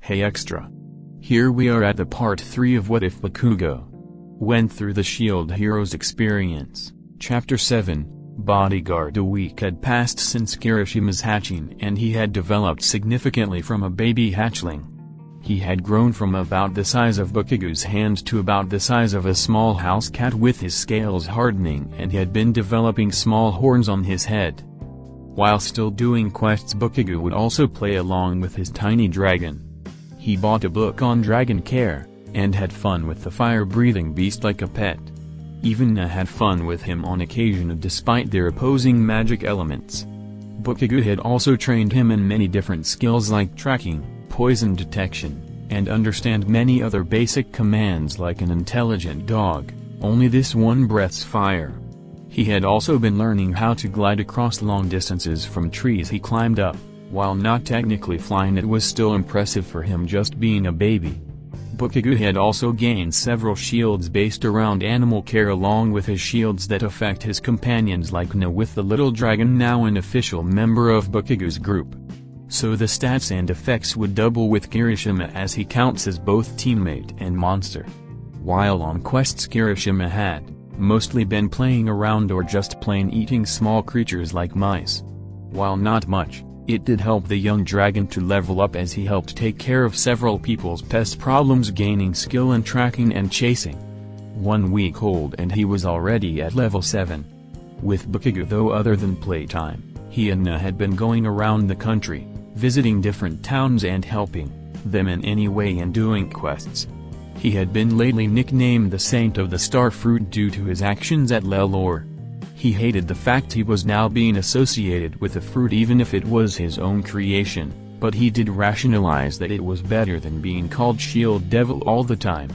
Hey Extra! Here we are at the part 3 of What If Bakugo went through the Shield Hero's experience. Chapter 7, Bodyguard. A week had passed since Kirishima's hatching and he had developed significantly from a baby hatchling. He had grown from about the size of Bakugo's hand to about the size of a small house cat with his scales hardening, and he had been developing small horns on his head. While still doing quests, Bakugo would also play along with his tiny dragon. He bought a book on dragon care, and had fun with the fire-breathing beast like a pet. Even Na had fun with him on occasion despite their opposing magic elements. Bakugo had also trained him in many different skills like tracking, poison detection, and understand many other basic commands like an intelligent dog, only this one breathes fire. He had also been learning how to glide across long distances from trees he climbed up. While not technically flying, it was still impressive for him just being a baby. Bakugo had also gained several shields based around animal care along with his shields that affect his companions like Na, with the little dragon now an official member of Bakugo's group. So the stats and effects would double with Kirishima as he counts as both teammate and monster. While on quests, Kirishima had mostly been playing around or just plain eating small creatures like mice. While not much, it did help the young dragon to level up as he helped take care of several people's pest problems, gaining skill in tracking and chasing. 1 week old and he was already at level 7. With Bakugo though, other than playtime, he and Na had been going around the country, visiting different towns and helping them in any way and doing quests. He had been lately nicknamed the Saint of the Star Fruit due to his actions at Lelor. He hated the fact he was now being associated with the fruit even if it was his own creation, but he did rationalize that it was better than being called Shield Devil all the time.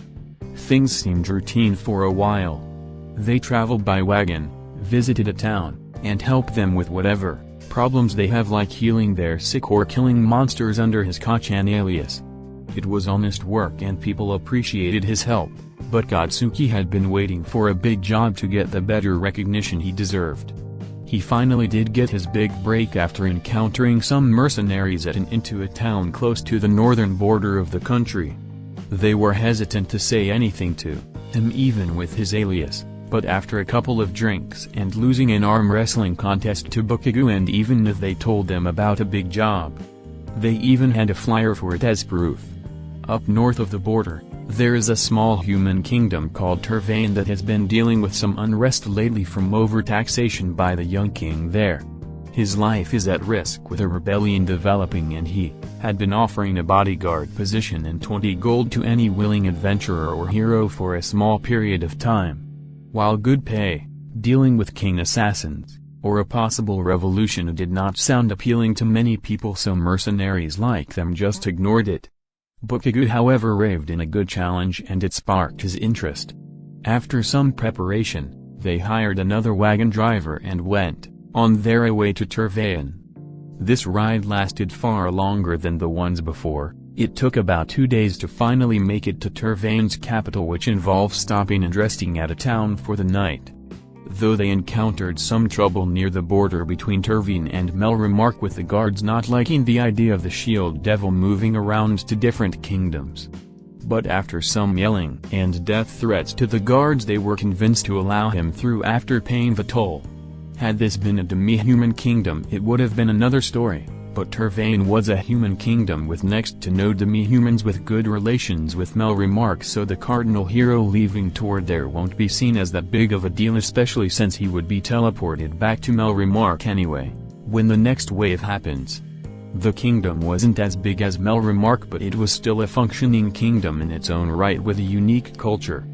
Things seemed routine for a while. They traveled by wagon, visited a town, and helped them with whatever problems they have, like healing their sick or killing monsters under his Kachan alias. It was honest work and people appreciated his help. But Katsuki had been waiting for a big job to get the better recognition he deserved. He finally did get his big break after encountering some mercenaries into a town close to the northern border of the country. They were hesitant to say anything to him even with his alias, but after a couple of drinks and losing an arm wrestling contest to Bakugo, and even if they told them about a big job, they even had a flyer for it as proof. Up north of the border, there is a small human kingdom called Tervain that has been dealing with some unrest lately from overtaxation by the young king there. His life is at risk with a rebellion developing, and he had been offering a bodyguard position and 20 gold to any willing adventurer or hero for a small period of time. While good pay, dealing with king assassins, or a possible revolution did not sound appealing to many people, so mercenaries like them just ignored it. Bakugo however raved in a good challenge and it sparked his interest. After some preparation, they hired another wagon driver and went on their way to Tervain. This ride lasted far longer than the ones before. It took about 2 days to finally make it to Tervain's capital, which involved stopping and resting at a town for the night. Though they encountered some trouble near the border between Tervain and Melromarc, with the guards not liking the idea of the Shield Devil moving around to different kingdoms. But after some yelling and death threats to the guards, they were convinced to allow him through after paying the toll. Had this been a demi-human kingdom, it would have been another story, but Tervain was a human kingdom with next to no demi-humans with good relations with Melromarc, so the cardinal hero leaving toward there won't be seen as that big of a deal, especially since he would be teleported back to Melromarc anyway, when the next wave happens. The kingdom wasn't as big as Melromarc, but it was still a functioning kingdom in its own right with a unique culture.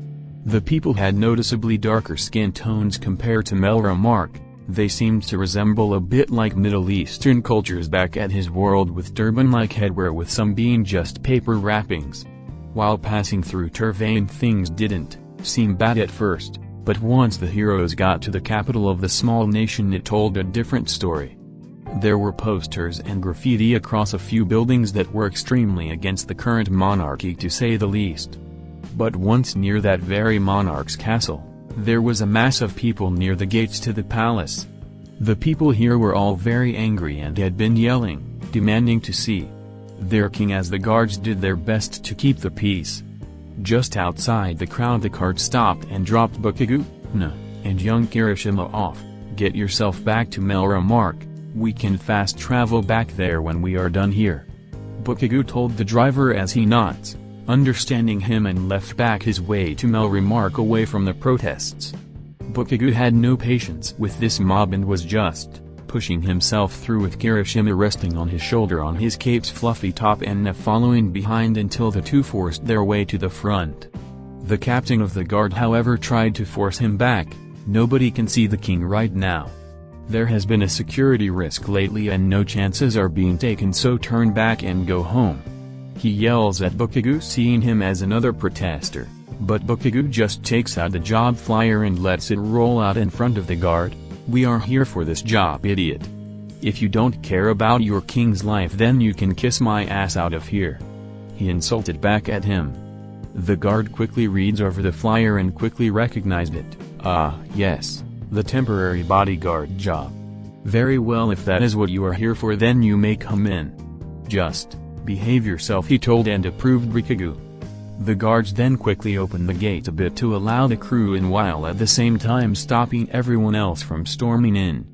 The people had noticeably darker skin tones compared to Melromarc. They seemed to resemble a bit like Middle Eastern cultures back at his world, with turban-like headwear with some being just paper wrappings. While passing through Tervain, things didn't seem bad at first, but once the heroes got to the capital of the small nation, it told a different story. There were posters and graffiti across a few buildings that were extremely against the current monarchy, to say the least. But once near that very monarch's castle, there was a mass of people near the gates to the palace. The people here were all very angry and had been yelling, demanding to see their king, as the guards did their best to keep the peace. Just outside the crowd the cart stopped and dropped Bakugo and young Kirishima off. "Get yourself back to Melromarc, we can fast travel back there when we are done here," Bakugo told the driver as he nods, understanding him, and left back his way to Melromarc away from the protests. Bakugo had no patience with this mob and was just pushing himself through, with Kirishima resting on his shoulder on his cape's fluffy top and following behind until the two forced their way to the front. The captain of the guard, however, tried to force him back. "Nobody can see the king right now. There has been a security risk lately and no chances are being taken, so turn back and go home," he yells at Bakugo, seeing him as another protester, but Bakugo just takes out the job flyer and lets it roll out in front of the guard. "We are here for this job, idiot. If you don't care about your king's life, then you can kiss my ass out of here," he insulted back at him. The guard quickly reads over the flyer and quickly recognized it. "Ah, yes, the temporary bodyguard job. Very well, if that is what you are here for, then you may come in. Just behave yourself," he told and approved Bakugo. The guards then quickly opened the gate a bit to allow the crew in, while at the same time stopping everyone else from storming in.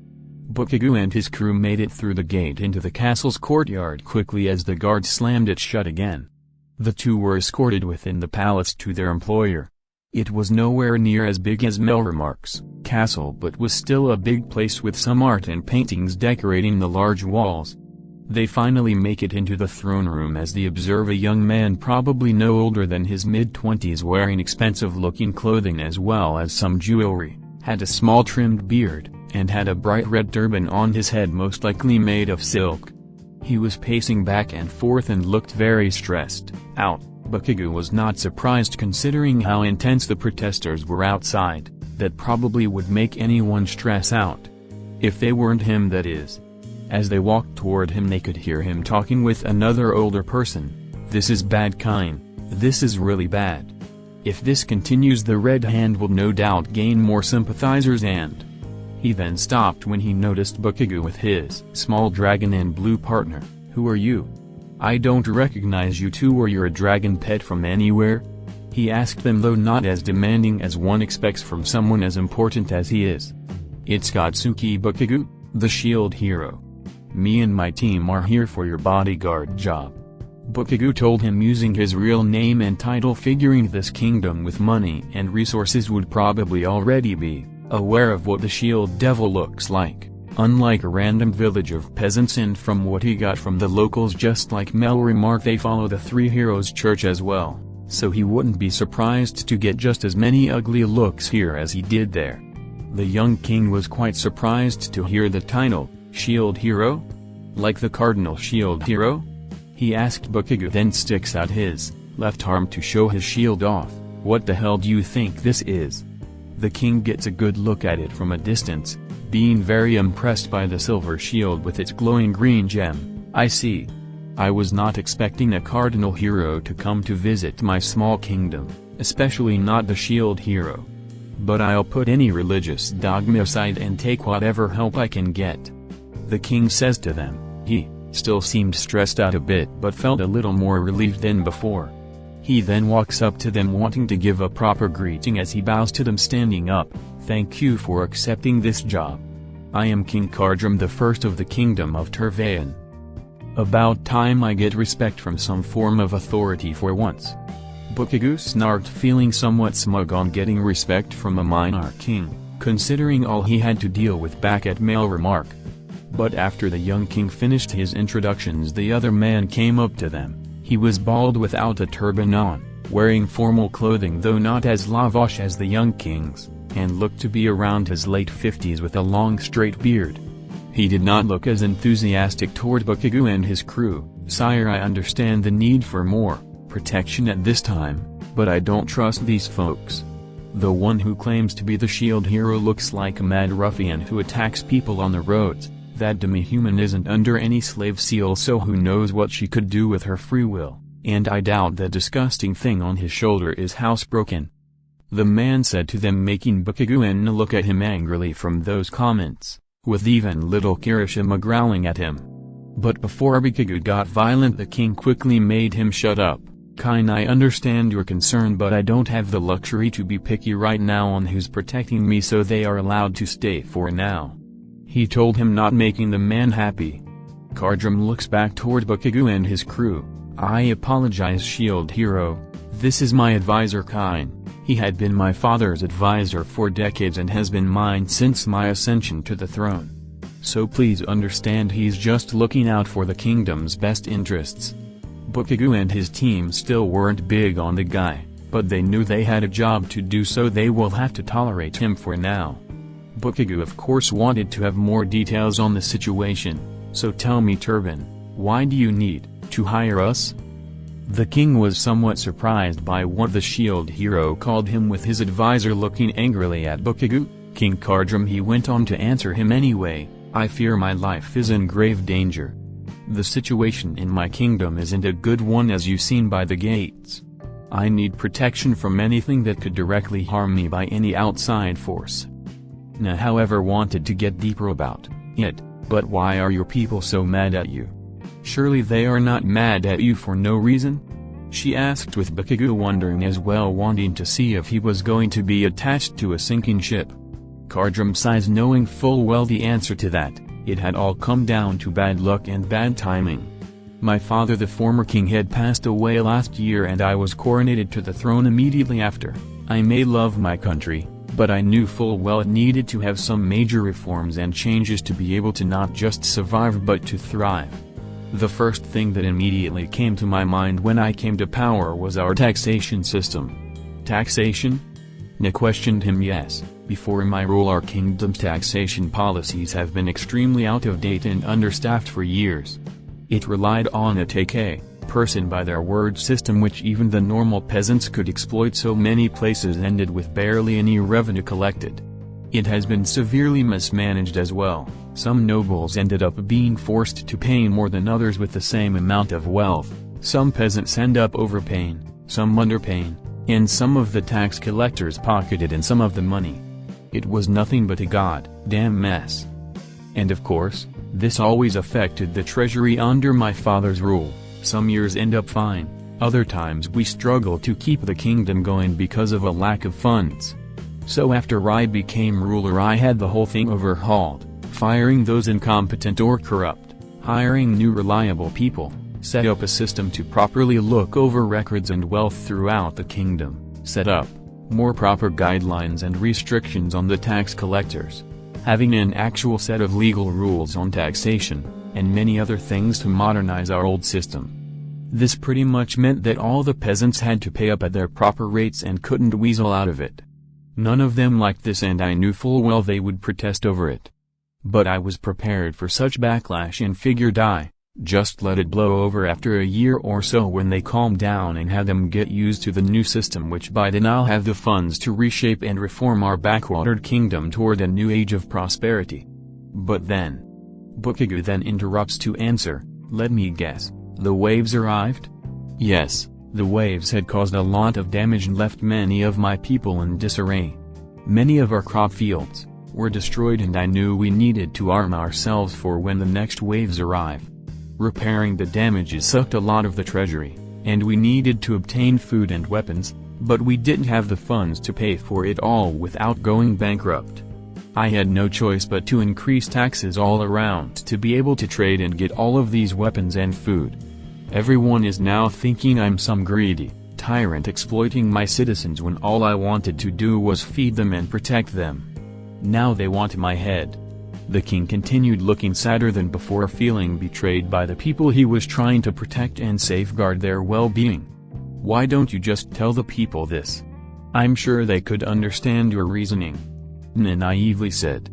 Bakugo and his crew made it through the gate into the castle's courtyard quickly as the guards slammed it shut again. The two were escorted within the palace to their employer. It was nowhere near as big as Melromarc's castle, but was still a big place with some art and paintings decorating the large walls. They finally make it into the throne room as they observe a young man probably no older than his mid-20s, wearing expensive-looking clothing as well as some jewelry, had a small trimmed beard, and had a bright red turban on his head, most likely made of silk. He was pacing back and forth and looked very stressed out. Bakugo was not surprised, considering how intense the protesters were outside. That probably would make anyone stress out. If they weren't him, that is. As they walked toward him, they could hear him talking with another older person. "This is bad kind. This is really bad. If this continues, the Red Hand will no doubt gain more sympathizers." And he then stopped when he noticed Bakugo with his small dragon and blue partner. "Who are you? I don't recognize you two. Or you're a dragon pet from anywhere?" he asked them, though not as demanding as one expects from someone as important as he is. "It's Katsuki Bakugou, the shield hero. Me and my team are here for your bodyguard job," Bakugo told him, using his real name and title, figuring this kingdom with money and resources would probably already be aware of what the shield devil looks like, unlike a random village of peasants. And from what he got from the locals, just like Melromarc, they follow the Three Heroes Church as well, so he wouldn't be surprised to get just as many ugly looks here as he did there. The young king was quite surprised to hear the title, Shield Hero? Like the Cardinal Shield Hero? He asked. Bakugo then sticks out his left arm to show his shield off. "What the hell do you think this is?" The king gets a good look at it from a distance, being very impressed by the silver shield with its glowing green gem. "I see. I was not expecting a cardinal hero to come to visit my small kingdom, especially not the shield hero. But I'll put any religious dogma aside and take whatever help I can get," the king says to them. He still seemed stressed out a bit, but felt a little more relieved than before. He then walks up to them, wanting to give a proper greeting as he bows to them, standing up. "Thank you for accepting this job. I am King Kardrum, the first of the kingdom of Tervain. About time I get respect from some form of authority for once." Bakugo snarked, feeling somewhat smug on getting respect from a minor king, considering all he had to deal with back at Melromarc. But after the young king finished his introductions, the other man came up to them. He was bald without a turban on, wearing formal clothing though not as lavish as the young king's, and looked to be around his late 50s with a long straight beard. He did not look as enthusiastic toward Bakugo and his crew. "Sire, I understand the need for more protection at this time, but I don't trust these folks. The one who claims to be the shield hero looks like a mad ruffian who attacks people on the roads. That demi-human isn't under any slave seal, so who knows what she could do with her free will, and I doubt the disgusting thing on his shoulder is housebroken," the man said to them, making Bakugo look at him angrily from those comments, with even little Kirishima growling at him. But before Bakugo got violent, the king quickly made him shut up. "Kind, I understand your concern, but I don't have the luxury to be picky right now on who's protecting me, so they are allowed to stay for now," he told him, not making the man happy. Kardrum looks back toward Bakugo and his crew. "I apologize, Shield Hero. This is my advisor Kine. He had been my father's advisor for decades and has been mine since my ascension to the throne. So please understand he's just looking out for the kingdom's best interests." Bakugo and his team still weren't big on the guy, but they knew they had a job to do, so they will have to tolerate him for now. Bakugo of course wanted to have more details on the situation. "So tell me, Turban, why do you need to hire us?" The king was somewhat surprised by what the shield hero called him, with his advisor looking angrily at Bakugo. "King Kardrum," he went on to answer him anyway, "I fear my life is in grave danger. The situation in my kingdom isn't a good one, as you've seen by the gates. I need protection from anything that could directly harm me by any outside force." Na, however, wanted to get deeper about it. "But why are your people so mad at you? Surely they are not mad at you for no reason?" she asked, with Bakugo wondering as well, wanting to see if he was going to be attached to a sinking ship. Kardrum sighs, knowing full well the answer to that. It had all come down to bad luck and bad timing. "My father, the former king, had passed away last year and I was coronated to the throne immediately after. I may love my country, but I knew full well it needed to have some major reforms and changes to be able to not just survive but to thrive. The first thing that immediately came to my mind when I came to power was our taxation system." "Taxation?" Na questioned him. "Yes, before my rule our kingdom's taxation policies have been extremely out of date and understaffed for years. It relied on a take person by their word system, which even the normal peasants could exploit, so many places ended with barely any revenue collected. It has been severely mismanaged as well. Some nobles ended up being forced to pay more than others with the same amount of wealth, some peasants end up overpaying, some underpaying, and some of the tax collectors pocketed in some of the money. It was nothing but a goddamn mess. And of course, this always affected the treasury under my father's rule. Some years end up fine, other times we struggle to keep the kingdom going because of a lack of funds. So after I became ruler I had the whole thing overhauled, firing those incompetent or corrupt, hiring new reliable people, set up a system to properly look over records and wealth throughout the kingdom, set up more proper guidelines and restrictions on the tax collectors, having an actual set of legal rules on taxation, and many other things to modernize our old system. This pretty much meant that all the peasants had to pay up at their proper rates and couldn't weasel out of it. None of them liked this, and I knew full well they would protest over it. But I was prepared for such backlash and figured I just let it blow over after a year or so when they calmed down and had them get used to the new system, which by then I'll have the funds to reshape and reform our backwatered kingdom toward a new age of prosperity." But then Bakugo then interrupts to answer, "Let me guess, the waves arrived?" "Yes, the waves had caused a lot of damage and left many of my people in disarray. Many of our crop fields were destroyed and I knew we needed to arm ourselves for when the next waves arrive. Repairing the damages sucked a lot of the treasury, and we needed to obtain food and weapons, but we didn't have the funds to pay for it all without going bankrupt. I had no choice but to increase taxes all around to be able to trade and get all of these weapons and food. Everyone is now thinking I'm some greedy tyrant exploiting my citizens when all I wanted to do was feed them and protect them. Now they want my head." The king continued, looking sadder than before, feeling betrayed by the people he was trying to protect and safeguard their well-being. "Why don't you just tell the people this? I'm sure they could understand your reasoning," Na naively said.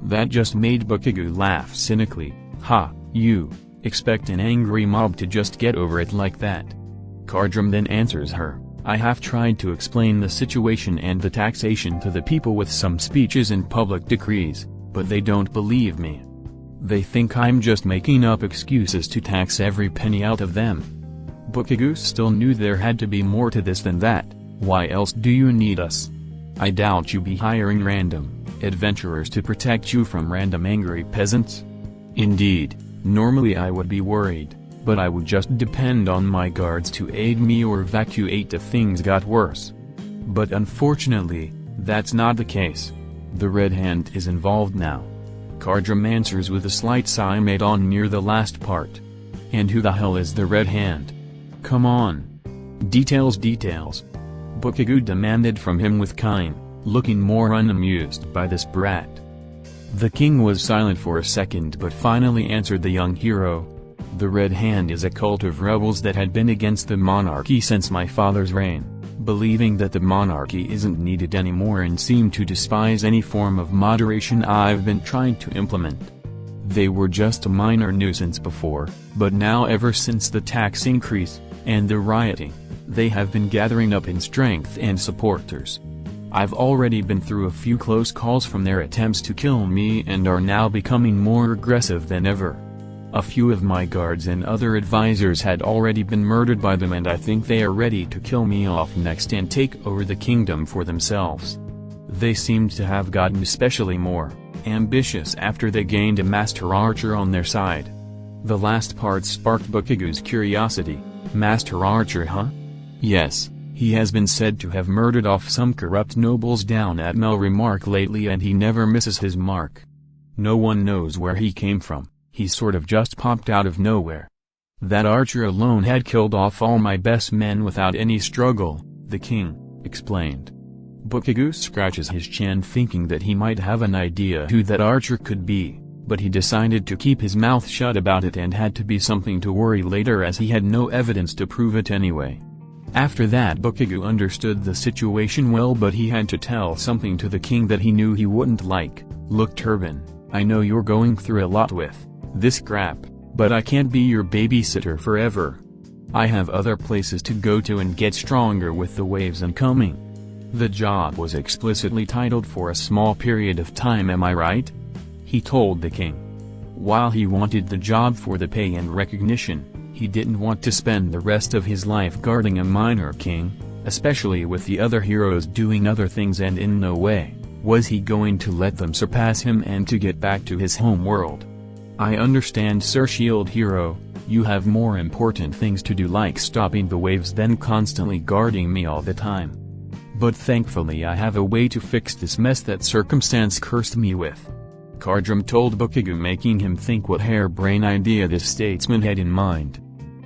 That just made Bakugo laugh cynically. "Ha, you expect an angry mob to just get over it like that?" Kardrum then answers her, "I have tried to explain the situation and the taxation to the people with some speeches and public decrees, but they don't believe me. They think I'm just making up excuses to tax every penny out of them." Bakugo still knew there had to be more to this than that. "Why else do you need us? I doubt you be hiring random adventurers to protect you from random angry peasants." Indeed, Normally I would be worried, but I would just depend on my guards to aid me or evacuate if things got worse. But unfortunately, that's not the case. The Red Hand is involved now. Kardrum answers with a slight sigh made on near the last part. And who the hell is the Red Hand? Come on. Details. Bakugo demanded from him with kind, looking more unamused by this brat. The king was silent for a second but finally answered the young hero. The Red Hand is a cult of rebels that had been against the monarchy since my father's reign, believing that the monarchy isn't needed anymore and seem to despise any form of moderation I've been trying to implement. They were just a minor nuisance before, but now ever since the tax increase, and the rioting, they have been gathering up in strength and supporters. I've already been through a few close calls from their attempts to kill me and are now becoming more aggressive than ever. A few of my guards and other advisors had already been murdered by them and I think they are ready to kill me off next and take over the kingdom for themselves. They seemed to have gotten especially more ambitious after they gained a master archer on their side. The last part sparked Bakugo's curiosity. Master archer, huh? Yes, he has been said to have murdered off some corrupt nobles down at Melromarc lately and he never misses his mark. No one knows where he came from, he sort of just popped out of nowhere. That archer alone had killed off all my best men without any struggle, the king explained. Bakugo scratches his chin thinking that he might have an idea who that archer could be, but he decided to keep his mouth shut about it and had to be something to worry later as he had no evidence to prove it anyway. After that Bakugo understood the situation well but he had to tell something to the king that he knew he wouldn't like. Look Turban, I know you're going through a lot with this crap, but I can't be your babysitter forever. I have other places to go to and get stronger with the waves incoming. The job was explicitly titled for a small period of time, am I right? He told the king. While he wanted the job for the pay and recognition, he didn't want to spend the rest of his life guarding a minor king, especially with the other heroes doing other things, and in no way was he going to let them surpass him and to get back to his home world. I understand, Sir Shield Hero, you have more important things to do like stopping the waves than constantly guarding me all the time. But thankfully I have a way to fix this mess that circumstance cursed me with. Kardrum told Bakugo, making him think what harebrained idea this statesman had in mind.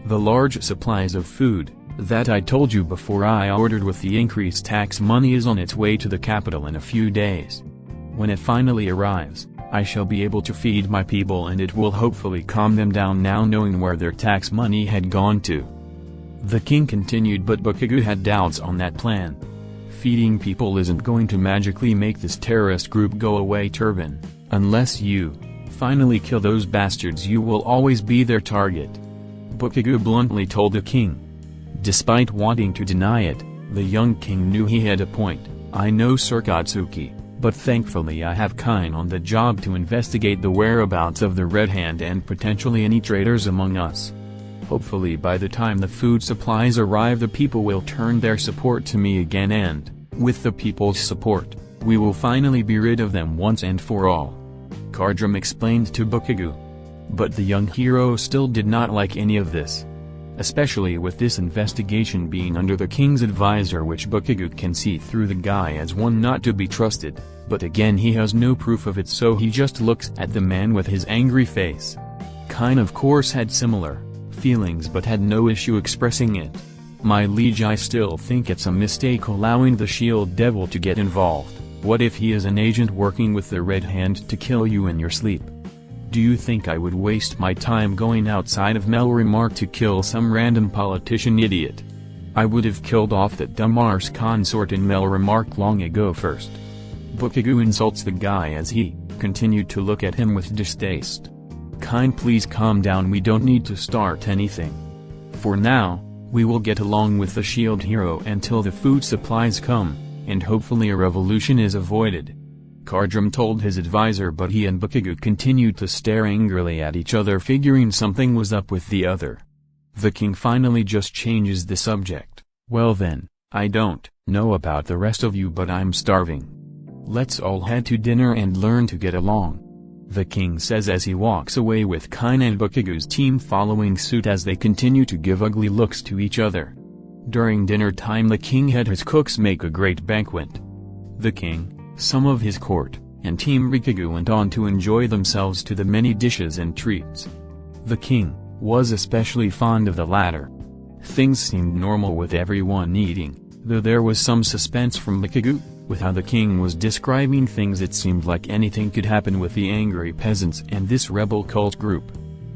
The large supplies of food, that I told you before I ordered with the increased tax money, is on its way to the capital in a few days. When it finally arrives, I shall be able to feed my people and it will hopefully calm them down now knowing where their tax money had gone to. The king continued, but Bakugo had doubts on that plan. Feeding people isn't going to magically make this terrorist group go away, Turban. Unless you finally kill those bastards, you will always be their target. Bakugo bluntly told the king. Despite wanting to deny it, the young king knew he had a point. I know, Sir Katsuki, but thankfully I have Kine on the job to investigate the whereabouts of the Red Hand and potentially any traitors among us. Hopefully by the time the food supplies arrive the people will turn their support to me again and, with the people's support, we will finally be rid of them once and for all. Kardrum explained to Bakugo. But the young hero still did not like any of this. Especially with this investigation being under the king's advisor, which Bakugo can see through the guy as one not to be trusted, but again he has no proof of it, so he just looks at the man with his angry face. Kine of course had similar feelings but had no issue expressing it. My liege, I still think it's a mistake allowing the Shield Devil to get involved. What if he is an agent working with the Red Hand to kill you in your sleep? Do you think I would waste my time going outside of Melromarc to kill some random politician idiot? I would have killed off that dumb arse consort in Melromarc long ago first. Bakugo insults the guy as he continued to look at him with distaste. Kine, please calm down, we don't need to start anything. For now, we will get along with the Shield Hero until the food supplies come, and hopefully a revolution is avoided. Kardrum told his advisor, but he and Bakugo continued to stare angrily at each other, figuring something was up with the other. The king finally just changes the subject. Well then, I don't know about the rest of you, but I'm starving. Let's all head to dinner and learn to get along. the king says as he walks away with Kine and Bakugou's team following suit as they continue to give ugly looks to each other. During dinner time the king had his cooks make a great banquet. The king, some of his court, and Team Bakugo went on to enjoy themselves to the many dishes and treats. The king was especially fond of the latter. Things seemed normal with everyone eating, though there was some suspense from Bakugo. With how the king was describing things it seemed like anything could happen with the angry peasants and this rebel cult group.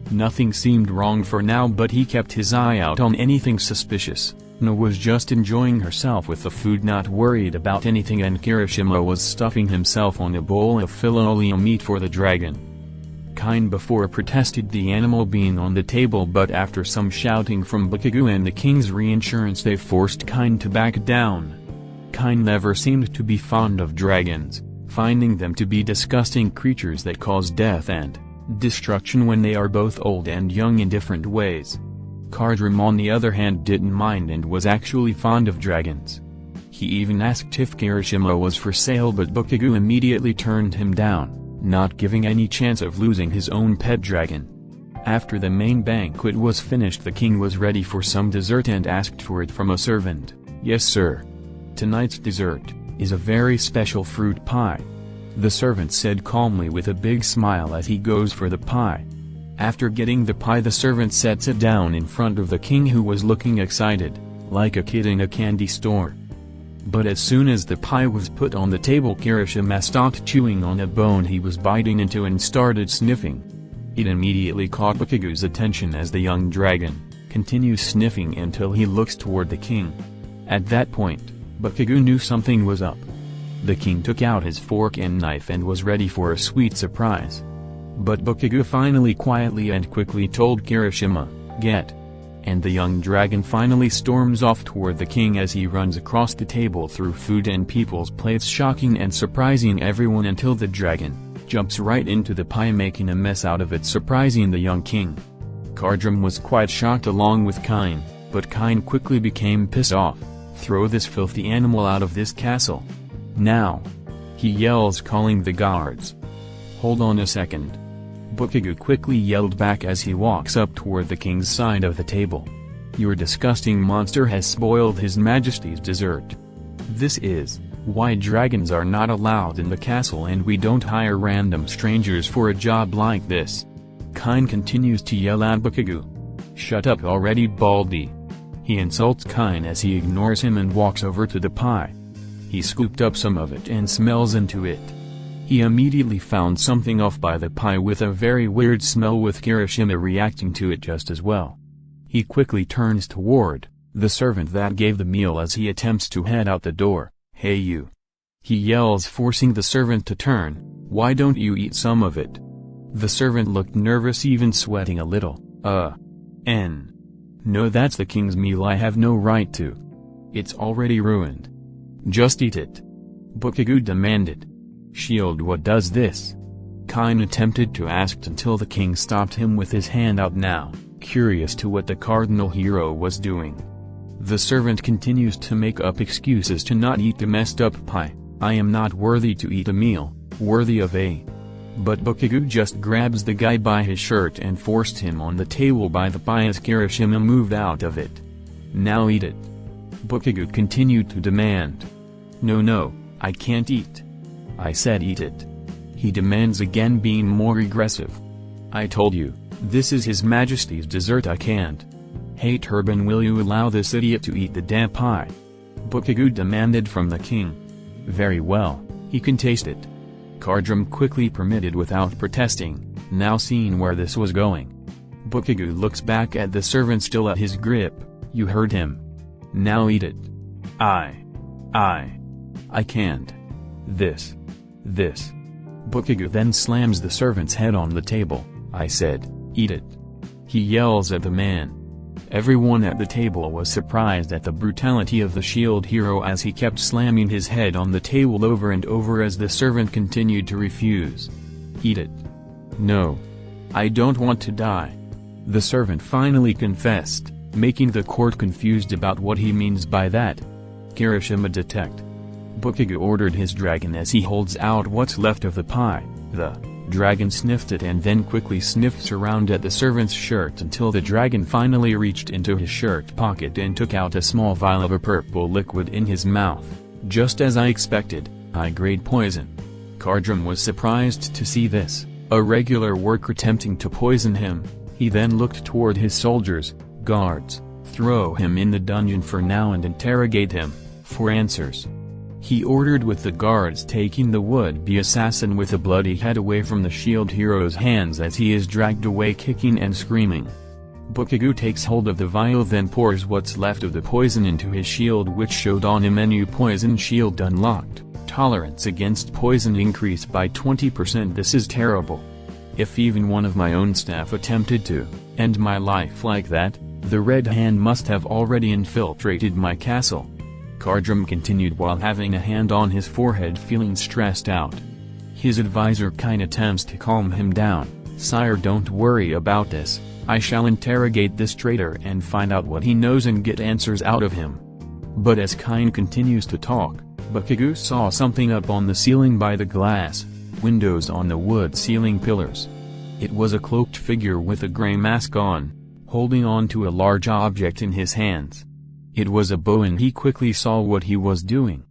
Nothing seemed wrong for now, but he kept his eye out on anything suspicious. No was just enjoying herself with the food, not worried about anything, and Kirishima was stuffing himself on a bowl of filet meat for the dragon. Kine before protested the animal being on the table, but after some shouting from Bakugo and the king's reinsurance they forced Kine to back down. Kine never seemed to be fond of dragons, finding them to be disgusting creatures that cause death and destruction when they are both old and young in different ways. Kardrum on the other hand didn't mind and was actually fond of dragons. He even asked if Kirishima was for sale, but Bakugo immediately turned him down, not giving any chance of losing his own pet dragon. After the main banquet was finished the king was ready for some dessert and asked for it from a servant. "Yes sir. Tonight's dessert is a very special fruit pie," the servant said calmly with a big smile as he goes for the pie. After getting the pie the servant sets it down in front of the king, who was looking excited, like a kid in a candy store. But as soon as the pie was put on the table Kirishima stopped chewing on a bone he was biting into and started sniffing. It immediately caught Bakugo's attention as the young dragon continues sniffing until he looks toward the king. At that point, Bakugo knew something was up. The king took out his fork and knife and was ready for a sweet surprise. But Bakugo finally quietly and quickly told Kirishima, "Get." And the young dragon finally storms off toward the king as he runs across the table through food and people's plates, shocking and surprising everyone until the dragon jumps right into the pie, making a mess out of it, surprising the young king. Kardrum was quite shocked along with Kine, but Kine quickly became pissed off. "Throw this filthy animal out of this castle. Now!" he yells, calling the guards. "Hold on a second." Bakugo quickly yelled back as he walks up toward the king's side of the table. "Your disgusting monster has spoiled His Majesty's dessert. This is why dragons are not allowed in the castle and we don't hire random strangers for a job like this." Kine continues to yell at Bakugo. "Shut up already, Baldy." He insults Kine as he ignores him and walks over to the pie. He scooped up some of it and smells into it. He immediately found something off by the pie with a very weird smell, with Kirishima reacting to it just as well. He quickly turns toward the servant that gave the meal as he attempts to head out the door. "Hey you!" he yells, forcing the servant to turn. "Why don't you eat some of it?" The servant looked nervous, even sweating a little. No, that's the king's meal, I have no right to. It's already ruined. Just eat it." Bakugo demanded. "Shield, what does this?" Kine attempted to ask until the king stopped him with his hand out, now curious to what the cardinal hero was doing. The servant continues to make up excuses to not eat the messed up pie. "I am not worthy to eat a meal worthy of a..." But Bakugo just grabs the guy by his shirt and forced him on the table by the pie as Kirishima moved out of it. "Now eat it." Bakugo continued to demand. No, I can't eat. I said eat it." He demands again, being more aggressive. "I told you, this is His Majesty's dessert, I can't." "Hey Turban, will you allow this idiot to eat the damn pie?" Bakugo demanded from the king. "Very well, he can taste it." Kardrum quickly permitted without protesting, now seeing where this was going. Bakugo looks back at the servant still at his grip. "You heard him. Now eat it." I can't. This. Bakugo then slams the servant's head on the table. "I said, eat it." He yells at the man. Everyone at the table was surprised at the brutality of the shield hero as he kept slamming his head on the table over and over as the servant continued to refuse. "Eat it." "No. I don't want to die." The servant finally confessed, making the court confused about what he means by that. Kirishima detect. Bakugo ordered his dragon as he holds out what's left of the pie. The Dragon sniffed it and then quickly sniffed around at the servant's shirt until the dragon finally reached into his shirt pocket and took out a small vial of a purple liquid in his mouth. Just as I expected, high-grade poison. Kardrum was surprised to see this, a regular worker attempting to poison him. He then looked toward his soldiers, guards, throw him in the dungeon for now and interrogate him, for answers. He ordered, with the guards taking the would-be assassin with a bloody head away from the shield hero's hands as he is dragged away kicking and screaming. Bakugo takes hold of the vial, then pours what's left of the poison into his shield, which showed on a menu: poison shield unlocked, tolerance against poison increased by 20%. This is terrible. If even one of my own staff attempted to end my life like that, the Red Hand must have already infiltrated my castle. Kardrum continued while having a hand on his forehead, feeling stressed out. His advisor Kine attempts to calm him down. "Sire, don't worry about this. I shall interrogate this traitor and find out what he knows and get answers out of him." But as Kine continues to talk, Bakugo saw something up on the ceiling by the glass windows on the wood ceiling pillars. It was a cloaked figure with a gray mask on, holding on to a large object in his hands. It was a bow, and he quickly saw what he was doing.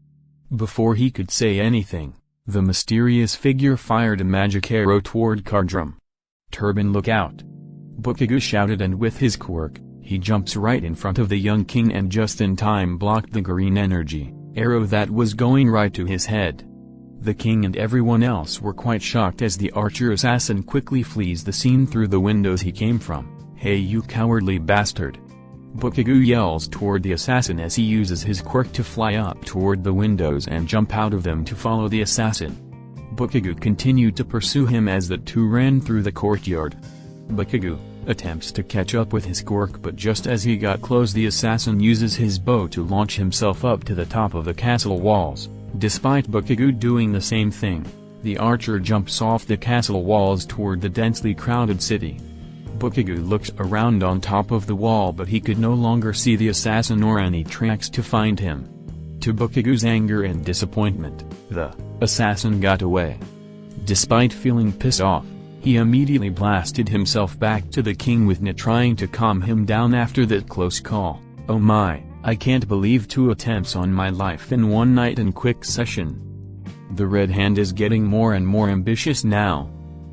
Before he could say anything, the mysterious figure fired a magic arrow toward Kardrum. "Turban, look out!" Bakugo shouted, and with his quirk, he jumps right in front of the young king and just in time blocked the green energy arrow that was going right to his head. The king and everyone else were quite shocked as the archer assassin quickly flees the scene through the windows he came from. "Hey, you cowardly bastard!" Bakugo yells toward the assassin as he uses his quirk to fly up toward the windows and jump out of them to follow the assassin. Bakugo continued to pursue him as the two ran through the courtyard. Bakugo attempts to catch up with his quirk, but just as he got close, the assassin uses his bow to launch himself up to the top of the castle walls. Despite Bakugo doing the same thing, the archer jumps off the castle walls toward the densely crowded city. Bakugo looked around on top of the wall, but he could no longer see the assassin or any tracks to find him. To Bakugo's anger and disappointment, the assassin got away. Despite feeling pissed off, he immediately blasted himself back to the king with Na trying to calm him down after that close call. "Oh my, I can't believe 2 attempts on my life in one night in quick session. The Red Hand is getting more and more ambitious now,"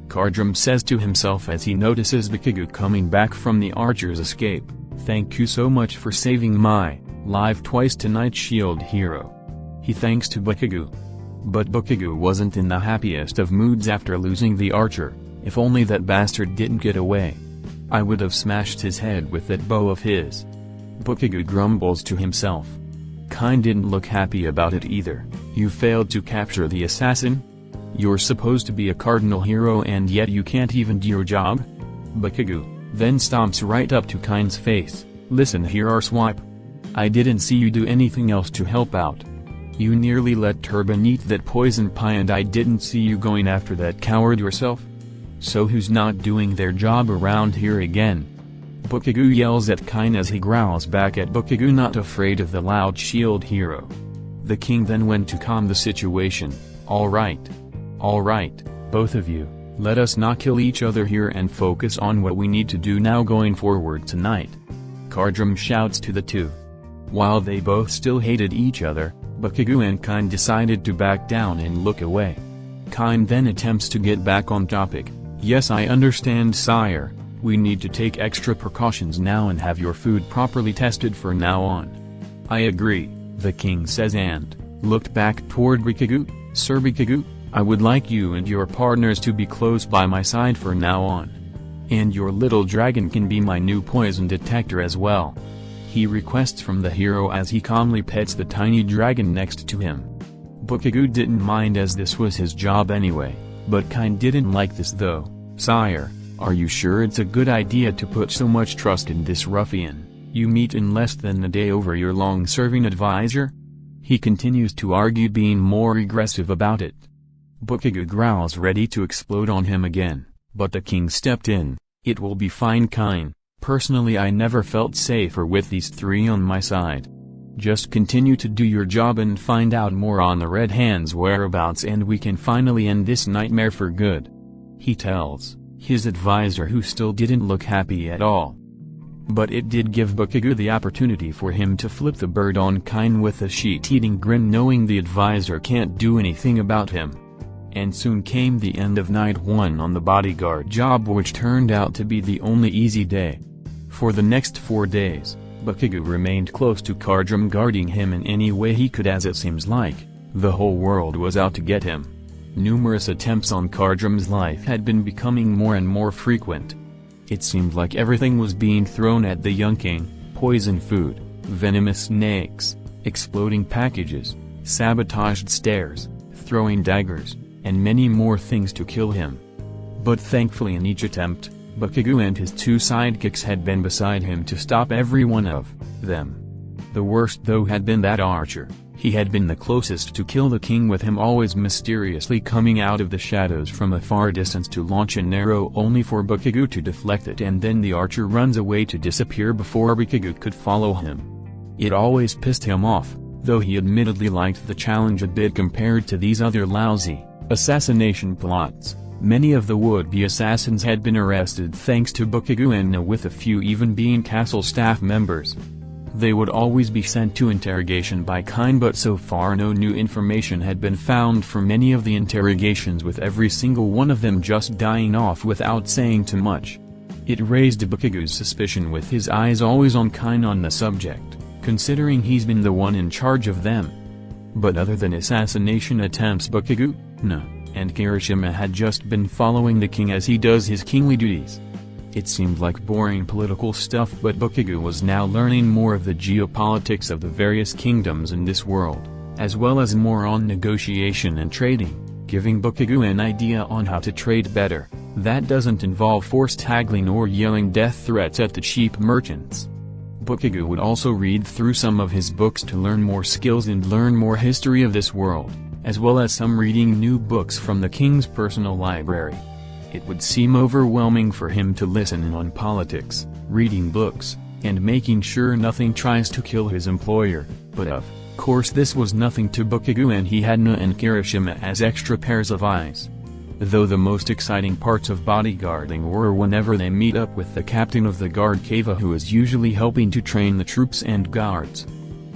Kardrum says to himself as he notices Bakugo coming back from the archer's escape. "Thank you so much for saving my life twice tonight, shield hero." He thanks to Bakugo. But Bakugo wasn't in the happiest of moods after losing the archer. "If only that bastard didn't get away. I would have smashed his head with that bow of his." Bakugo grumbles to himself. Kine didn't look happy about it either. "You failed to capture the assassin? You're supposed to be a cardinal hero and yet you can't even do your job?" Bakugo then stomps right up to Kine's face. "Listen here, arswipe. I didn't see you do anything else to help out. You nearly let Turban eat that poison pie and I didn't see you going after that coward yourself. So who's not doing their job around here again?" Bakugo yells at Kine as he growls back at Bakugo, not afraid of the loud shield hero. The king then went to calm the situation. All right, both of you, let us not kill each other here and focus on what we need to do now going forward tonight," Kardrum shouts to the two. While they both still hated each other, Bakugo and Kine decided to back down and look away. Kine then attempts to get back on topic. "Yes, I understand, sire. We need to take extra precautions now and have your food properly tested from now on." "I agree," the king says and looked back toward Bakugo. "Sir Bakugo, I would like you and your partners to be close by my side from now on. And your little dragon can be my new poison detector as well," he requests from the hero as he calmly pets the tiny dragon next to him. Bakugo didn't mind as this was his job anyway, but Kine didn't like this though. "Sire, are you sure it's a good idea to put so much trust in this ruffian you meet in less than a day over your long-serving advisor?" He continues to argue, being more aggressive about it. Bakugo growls, ready to explode on him again, but the king stepped in. "It will be fine, Kine. Personally, I never felt safer with these 3 on my side. Just continue to do your job and find out more on the Red Hand's whereabouts and we can finally end this nightmare for good." he tells his advisor, who still didn't look happy at all. But it did give Bakugo the opportunity for him to flip the bird on Kine with a sheet-eating grin, knowing the advisor can't do anything about him. And soon came the end of night 1 on the bodyguard job, which turned out to be the only easy day. For the next 4 days, Bakugo remained close to Kardrum, guarding him in any way he could, as it seems like the whole world was out to get him. Numerous attempts on Kardrum's life had been becoming more and more frequent. It seemed like everything was being thrown at the young king: poison food, venomous snakes, exploding packages, sabotaged stairs, throwing daggers, and many more things to kill him. But thankfully in each attempt, Bakugo and his 2 sidekicks had been beside him to stop every one of them. The worst though had been that archer. He had been the closest to kill the king, with him always mysteriously coming out of the shadows from a far distance to launch an arrow, only for Bakugo to deflect it, and then the archer runs away to disappear before Bakugo could follow him. It always pissed him off, though he admittedly liked the challenge a bit compared to these other lousy assassination plots. Many of the would-be assassins had been arrested thanks to Bakugo, and with a few even being castle staff members. They would always be sent to interrogation by Kine, but so far no new information had been found from any of the interrogations, with every single one of them just dying off without saying too much. It raised Bakugo's suspicion, with his eyes always on Kine on the subject, considering he's been the one in charge of them. But other than assassination attempts, Bakugo, and Kirishima had just been following the king as he does his kingly duties. It seemed like boring political stuff, but Bakugo was now learning more of the geopolitics of the various kingdoms in this world, as well as more on negotiation and trading, giving Bakugo an idea on how to trade better, that doesn't involve forced haggling or yelling death threats at the cheap merchants. Bakugo would also read through some of his books to learn more skills and learn more history of this world, as well as some reading new books from the king's personal library. It would seem overwhelming for him to listen in on politics, reading books, and making sure nothing tries to kill his employer, but of course this was nothing to Bakugo, and he had Na and Kirishima as extra pairs of eyes. Though the most exciting parts of bodyguarding were whenever they meet up with the captain of the guard Kava, who is usually helping to train the troops and guards.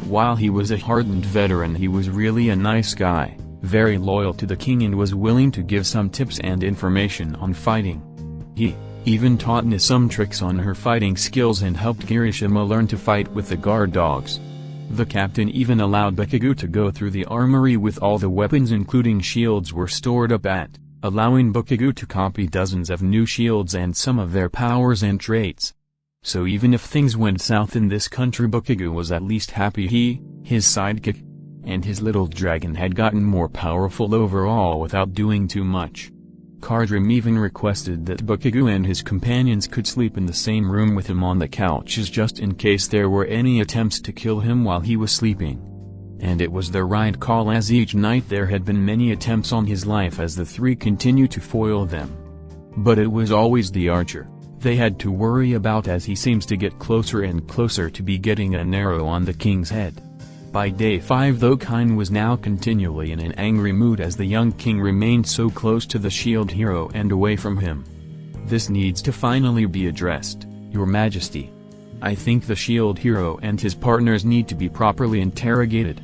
While he was a hardened veteran, he was really a nice guy, very loyal to the king, and was willing to give some tips and information on fighting. He even taught Na some tricks on her fighting skills and helped Kirishima learn to fight with the guard dogs. The captain even allowed Bakugo to go through the armory with all the weapons, including shields, were stored up at, allowing Bakugo to copy dozens of new shields and some of their powers and traits. So even if things went south in this country, Bakugo was at least happy he, his sidekick, and his little dragon had gotten more powerful overall without doing too much. Kardrum even requested that Bakugo and his companions could sleep in the same room with him on the couches, just in case there were any attempts to kill him while he was sleeping. And it was the right call, as each night there had been many attempts on his life as the 3 continued to foil them. But it was always the archer they had to worry about, as he seems to get closer and closer to be getting an arrow on the king's head. By day 5 though, Kine was now continually in an angry mood as the young king remained so close to the shield hero and away from him. "This needs to finally be addressed, Your Majesty. I think the shield hero and his partners need to be properly interrogated,"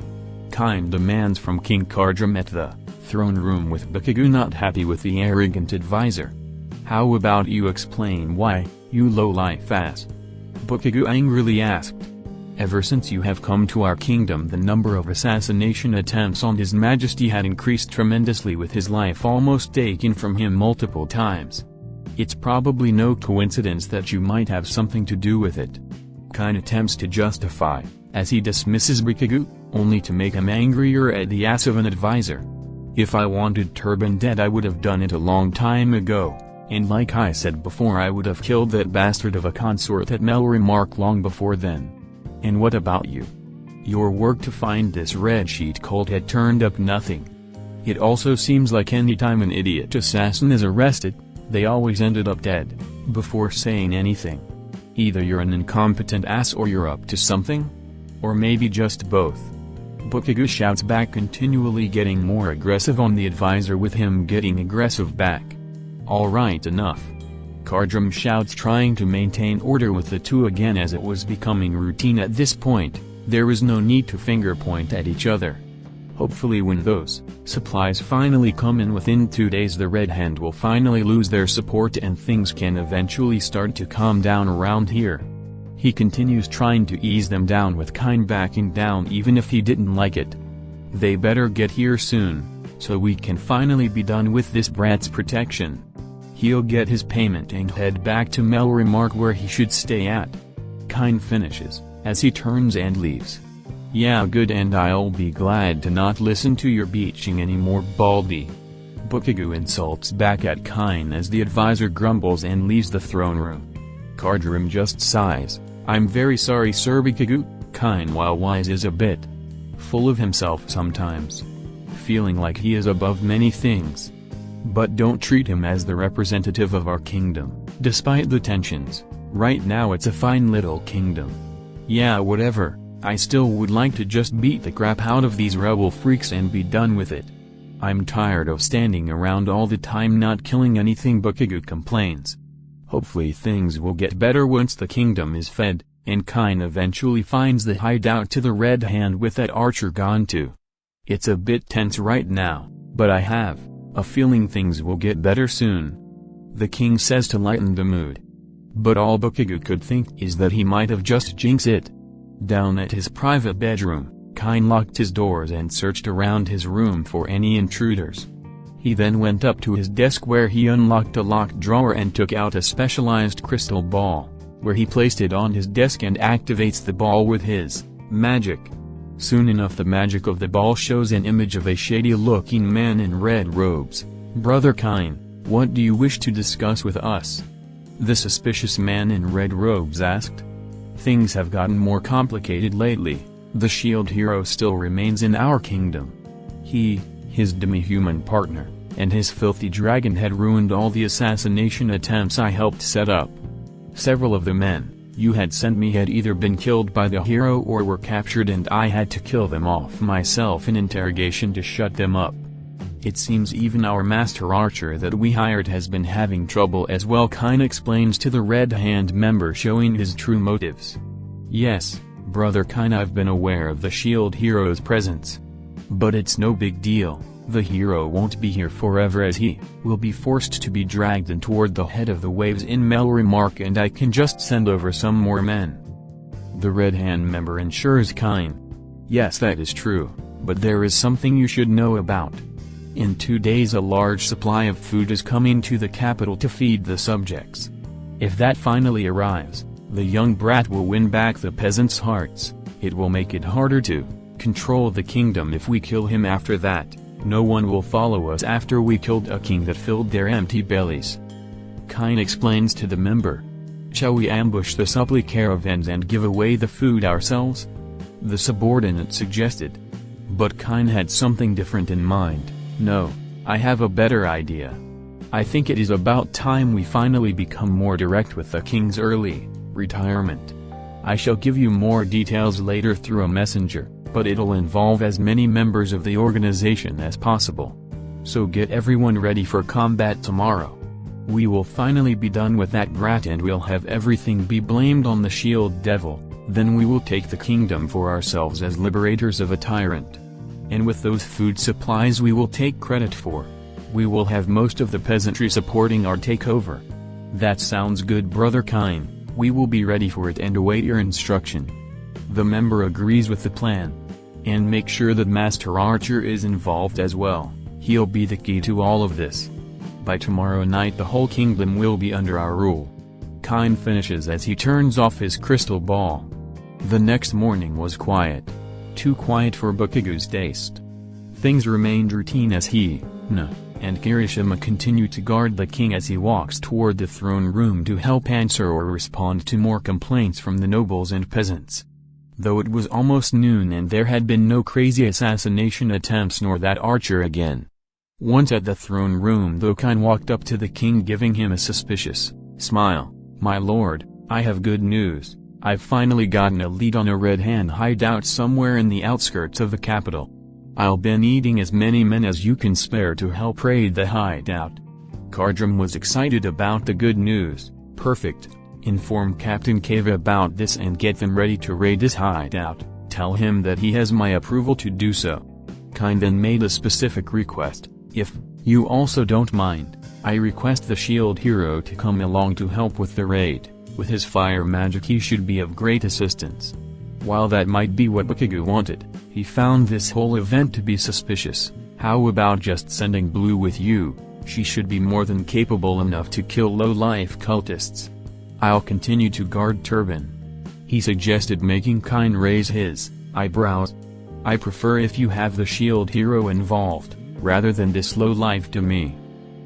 Kine demands from King Kardrum at the throne room, with Bakugo not happy with the arrogant advisor. "How about you explain why, you low-life ass?" Bakugo angrily asked. "Ever since you have come to our kingdom, the number of assassination attempts on His Majesty had increased tremendously, with his life almost taken from him multiple times. It's probably no coincidence that you might have something to do with it." Kine attempts to justify, as he dismisses Bakugo, only to make him angrier at the ass of an advisor. "If I wanted Turban dead, I would have done it a long time ago, and like I said before, I would have killed that bastard of a consort at Melromarc long before then. And what about you? Your work to find this red sheet cult had turned up nothing. It also seems like any time an idiot assassin is arrested, they always ended up dead, before saying anything. Either you're an incompetent ass or you're up to something? Or maybe just both." Bakugo shouts back, continually getting more aggressive on the advisor, with him getting aggressive back. All right, enough. Kardrum shouts, trying to maintain order with the two again, as it was becoming routine at this point. There was no need to finger point at each other. Hopefully when those supplies finally come in within 2 days, the Red Hand will finally lose their support and things can eventually start to calm down around here. He continues trying to ease them down, with kind backing down even if he didn't like it. They better get here soon, so we can finally be done with this brat's protection. He'll get his payment and head back to Melromarc, where he should stay at. Kind finishes, as he turns and leaves. Yeah, good, and I'll be glad to not listen to your beaching anymore, Baldy. Bakugo insults back at Kind as the advisor grumbles and leaves the throne room. Kardrum just sighs. I'm very sorry, Sir Bakugo. Kind, while wise, is a bit full of himself sometimes, feeling like he is above many things. But don't treat him as the representative of our kingdom, despite the tensions. Right now it's a fine little kingdom. Yeah, whatever, I still would like to just beat the crap out of these rebel freaks and be done with it. I'm tired of standing around all the time not killing anything, Bakugo complains. Hopefully things will get better once the kingdom is fed, and Kind eventually finds the hideout to the Red Hand with that archer gone too. It's a bit tense right now, but I have a feeling things will get better soon, the king says to lighten the mood. But all Bakugo could think is that he might have just jinxed it. Down at his private bedroom, Kind locked his doors and searched around his room for any intruders. He then went up to his desk, where he unlocked a locked drawer and took out a specialized crystal ball, where he placed it on his desk and activates the ball with his magic. Soon enough the magic of the ball shows an image of a shady-looking man in red robes. Brother Kind, what do you wish to discuss with us? The suspicious man in red robes asked. Things have gotten more complicated lately. The shield hero still remains in our kingdom. He, his demi-human partner, and his filthy dragon had ruined all the assassination attempts I helped set up. Several of the men you had sent me had either been killed by the hero or were captured, and I had to kill them off myself in interrogation to shut them up. It seems even our master archer that we hired has been having trouble as well, Kind explains to the Red Hand member, showing his true motives. Yes, Brother Kind, I've been aware of the shield hero's presence. But it's no big deal. The hero won't be here forever, as he will be forced to be dragged in toward the head of the waves in Melromarc, and I can just send over some more men. The Red Hand member ensures Kind. Yes, that is true, but there is something you should know about. In 2 days a large supply of food is coming to the capital to feed the subjects. If that finally arrives, the young brat will win back the peasants' hearts. It will make it harder to control the kingdom if we kill him. After that, no one will follow us after we killed a king that filled their empty bellies. Kind explains to the member. Shall we ambush the supply caravans and give away the food ourselves? The subordinate suggested. But Kind had something different in mind. No, I have a better idea. I think it is about time we finally become more direct with the king's early retirement. I shall give you more details later through a messenger, but it'll involve as many members of the organization as possible. So get everyone ready for combat tomorrow. We will finally be done with that brat and we'll have everything be blamed on the shield devil. Then we will take the kingdom for ourselves as liberators of a tyrant. And with those food supplies we will take credit for. We will have most of the peasantry supporting our takeover. That sounds good, Brother Kind. We will be ready for it and await your instruction. The member agrees with the plan. And make sure that Master Archer is involved as well. He'll be the key to all of this. By tomorrow night the whole kingdom will be under our rule. Kind finishes as he turns off his crystal ball. The next morning was quiet. Too quiet for Bakugo's taste. Things remained routine as he, and Kirishima continue to guard the king as he walks toward the throne room to help answer or respond to more complaints from the nobles and peasants. Though it was almost noon and there had been no crazy assassination attempts nor that archer again. Once at the throne room though, Kind walked up to the king giving him a suspicious smile. My lord, I have good news. I've finally gotten a lead on a Red Hand hideout somewhere in the outskirts of the capital. I'll be needing as many men as you can spare to help raid the hideout. Kardrum was excited about the good news. Perfect. Inform Captain Kava about this and get them ready to raid this hideout. Tell him that he has my approval to do so. Kind then made a specific request. If you also don't mind, I request the shield hero to come along to help with the raid. With his fire magic he should be of great assistance. While that might be what Bakugo wanted, he found this whole event to be suspicious. How about just sending Blue with you? She should be more than capable enough to kill low-life cultists. I'll continue to guard Turban. He suggested making Kine raise his eyebrows. I prefer if you have the shield hero involved, rather than this low-life to me.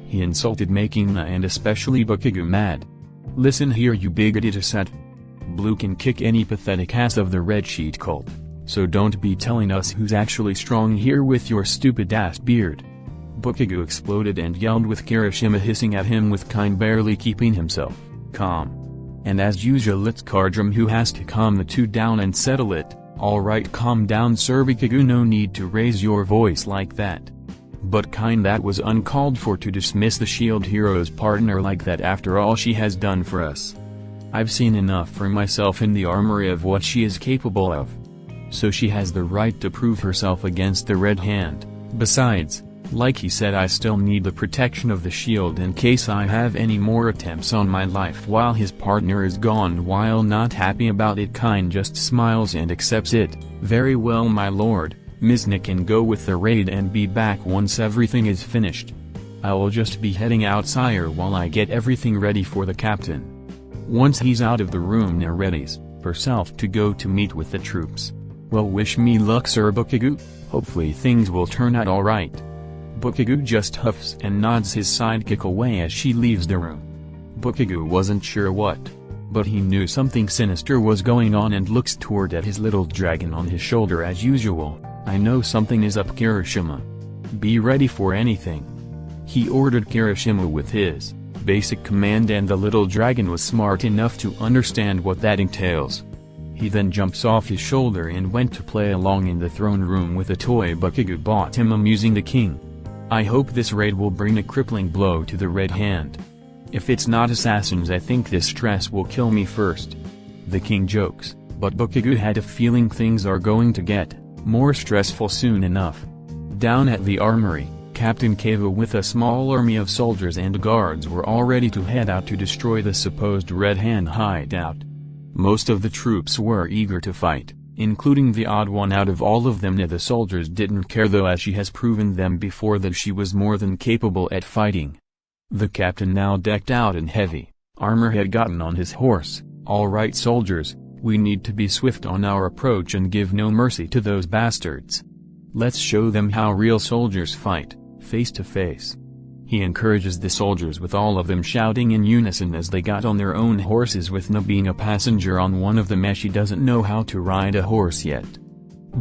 He insulted making Na and especially Bakugo mad. Listen here you bigoted asset. Blue can kick any pathetic ass of the Red Sheet cult, so don't be telling us who's actually strong here with your stupid ass beard. Bakugo exploded and yelled with Kirishima hissing at him with Kine barely keeping himself calm. And as usual it's Kardrum who has to calm the two down and settle it. Alright, calm down sir Bakugo, no need to raise your voice like that. But Kine, that was uncalled for to dismiss the shield hero's partner like that after all she has done for us. I've seen enough for myself in the armory of what she is capable of. So she has the right to prove herself against the Red Hand. Besides, like he said, I still need the protection of the shield in case I have any more attempts on my life while his partner is gone. While not happy about it, Kine just smiles and accepts it. Very well my lord, Mizna can go with the raid and be back once everything is finished. I will just be heading out sire while I get everything ready for the captain. Once he's out of the room Na readies herself to go to meet with the troops. Well, wish me luck sir Bakugo, hopefully things will turn out alright. Bakugo just huffs and nods his sidekick away as she leaves the room. Bakugo wasn't sure what, but he knew something sinister was going on and looks toward at his little dragon on his shoulder as usual. I know something is up Kirishima. Be ready for anything. He ordered Kirishima with his basic command and the little dragon was smart enough to understand what that entails. He then jumps off his shoulder and went to play along in the throne room with a toy Bakugo bought him amusing the king. I hope this raid will bring a crippling blow to the Red Hand. If it's not assassins, I think this stress will kill me first. The king jokes, but Bakugo had a feeling things are going to get more stressful soon enough. Down at the armory, Captain Kava with a small army of soldiers and guards were all ready to head out to destroy the supposed Red Hand hideout. Most of the troops were eager to fight, including the odd one out of all of them. The soldiers didn't care though, as she has proven them before that she was more than capable at fighting. The captain, now decked out in heavy armor, had gotten on his horse. Alright soldiers, we need to be swift on our approach and give no mercy to those bastards. Let's show them how real soldiers fight, face to face. He encourages the soldiers with all of them shouting in unison as they got on their own horses, with Na being a passenger on one of them as she doesn't know how to ride a horse yet.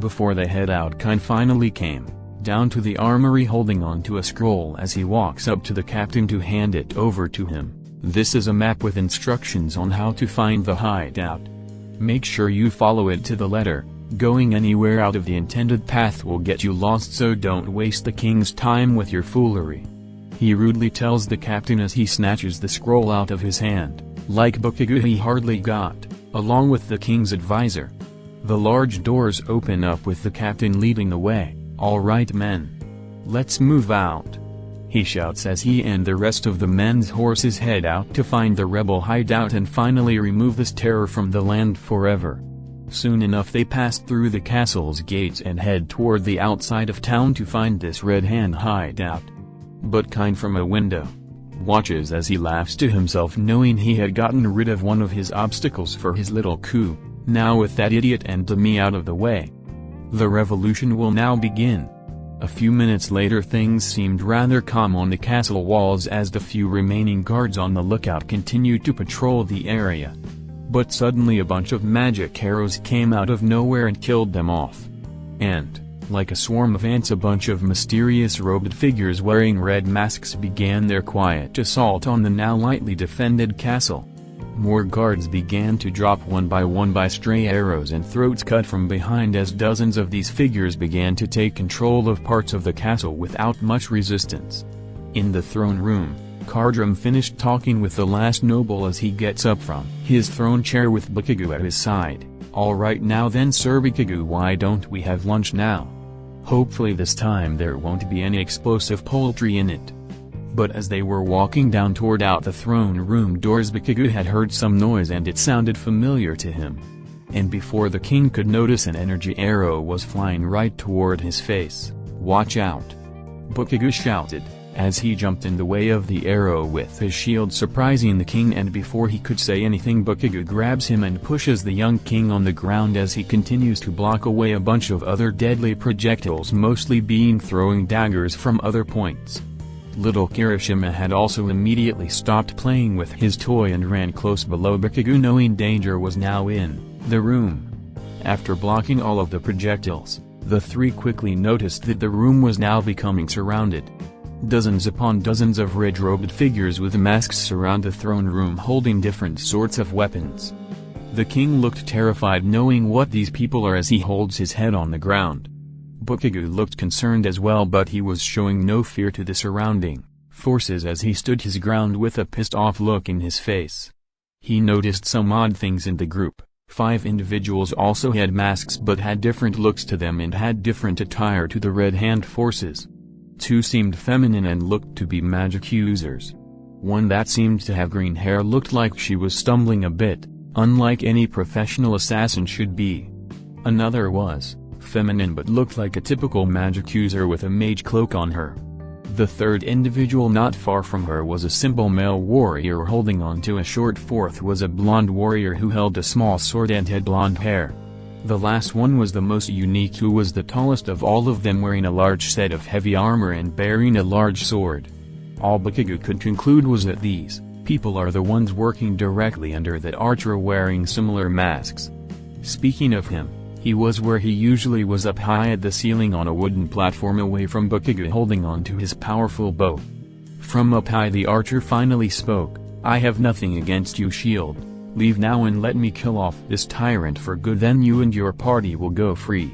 Before they head out, Kine finally came down to the armory holding on to a scroll as he walks up to the captain to hand it over to him. This is a map with instructions on how to find the hideout. Make sure you follow it to the letter. Going anywhere out of the intended path will get you lost, so don't waste the king's time with your foolery. He rudely tells the captain as he snatches the scroll out of his hand. Like Bakugo, he hardly got along with the king's advisor. The large doors open up with the captain leading the way. Alright men, let's move out, he shouts as he and the rest of the men's horses head out to find the rebel hideout and finally remove this terror from the land forever. Soon enough they pass through the castle's gates and head toward the outside of town to find this Red Hand hideout. But Kine from a window watches as he laughs to himself, knowing he had gotten rid of one of his obstacles for his little coup. Now with that idiot and Demi out of the way, the revolution will now begin. A few minutes later things seemed rather calm on the castle walls as the few remaining guards on the lookout continued to patrol the area. But suddenly a bunch of magic arrows came out of nowhere and killed them off. And, like a swarm of ants, a bunch of mysterious robed figures wearing red masks began their quiet assault on the now lightly defended castle. More guards began to drop one by stray arrows and throats cut from behind as dozens of these figures began to take control of parts of the castle without much resistance. In the throne room, Kardrum finished talking with the last noble as he gets up from his throne chair with Bakugou at his side. "Alright now then Sir Bakugou, why don't we have lunch now? Hopefully this time there won't be any explosive poultry in it." But as they were walking down toward out the throne room doors, Bakugou had heard some noise and it sounded familiar to him. And before the king could notice, an energy arrow was flying right toward his face. "Watch out!" Bakugou shouted, as he jumped in the way of the arrow with his shield, surprising the king, and before he could say anything Bakugou grabs him and pushes the young king on the ground as he continues to block away a bunch of other deadly projectiles, mostly being throwing daggers from other points. Little Kirishima had also immediately stopped playing with his toy and ran close below Bakugou, knowing danger was now in the room. After blocking all of the projectiles, the three quickly noticed that the room was now becoming surrounded. Dozens upon dozens of red-robed figures with masks surround the throne room holding different sorts of weapons. The king looked terrified knowing what these people are as he holds his head on the ground. Bakugou looked concerned as well, but he was showing no fear to the surrounding forces as he stood his ground with a pissed-off look in his face. He noticed some odd things in the group. 5 individuals also had masks but had different looks to them and had different attire to the Red Hand forces. 2 seemed feminine and looked to be magic users. 1 that seemed to have green hair looked like she was stumbling a bit, unlike any professional assassin should be. Another was feminine but looked like a typical magic user with a mage cloak on her. The 3rd individual not far from her was a simple male warrior holding on to a short. 4th was a blonde warrior who held a small sword and had blonde hair. The last one was the most unique, who was the tallest of all of them, wearing a large set of heavy armor and bearing a large sword. All Bakugou could conclude was that these people are the ones working directly under that archer wearing similar masks. Speaking of him, he was where he usually was, up high at the ceiling on a wooden platform away from Bakugou, holding on to his powerful bow. From up high the archer finally spoke, "I have nothing against you, shield. Leave now and let me kill off this tyrant for good, then you and your party will go free."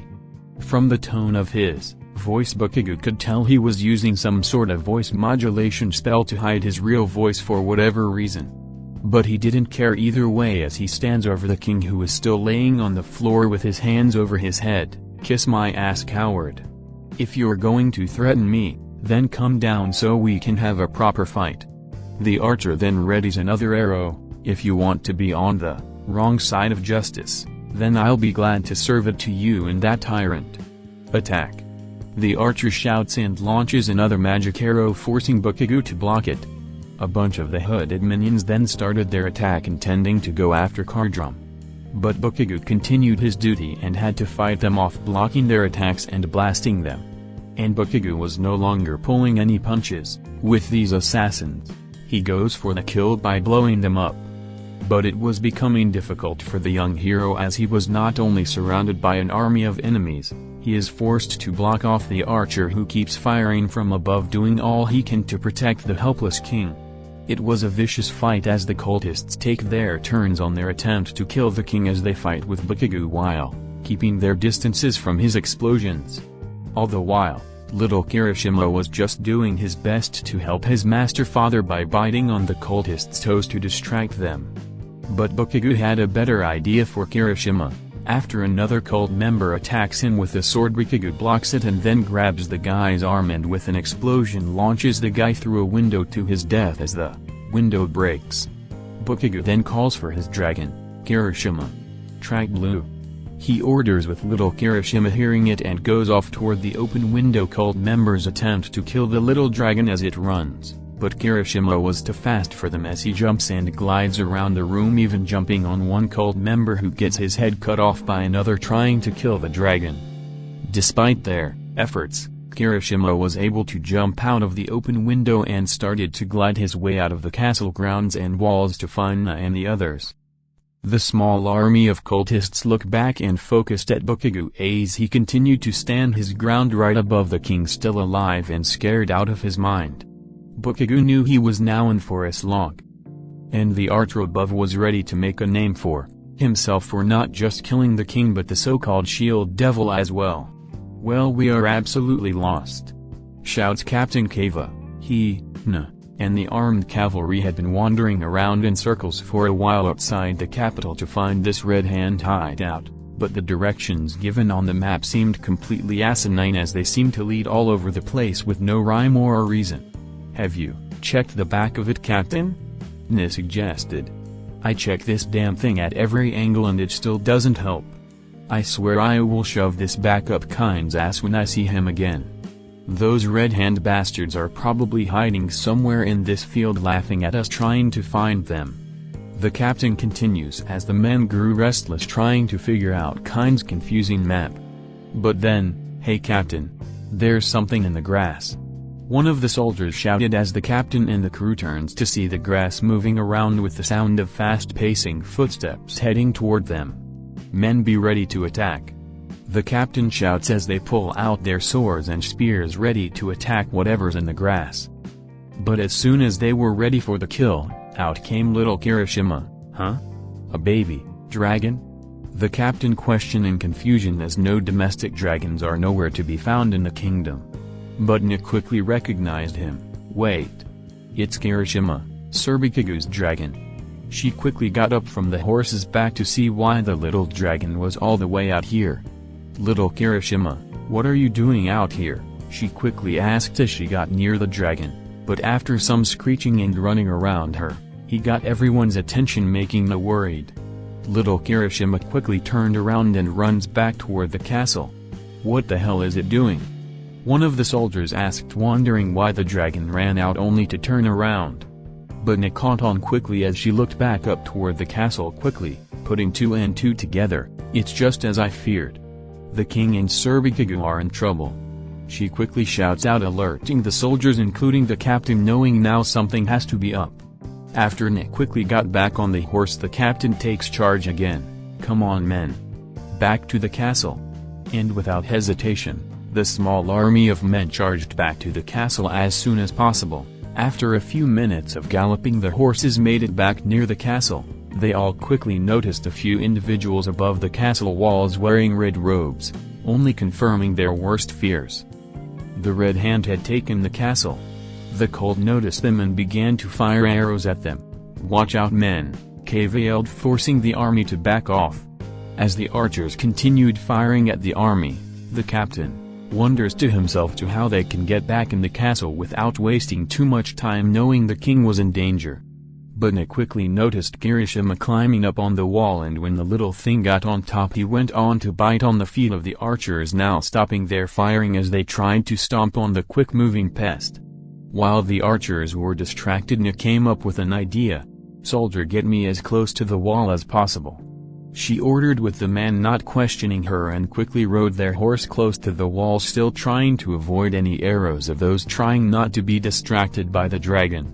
From the tone of his voice Bakugou could tell he was using some sort of voice modulation spell to hide his real voice for whatever reason. But he didn't care either way as he stands over the king, who is still laying on the floor with his hands over his head. "Kiss my ass, coward. If you're going to threaten me, then come down so we can have a proper fight." The archer then readies another arrow. "If you want to be on the wrong side of justice, then I'll be glad to serve it to you and that tyrant. Attack." The archer shouts and launches another magic arrow, forcing Bakugou to block it. A bunch of the hooded minions then started their attack, intending to go after Kardrum. But Bakugou continued his duty and had to fight them off, blocking their attacks and blasting them. And Bakugou was no longer pulling any punches with these assassins. He goes for the kill by blowing them up. But it was becoming difficult for the young hero as he was not only surrounded by an army of enemies, he is forced to block off the archer who keeps firing from above, doing all he can to protect the helpless king. It was a vicious fight as the cultists take their turns on their attempt to kill the king as they fight with Bakugou while keeping their distances from his explosions. All the while, little Kirishima was just doing his best to help his master father by biting on the cultists' toes to distract them. But Bakugou had a better idea for Kirishima. After another cult member attacks him with a sword, Bakugou blocks it and then grabs the guy's arm and with an explosion launches the guy through a window to his death as the window breaks. Bakugou then calls for his dragon, Kirishima. Track blue. He orders with little Kirishima hearing it and goes off toward the open window. Cult members attempt to kill the little dragon as it runs, but Kirishima was too fast for them as he jumps and glides around the room, even jumping on one cult member who gets his head cut off by another trying to kill the dragon. Despite their efforts, Kirishima was able to jump out of the open window and started to glide his way out of the castle grounds and walls to find Na and the others. The small army of cultists looked back and focused at Bakugou as he continued to stand his ground right above the king, still alive and scared out of his mind. Bakugou knew he was now in for a slog. And the archer above was ready to make a name for himself for not just killing the king but the so-called shield devil as well. "Well, we are absolutely lost," shouts Captain Kava. and the armed cavalry had been wandering around in circles for a while outside the capital to find this Red Hand hideout, but the directions given on the map seemed completely asinine as they seemed to lead all over the place with no rhyme or reason. "Have you checked the back of it, Captain?" Nya suggested. "I check this damn thing at every angle and it still doesn't help. I swear I will shove this backup kind's ass when I see him again. Those Red Hand bastards are probably hiding somewhere in this field laughing at us trying to find them." The captain continues as the men grew restless trying to figure out kind's confusing map. But then, "Hey Captain, there's something in the grass," one of the soldiers shouted as the captain and the crew turns to see the grass moving around with the sound of fast-pacing footsteps heading toward them. "Men, be ready to attack," the captain shouts as they pull out their swords and spears ready to attack whatever's in the grass. But as soon as they were ready for the kill, out came little Kirishima. "Huh? A baby dragon?" the captain questioned in confusion as no domestic dragons are nowhere to be found in the kingdom. But Nya quickly recognized him. "Wait. It's Kirishima, Sir Bakugo's dragon." She quickly got up from the horse's back to see why the little dragon was all the way out here. "Little Kirishima, what are you doing out here?" she quickly asked as she got near the dragon, but after some screeching and running around her, he got everyone's attention making Nya worried. Little Kirishima quickly turned around and runs back toward the castle. "What the hell is it doing?" one of the soldiers asked, wondering why the dragon ran out only to turn around. But Nya caught on quickly as she looked back up toward the castle quickly, putting two and two together. "It's just as I feared. The king and Sir Bakugo are in trouble." She quickly shouts out, alerting the soldiers including the captain, knowing now something has to be up. After Nya quickly got back on the horse, the captain takes charge again. "Come on men. Back to the castle." And without hesitation, the small army of men charged back to the castle as soon as possible. After a few minutes of galloping, the horses made it back near the castle. They all quickly noticed a few individuals above the castle walls wearing red robes, only confirming their worst fears. The Red Hand had taken the castle. The cult noticed them and began to fire arrows at them. "Watch out men," Kava yelled, forcing the army to back off. As the archers continued firing at the army, the captain wonders to himself to how they can get back in the castle without wasting too much time, knowing the king was in danger. But Nya quickly noticed Kirishima climbing up on the wall, and when the little thing got on top he went on to bite on the feet of the archers, now stopping their firing as they tried to stomp on the quick-moving pest. While the archers were distracted, Nya came up with an idea. "Soldier, get me as close to the wall as possible," she ordered, with the man not questioning her, and quickly rode their horse close to the wall, still trying to avoid any arrows of those trying not to be distracted by the dragon.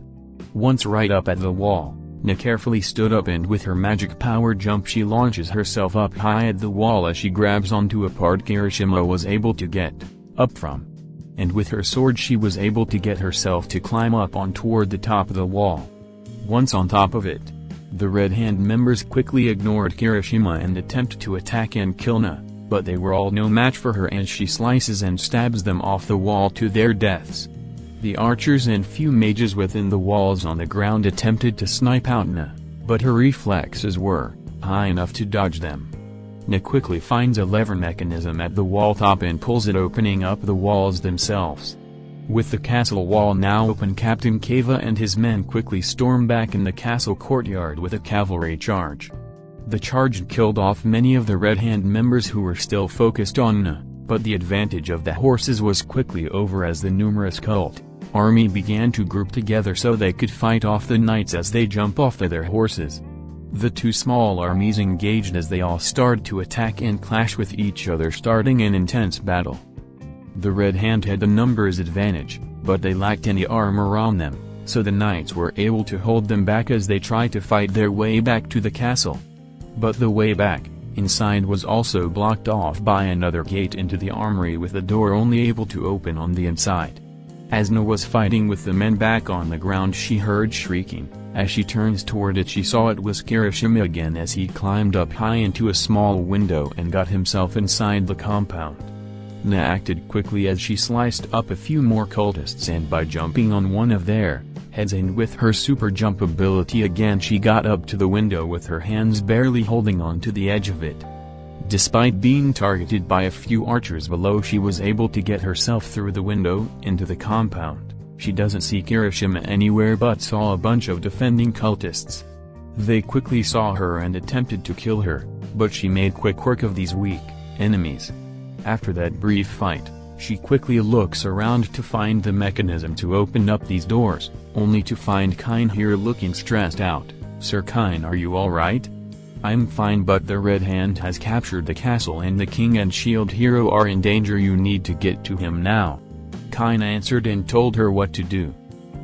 Once right up at the wall, Nya carefully stood up and with her magic power jump she launches herself up high at the wall as she grabs onto a part Kirishima was able to get up from. And with her sword she was able to get herself to climb up on toward the top of the wall. Once on top of it, the Red Hand members quickly ignored Kirishima and attempt to attack and kill Nya, but they were all no match for her as she slices and stabs them off the wall to their deaths. The archers and few mages within the walls on the ground attempted to snipe out Nya, but her reflexes were high enough to dodge them. Nya quickly finds a lever mechanism at the wall top and pulls it, opening up the walls themselves. With the castle wall now open, Captain Kava and his men quickly storm back in the castle courtyard with a cavalry charge. The charge killed off many of the Red Hand members who were still focused on Nya, but the advantage of the horses was quickly over as the numerous cult army began to group together so they could fight off the knights as they jump off their horses. The two small armies engaged as they all started to attack and clash with each other, starting an intense battle. The Red Hand had the numbers advantage, but they lacked any armor on them, so the knights were able to hold them back as they tried to fight their way back to the castle. But the way back inside was also blocked off by another gate into the armory, with the door only able to open on the inside. As Nya was fighting with the men back on the ground, she heard shrieking. As she turns toward it, she saw it was Kirishima again as he climbed up high into a small window and got himself inside the compound. Na acted quickly as she sliced up a few more cultists, and by jumping on one of their heads and with her super jump ability again she got up to the window with her hands barely holding on to the edge of it. Despite being targeted by a few archers below, she was able to get herself through the window into the compound. She doesn't see Kirishima anywhere but saw a bunch of defending cultists. They quickly saw her and attempted to kill her, but she made quick work of these weak enemies. After that brief fight, she quickly looks around to find the mechanism to open up these doors, only to find Kine here looking stressed out. "Sir Kine, are you alright?" "I'm fine, but the Red Hand has captured the castle and the king and shield hero are in danger. You need to get to him now." Kine answered and told her what to do.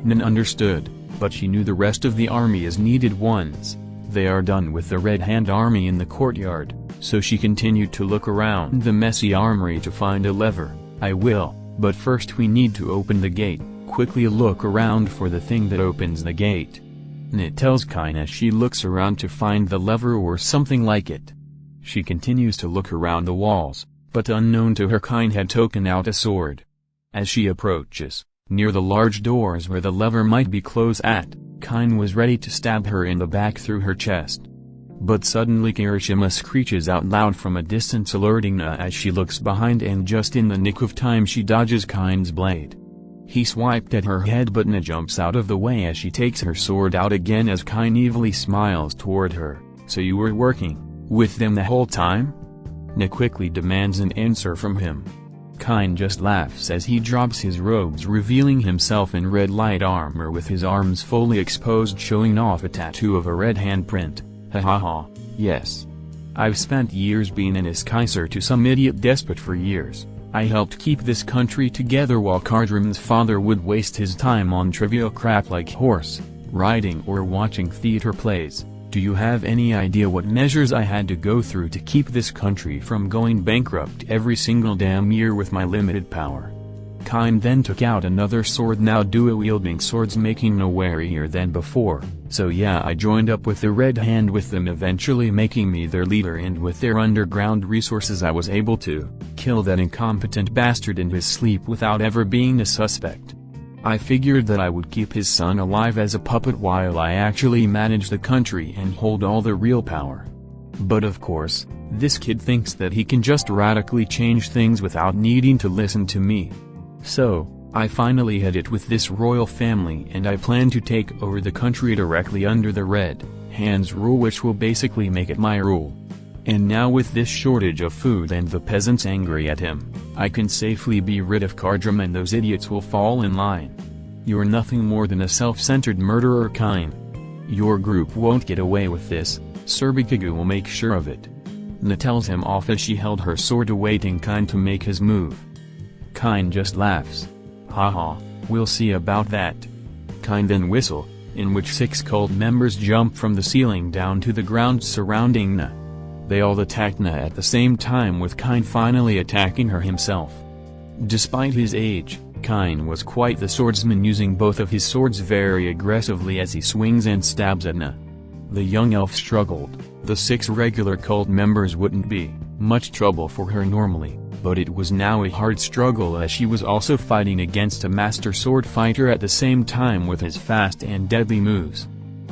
Nan understood, but she knew the rest of the army is needed once they are done with the Red Hand army in the courtyard, so she continued to look around the messy armory to find a lever. "I will, but first we need to open the gate. Quickly look around for the thing that opens the gate," Nit tells Kine as she looks around to find the lever or something like it. She continues to look around the walls, but unknown to her Kine had taken out a sword. As she approaches, near the large doors where the lever might be close at, Kine was ready to stab her in the back through her chest. But suddenly Kirishima screeches out loud from a distance, alerting Na as she looks behind, and just in the nick of time she dodges Kine's blade. He swiped at her head, but Na jumps out of the way as she takes her sword out again as Kine evilly smiles toward her. "So you were working with them the whole time?" Na quickly demands an answer from him. Kine just laughs as he drops his robes, revealing himself in red light armor with his arms fully exposed, showing off a tattoo of a red hand print. "Ha ha ha, yes. I've spent years being an Kaiser to some idiot despot for years. I helped keep this country together while Kardrum's father would waste his time on trivial crap like horse riding or watching theater plays. Do you have any idea what measures I had to go through to keep this country from going bankrupt every single damn year with my limited power?" Kine then took out another sword, now dual-wielding swords, making no warier than before. "So yeah, I joined up with the Red Hand, with them eventually making me their leader, and with their underground resources I was able to kill that incompetent bastard in his sleep without ever being a suspect. I figured that I would keep his son alive as a puppet while I actually manage the country and hold all the real power. But of course, this kid thinks that he can just radically change things without needing to listen to me. So, I finally had it with this royal family, and I plan to take over the country directly under the Red Hand's rule, which will basically make it my rule. And now with this shortage of food and the peasants angry at him, I can safely be rid of Kardrum and those idiots will fall in line. You're nothing more than a self-centered murderer, Kine. Your group won't get away with this, Sir Bakugo will make sure of it." Na tells him off as she held her sword awaiting Kine to make his move. Kine just laughs. "Haha, we'll see about that." Kine then whistle, in which 6 cult members jump from the ceiling down to the ground surrounding Na. They all attack Na at the same time, with Kine finally attacking her himself. Despite his age, Kine was quite the swordsman, using both of his swords very aggressively as he swings and stabs at Na. The young elf struggled. The 6 regular cult members wouldn't be much trouble for her normally, but it was now a hard struggle as she was also fighting against a master sword fighter at the same time with his fast and deadly moves.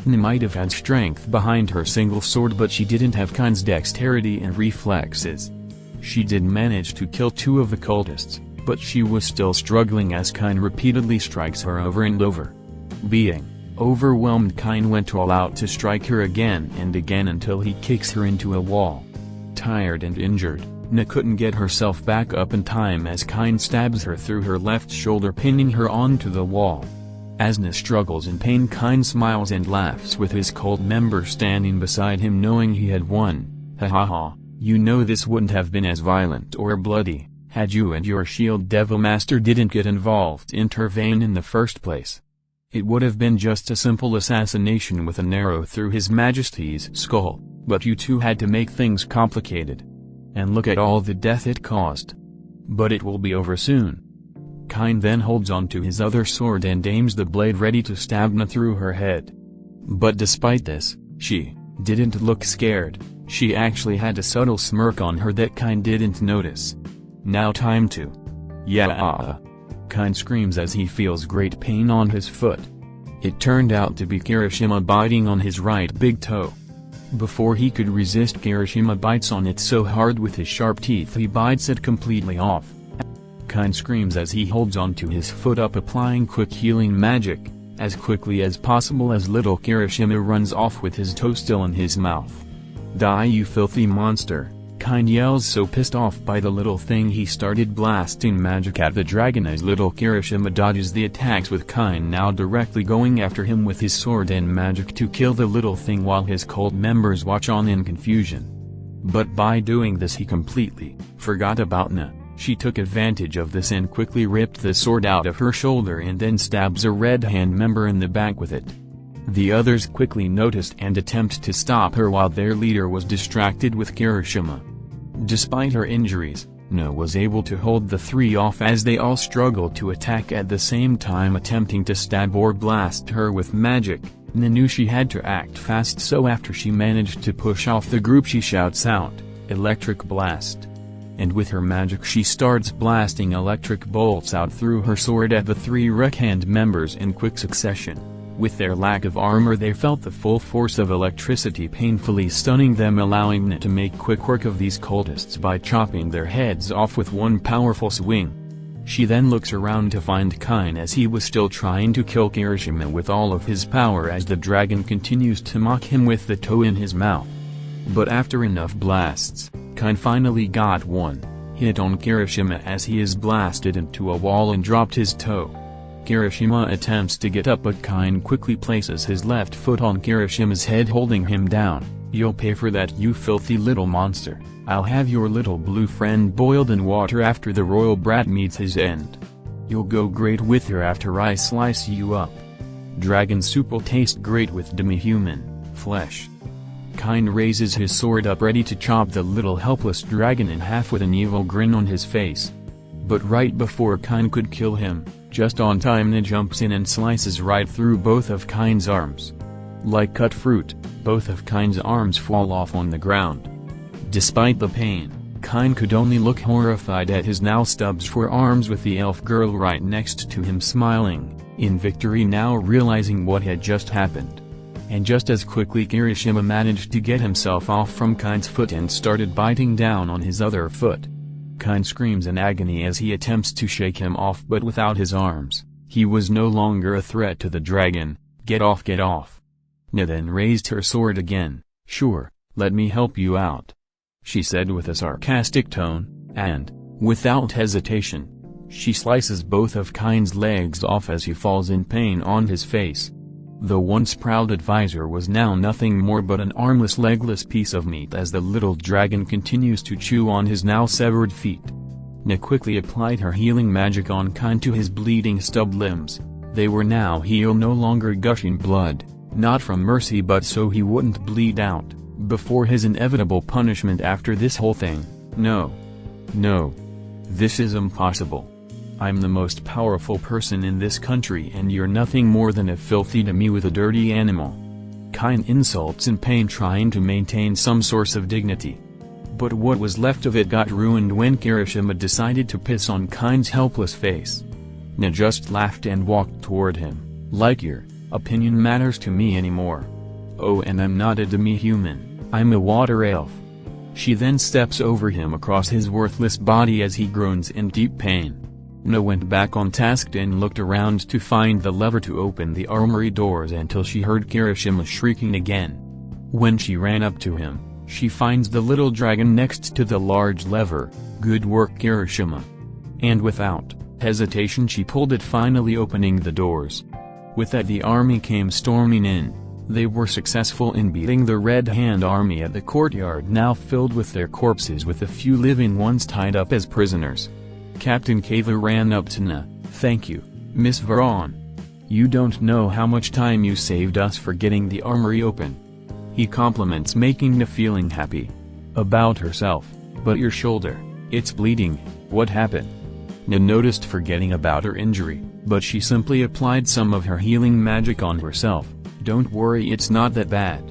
Na might have had strength behind her single sword, but she didn't have Kine's dexterity and reflexes. She did manage to kill 2 of the cultists, but she was still struggling as Kine repeatedly strikes her over and over. Being overwhelmed, Kine went all out to strike her again and again until he kicks her into a wall. Tired and injured, Na couldn't get herself back up in time as Kine stabs her through her left shoulder, pinning her onto the wall. As Na struggles in pain, Kine smiles and laughs with his cult member standing beside him, knowing he had won. "Ha ha ha, you know this wouldn't have been as violent or bloody had you and your shield devil master didn't get involved, intervene in the first place. It would have been just a simple assassination with an arrow through His Majesty's skull, but you two had to make things complicated. And look at all the death it caused. But it will be over soon." Kine then holds on to his other sword and aims the blade, ready to stab Na through her head. But despite this, she didn't look scared. She actually had a subtle smirk on her that Kine didn't notice. Now time to. Yeah. Kind screams as he feels great pain on his foot. It turned out to be Kirishima biting on his right big toe. Before he could resist, Kirishima bites on it so hard with his sharp teeth he bites it completely off. Kind screams as he holds onto his foot up, applying quick healing magic. As quickly as possible as little Kirishima runs off with his toe still in his mouth. Die, you filthy monster, Kind yells, so pissed off by the little thing he started blasting magic at the dragon as little Kirishima dodges the attacks, with Kind now directly going after him with his sword and magic to kill the little thing while his cult members watch on in confusion. But by doing this he completely forgot about Na. She took advantage of this and quickly ripped the sword out of her shoulder and then stabs a Red Hand member in the back with it. The others quickly noticed and attempt to stop her while their leader was distracted with Kirishima. Despite her injuries, Na was able to hold the three off as they all struggled to attack at the same time, attempting to stab or blast her with magic. Na knew she had to act fast, so after she managed to push off the group she shouts out, "Electric Blast!" And with her magic she starts blasting electric bolts out through her sword at the three Red Hand members in quick succession. With their lack of armor they felt the full force of electricity painfully stunning them, allowing Na to make quick work of these cultists by chopping their heads off with one powerful swing. She then looks around to find Kind as he was still trying to kill Kirishima with all of his power as the dragon continues to mock him with the toe in his mouth. But after enough blasts, Kind finally got one hit on Kirishima as he is blasted into a wall and dropped his toe. Kirishima attempts to get up, but Kind quickly places his left foot on Kirishima's head, holding him down. "You'll pay for that, you filthy little monster. I'll have your little blue friend boiled in water after the royal brat meets his end. You'll go great with her after I slice you up. Dragon soup will taste great with demi-human flesh." Kind raises his sword up, ready to chop the little helpless dragon in half with an evil grin on his face. But right before Kind could kill him, just on time, Na jumps in and slices right through both of Kind's arms. Like cut fruit, both of Kind's arms fall off on the ground. Despite the pain, Kind could only look horrified at his now stubs for arms, with the elf girl right next to him smiling in victory, now realizing what had just happened. And just as quickly Kirishima managed to get himself off from Kind's foot and started biting down on his other foot. Kind screams in agony as he attempts to shake him off, but without his arms, he was no longer a threat to the dragon. "Get off, get off." Na then raised her sword again. "Sure, let me help you out," she said with a sarcastic tone, and, without hesitation, she slices both of Kind's legs off as he falls in pain on his face. The once proud advisor was now nothing more but an armless, legless piece of meat as the little dragon continues to chew on his now severed feet. Na quickly applied her healing magic on Kind to his bleeding stubbed limbs. They were now healed, no longer gushing blood, not from mercy but so he wouldn't bleed out before his inevitable punishment after this whole thing. No. This is impossible. I'm the most powerful person in this country and you're nothing more than a filthy dummy with a dirty animal. Kind insults in pain, trying to maintain some source of dignity. But what was left of it got ruined when Kirishima decided to piss on Kind's helpless face. Na just laughed and walked toward him, like your opinion matters to me anymore. Oh, and I'm not a demi-human, I'm a water elf. She then steps over him across his worthless body as he groans in deep pain. Na went back on task and looked around to find the lever to open the armory doors until she heard Kirishima shrieking again. When she ran up to him, she finds the little dragon next to the large lever. "Good work, Kirishima." And without hesitation she pulled it, finally opening the doors. With that the army came storming in. They were successful in beating the Red Hand army at the courtyard, now filled with their corpses with a few living ones tied up as prisoners. Captain Kava ran up to Na. "Thank you, Miss Varon. You don't know how much time you saved us for getting the armory open." He compliments, making Na feeling happy about herself. "But your shoulder, it's bleeding, what happened?" Na noticed, forgetting about her injury, but she simply applied some of her healing magic on herself. "Don't worry, it's not that bad.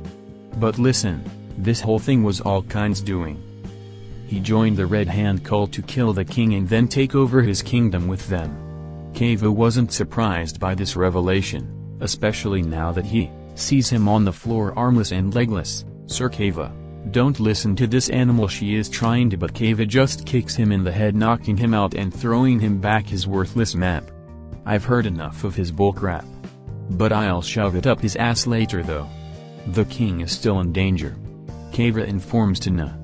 But listen, this whole thing was all Kind's doing. He joined the Red Hand cult to kill the king and then take over his kingdom with them. Kava wasn't surprised by this revelation, especially now that he sees him on the floor armless and legless. "Sir Kava, don't listen to this animal," she is trying to, but Kava just kicks him in the head, knocking him out and throwing him back his worthless map. "I've heard enough of his bullcrap. But I'll shove it up his ass later though. The king is still in danger." Kava informs Tana.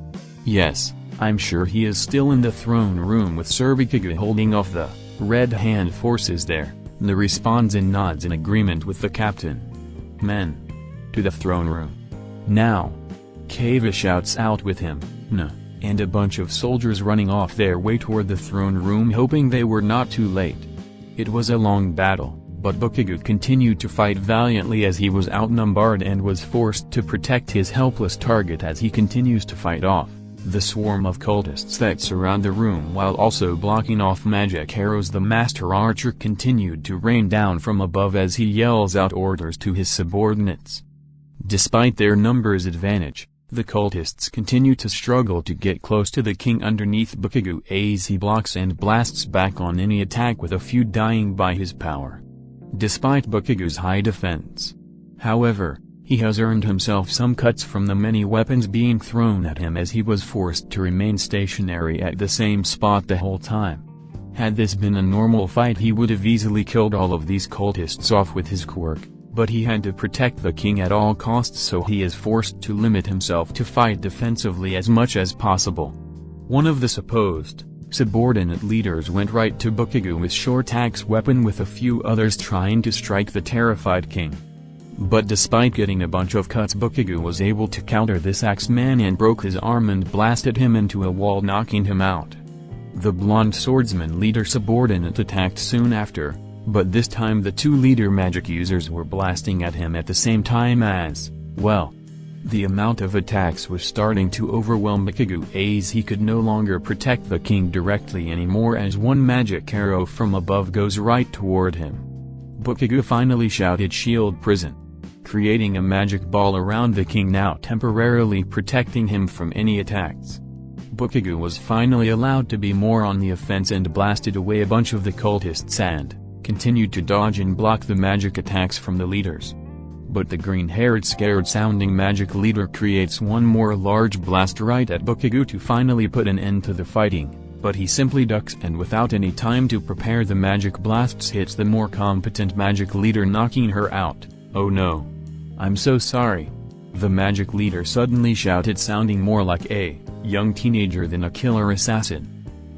"Yes, I'm sure he is still in the throne room with Sir Bakugo holding off the Red Hand forces there." Na responds and nods in agreement with the captain. "Men, to the throne room. Now." Kava shouts out with him, "Na," and a bunch of soldiers running off their way toward the throne room, hoping they were not too late. It was a long battle, but Bakugo continued to fight valiantly as he was outnumbered and was forced to protect his helpless target as he continues to fight off the swarm of cultists that surround the room while also blocking off magic arrows. The master archer continued to rain down from above as he yells out orders to his subordinates. Despite their numbers advantage, the cultists continue to struggle to get close to the king underneath Bakugo as he blocks and blasts back on any attack, with a few dying by his power. Despite Bakugo's high defense, however, he has earned himself some cuts from the many weapons being thrown at him as he was forced to remain stationary at the same spot the whole time. Had this been a normal fight, he would have easily killed all of these cultists off with his quirk, but he had to protect the king at all costs, so he is forced to limit himself to fight defensively as much as possible. One of the supposed subordinate leaders went right to Bakugo with short axe weapon, with a few others trying to strike the terrified king. But despite getting a bunch of cuts, Bakugo was able to counter this axeman and broke his arm and blasted him into a wall, knocking him out. The blonde swordsman leader subordinate attacked soon after, but this time the two leader magic users were blasting at him at the same time as, well, the amount of attacks was starting to overwhelm Bakugo as he could no longer protect the king directly anymore, as one magic arrow from above goes right toward him. Bakugo finally shouted "Shield Prison," creating a magic ball around the king, now temporarily protecting him from any attacks. Bakugo was finally allowed to be more on the offense and blasted away a bunch of the cultists and continued to dodge and block the magic attacks from the leaders. But the green-haired scared-sounding magic leader creates one more large blast right at Bakugo to finally put an end to the fighting, but he simply ducks and without any time to prepare, the magic blasts hits the more competent magic leader, knocking her out. "Oh no. I'm so sorry," the magic leader suddenly shouted, sounding more like a young teenager than a killer assassin.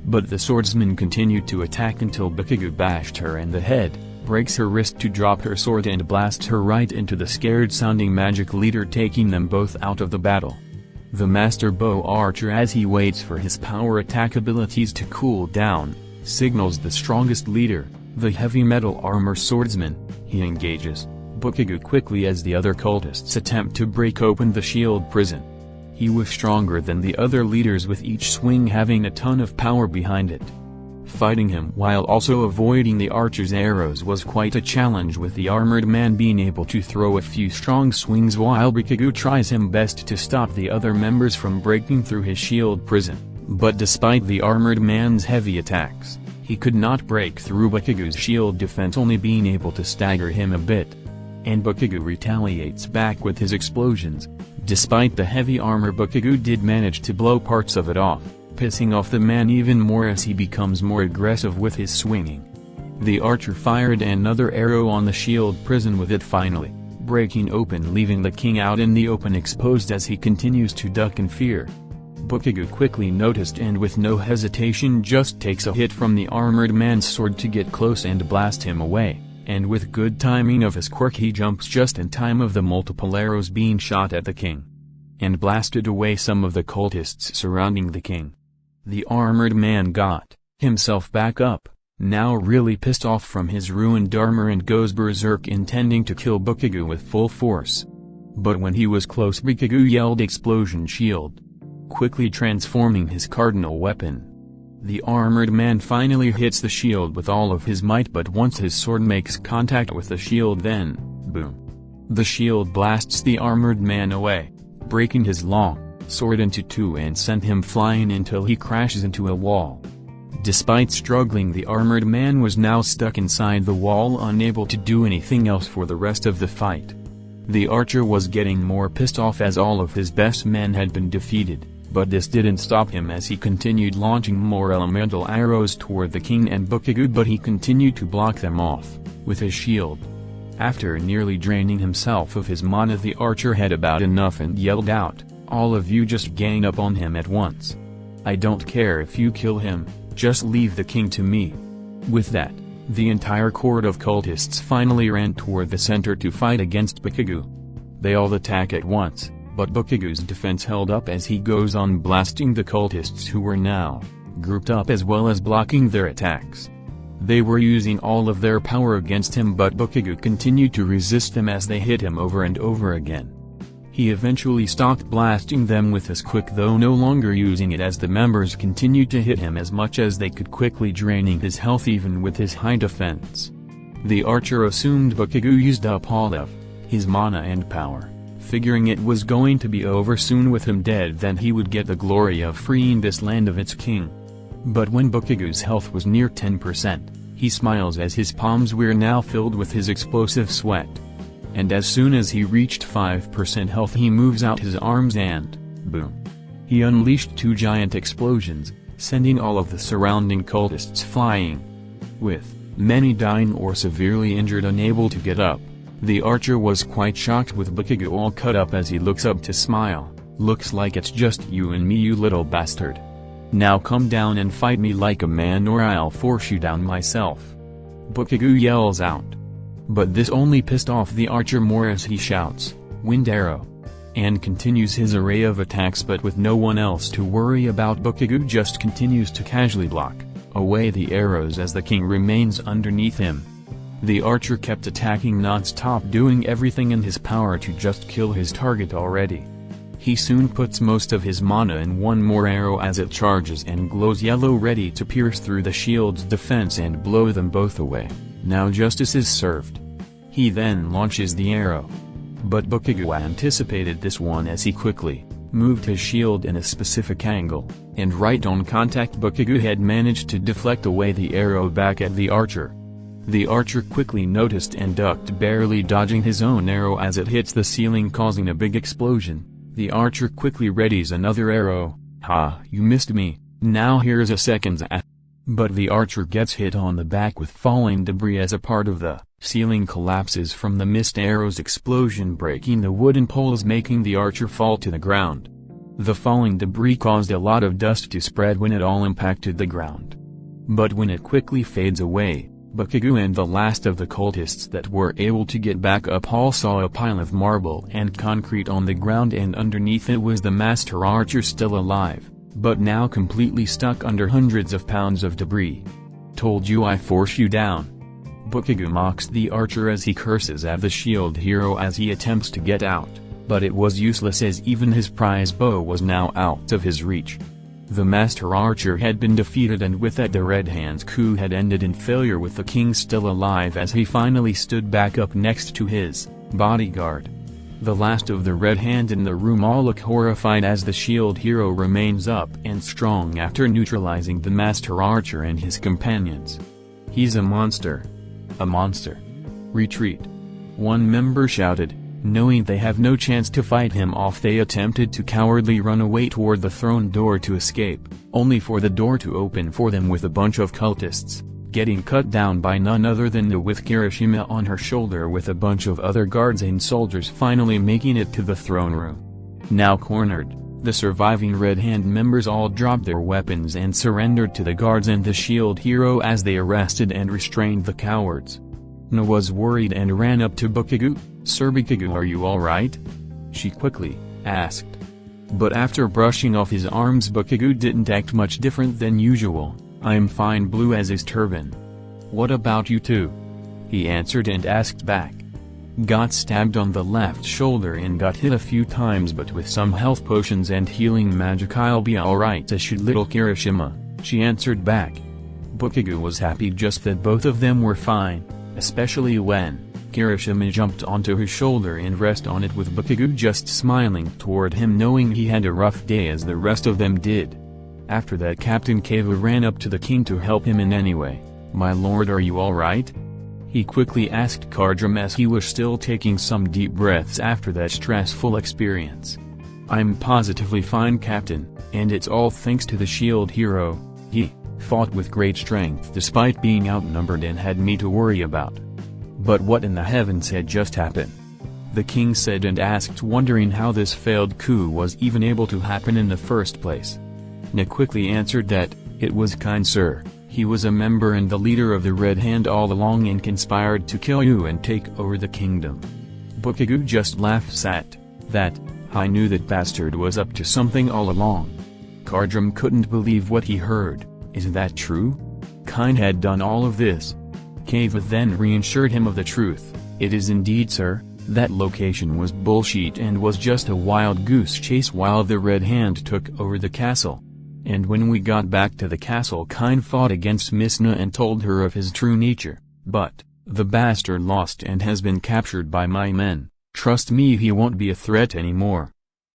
But the swordsman continued to attack until Bakugo bashed her in the head, breaks her wrist to drop her sword and blasts her right into the scared-sounding magic leader, taking them both out of the battle. The master bow archer, as he waits for his power attack abilities to cool down, signals the strongest leader, the heavy metal armor swordsman. He engages Bakugo quickly as the other cultists attempt to break open the shield prison. He was stronger than the other leaders, with each swing having a ton of power behind it. Fighting him while also avoiding the archer's arrows was quite a challenge, with the armored man being able to throw a few strong swings while Bakugo tries his best to stop the other members from breaking through his shield prison. But despite the armored man's heavy attacks, he could not break through Bakugo's shield defense, only being able to stagger him a bit. And Bakugo retaliates back with his explosions. Despite the heavy armor, Bakugo did manage to blow parts of it off, pissing off the man even more as he becomes more aggressive with his swinging. The archer fired another arrow on the shield prison, with it finally breaking open, leaving the king out in the open exposed as he continues to duck in fear. Bakugo quickly noticed and with no hesitation just takes a hit from the armored man's sword to get close and blast him away. And with good timing of his quirk, he jumps just in time of the multiple arrows being shot at the king, and blasted away some of the cultists surrounding the king. The armored man got himself back up, now really pissed off from his ruined armor, and goes berserk, intending to kill Bakugo with full force. But when he was close, Bakugo yelled "Explosion Shield," quickly transforming his cardinal weapon. The armored man finally hits the shield with all of his might, but once his sword makes contact with the shield, then, boom. The shield blasts the armored man away, breaking his long, sword into two and sent him flying until he crashes into a wall. Despite struggling, the armored man was now stuck inside the wall, unable to do anything else for the rest of the fight. The archer was getting more pissed off as all of his best men had been defeated, but this didn't stop him as he continued launching more elemental arrows toward the king and Bakugo, but he continued to block them off with his shield. After nearly draining himself of his mana, the archer had about enough and yelled out, "All of you just gang up on him at once. I don't care if you kill him, just leave the king to me." With that, the entire court of cultists finally ran toward the center to fight against Bakugo. They all attack at once, but Bakugo's defense held up as he goes on blasting the cultists who were now grouped up as well as blocking their attacks. They were using all of their power against him, but Bakugo continued to resist them as they hit him over and over again. He eventually stopped blasting them with his quick, though no longer using it as the members continued to hit him as much as they could, quickly draining his health even with his high defense. The archer assumed Bakugo used up all of his mana and power, figuring it was going to be over soon with him dead, then he would get the glory of freeing this land of its king. But when Bakugo's health was near 10%, he smiles as his palms were now filled with his explosive sweat. And as soon as he reached 5% health, he moves out his arms and, boom. He unleashed two giant explosions, sending all of the surrounding cultists flying. With many dying or severely injured, unable to get up, the archer was quite shocked with Bakugo all cut up as he looks up to smile. "Looks like it's just you and me, you little bastard. Now come down and fight me like a man or I'll force you down myself," Bakugo yells out. But this only pissed off the archer more as he shouts, "Wind arrow," and continues his array of attacks, but with no one else to worry about, Bakugo just continues to casually block away the arrows as the king remains underneath him. The archer kept attacking non-stop, doing everything in his power to just kill his target already. He soon puts most of his mana in one more arrow as it charges and glows yellow, ready to pierce through the shield's defense and blow them both away. Now justice is served. He then launches the arrow. But Bakugo anticipated this one as he quickly moved his shield in a specific angle, and right on contact, Bakugo had managed to deflect away the arrow back at the archer. The archer quickly noticed and ducked, barely dodging his own arrow as it hits the ceiling, causing a big explosion. The archer quickly readies another arrow. "Ha, you missed me, now here's a second." But the archer gets hit on the back with falling debris as a part of the ceiling collapses from the missed arrow's explosion, breaking the wooden poles, making the archer fall to the ground. The falling debris caused a lot of dust to spread when it all impacted the ground. But when it quickly fades away, Bakugo and the last of the cultists that were able to get back up all saw a pile of marble and concrete on the ground, and underneath it was the master archer, still alive, but now completely stuck under hundreds of pounds of debris. "Told you I force you down." Bakugo mocks the archer as he curses at the shield hero as he attempts to get out, but it was useless as even his prize bow was now out of his reach. The master archer had been defeated, and with that the Red Hand's coup had ended in failure, with the king still alive as he finally stood back up next to his bodyguard. The last of the Red Hand in the room all look horrified as the shield hero remains up and strong after neutralizing the master archer and his companions. "He's a monster. A monster. Retreat," one member shouted. Knowing they have no chance to fight him off, they attempted to cowardly run away toward the throne door to escape, only for the door to open for them with a bunch of cultists, getting cut down by none other than the with Kirishima on her shoulder, with a bunch of other guards and soldiers finally making it to the throne room. Now cornered, the surviving Red Hand members all dropped their weapons and surrendered to the guards and the shield hero as they arrested and restrained the cowards. Na was worried and ran up to Bakugo. "Sir Bakugo, are you alright?" she quickly asked. But after brushing off his arms, Bakugo didn't act much different than usual. "I'm fine," blue as his turban. "What about you two?" he answered and asked back. "Got stabbed on the left shoulder and got hit a few times, but with some health potions and healing magic I'll be alright," assured little Kirishima, she answered back. Bakugo was happy just that both of them were fine. especially when Kirishima jumped onto his shoulder and rested on it with Bakugo just smiling toward him, knowing he had a rough day as the rest of them did. After that, Captain Kava ran up to the king to help him in any way. "My lord, are you alright?" he quickly asked Kardrum as he was still taking some deep breaths after that stressful experience. "I'm positively fine, Captain, and it's all thanks to the shield hero. He fought with great strength despite being outnumbered and had me to worry about." "But what in the heavens had just happened?" the king said and asked, wondering how this failed coup was even able to happen in the first place. Na quickly answered that, "It was kind sir. He was a member and the leader of the Red Hand all along and conspired to kill you and take over the kingdom." Bakugo just laughs at that. "I knew that bastard was up to something all along." Kardrum couldn't believe what he heard. "Is that true? Kind had done all of this?" Kava then reassured him of the truth. "It is indeed, sir. That location was bullshit and was just a wild goose chase while the Red Hand took over the castle. And when we got back to the castle, Kind fought against Miss Na and told her of his true nature, but the bastard lost and has been captured by my men. Trust me, he won't be a threat anymore."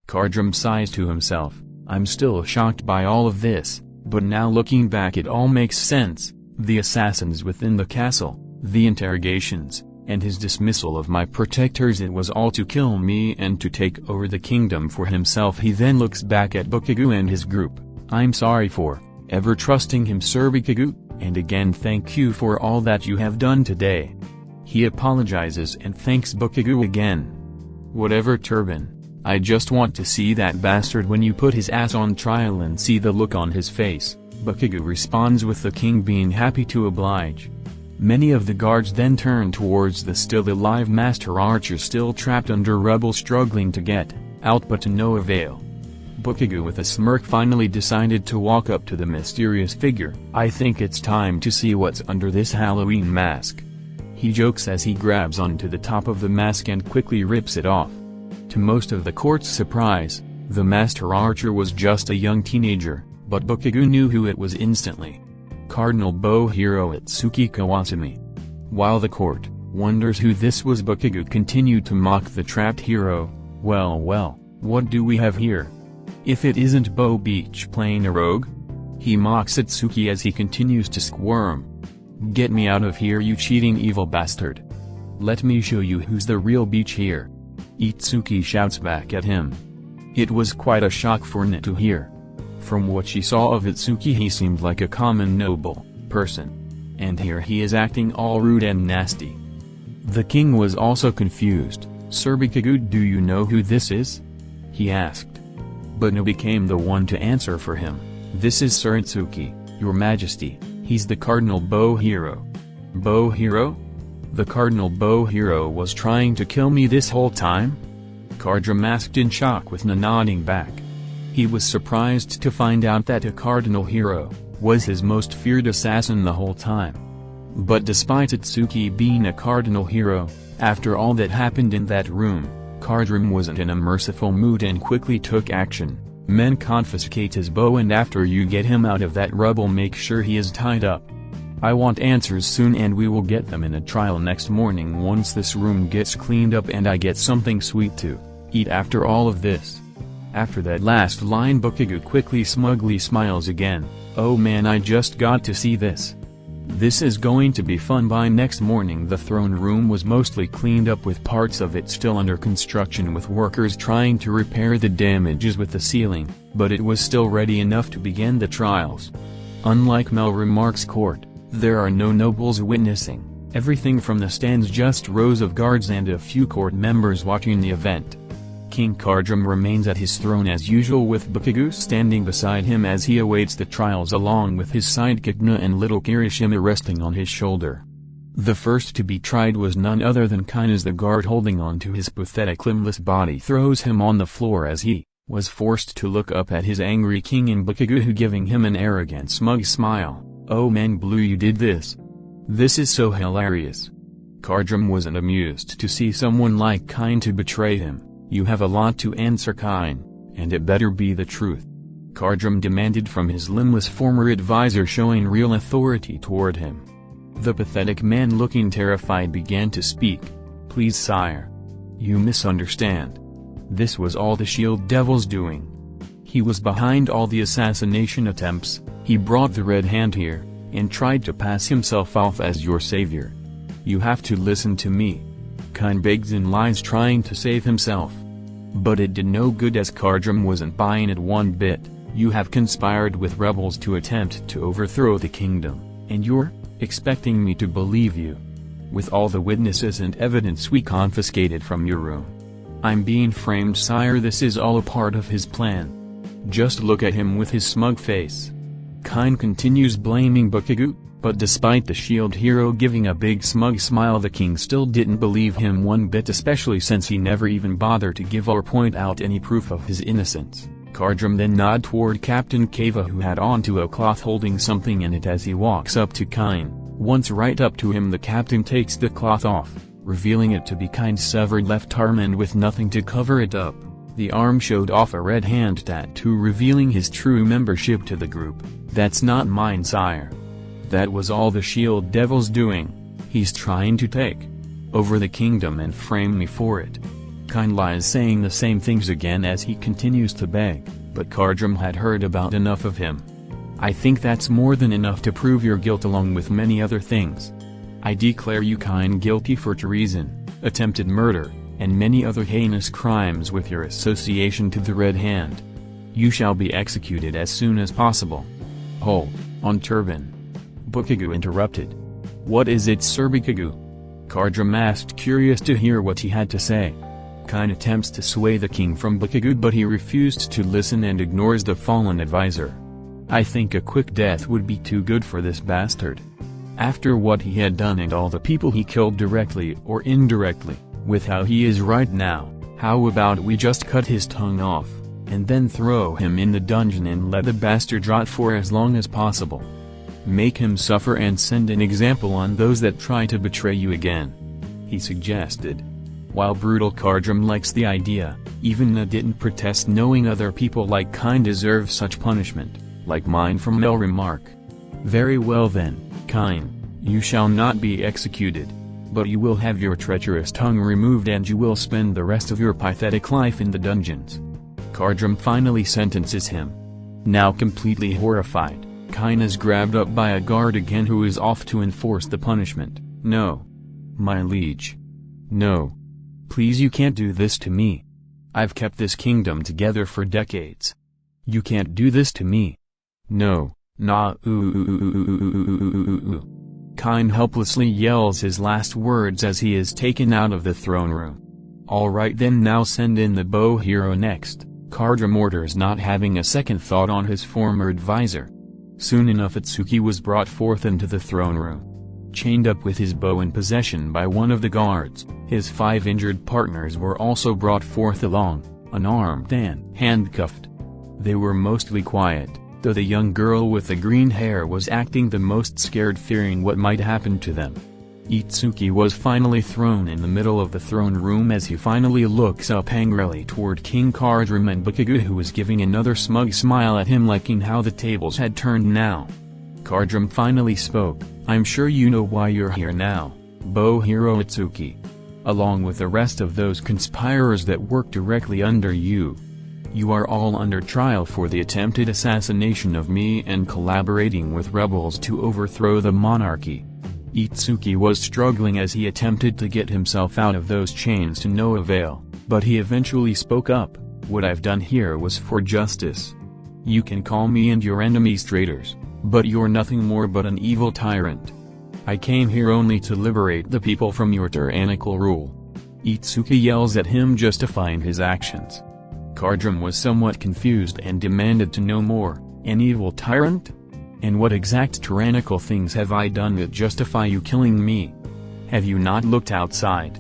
Kardrum sighs to himself. "I'm still shocked by all of this, but now looking back it all makes sense. The assassins within the castle, the interrogations, and his dismissal of my protectors, it was all to kill me and to take over the kingdom for himself." He then looks back at Bakugo and his group. "I'm sorry for ever trusting him, Sir Bakugo, and again thank you for all that you have done today." He apologizes and thanks Bakugo again. "Whatever, Turban. I just want to see that bastard when you put his ass on trial and see the look on his face," Bakugo responds, with the king being happy to oblige. Many of the guards then turn towards the still alive master archer still trapped under rubble, struggling to get out but to no avail. Bakugo with a smirk finally decided to walk up to the mysterious figure. "I think it's time to see what's under this Halloween mask," he jokes as he grabs onto the top of the mask and quickly rips it off. To most of the court's surprise, the master archer was just a young teenager, but Bakugo knew who it was instantly. Cardinal bow hero Atsuki Kawasumi. While the court wonders who this was, Bakugo continued to mock the trapped hero. Well, what do we have here? If it isn't Bo Beach playing a rogue?" he mocks Atsuki as he continues to squirm. "Get me out of here, you cheating evil bastard. Let me show you who's the real Beach here," Itsuki shouts back at him. It was quite a shock for Na to hear. From what she saw of Itsuki, he seemed like a common noble person. And here he is acting all rude and nasty. The king was also confused. "Sir Bakugo, do you know who this is?" he asked. But Na became the one to answer for him. "This is Sir Itsuki, your majesty. He's the cardinal bow hero." "Bow hero? The cardinal bow hero was trying to kill me this whole time?" Kardrum asked in shock, with Na nodding back. He was surprised to find out that a cardinal hero was his most feared assassin the whole time. But despite Itsuki being a cardinal hero, after all that happened in that room, Kardrum wasn't in a merciful mood and quickly took action. "Men, confiscate his bow, and after you get him out of that rubble, make sure he is tied up. I want answers soon, and we will get them in a trial next morning once this room gets cleaned up and I get something sweet to eat after all of this." After that last line, Bakugo quickly smugly smiles again. "Oh man, I just got to see this. This is going to be fun." By next morning, the throne room was mostly cleaned up, with parts of it still under construction, with workers trying to repair the damages with the ceiling, but it was still ready enough to begin the trials. Unlike Melromarc's court, there are no nobles witnessing everything from the stands, just rows of guards and a few court members watching the event. King Kardrum remains at his throne as usual, with Bakugo standing beside him as he awaits the trials, along with his sidekick Na and little Kirishima resting on his shoulder. The first to be tried was none other than Kind, as the guard holding on to his pathetic limbless body throws him on the floor as he was forced to look up at his angry king, and Bakugo giving him an arrogant smug smile. "Oh man, Blue, you did this. This is so hilarious." Kardrum wasn't amused to see someone like Kind to betray him. "You have a lot to answer, Kind, and it better be the truth," Kardrum demanded from his limbless former advisor, showing real authority toward him. The pathetic man, looking terrified, began to speak. "Please, sire. You misunderstand. This was all the shield devil's doing. He was behind all the assassination attempts. He brought the Red Hand here, and tried to pass himself off as your savior. You have to listen to me." Kine begged and lies, trying to save himself. But it did no good, as Kardrum wasn't buying it one bit. "You have conspired with rebels to attempt to overthrow the kingdom, and you're expecting me to believe you? With all the witnesses and evidence we confiscated from your room. I'm being framed, sire. This is all a part of his plan. Just look at him with his smug face." Kine continues blaming Bakugo, but despite the shield hero giving a big smug smile, the king still didn't believe him one bit, especially since he never even bothered to give or point out any proof of his innocence. Kardrum then nods toward Captain Kava, who had onto a cloth holding something in it, as he walks up to Kine. Once right up to him, the captain takes the cloth off, revealing it to be Kine's severed left arm, and with nothing to cover it up, the arm showed off a red hand tattoo, revealing his true membership to the group. "That's not mine, sire. That was all the shield devil's doing. He's trying to take over the kingdom and frame me for it." Kine lies, saying the same things again as he continues to beg, but Kardrum had heard about enough of him. "I think that's more than enough to prove your guilt, along with many other things. I declare you, Kine, guilty for treason, attempted murder, and many other heinous crimes with your association to the Red Hand. You shall be executed as soon as possible." "Hold on, turban," Bakugo interrupted. "What is it, Sir Bakugo?" Kardrum asked, curious to hear what he had to say. Kine attempts to sway the king from Bakugo, but he refused to listen and ignores the fallen advisor. "I think a quick death would be too good for this bastard. After what he had done and all the people he killed directly or indirectly, with how he is right now, how about we just cut his tongue off, and then throw him in the dungeon and let the bastard rot for as long as possible? Make him suffer and send an example on those that try to betray you again," he suggested. While brutal Kardrum likes the idea, even Na didn't protest, knowing other people like Kine deserve such punishment, like mine from Melromarc. "Very well then, Kine, you shall not be executed, but you will have your treacherous tongue removed, and you will spend the rest of your pathetic life in the dungeons." Kardrum finally sentences him. Now completely horrified, Kine is grabbed up by a guard again, who is off to enforce the punishment. "No, my liege. No. Please, you can't do this to me. I've kept this kingdom together for decades. You can't do this to me. No, nah, ooh." Kine helplessly yells his last words as he is taken out of the throne room. "Alright then, now send in the bow hero next," Kardrum orders, not having a second thought on his former advisor. Soon enough Atsuki was brought forth into the throne room. Chained up with his bow in possession by one of the guards, his 5 injured partners were also brought forth along, unarmed and handcuffed. They were mostly quiet, though the young girl with the green hair was acting the most scared, fearing what might happen to them. Itsuki was finally thrown in the middle of the throne room as he finally looks up angrily toward King Kardrum and Bakugo, who was giving another smug smile at him, liking how the tables had turned now. Kardrum finally spoke. "I'm sure you know why you're here now, bow hero Itsuki. Along with the rest of those conspirators that work directly under you. You are all under trial for the attempted assassination of me and collaborating with rebels to overthrow the monarchy." Itsuki was struggling as he attempted to get himself out of those chains to no avail, but he eventually spoke up. "What I've done here was for justice. You can call me and your enemies traitors, but you're nothing more but an evil tyrant. I came here only to liberate the people from your tyrannical rule." Itsuki yells at him, justifying his actions. Kardrum was somewhat confused and demanded to know more. "An evil tyrant? And what exact tyrannical things have I done that justify you killing me? Have you not looked outside?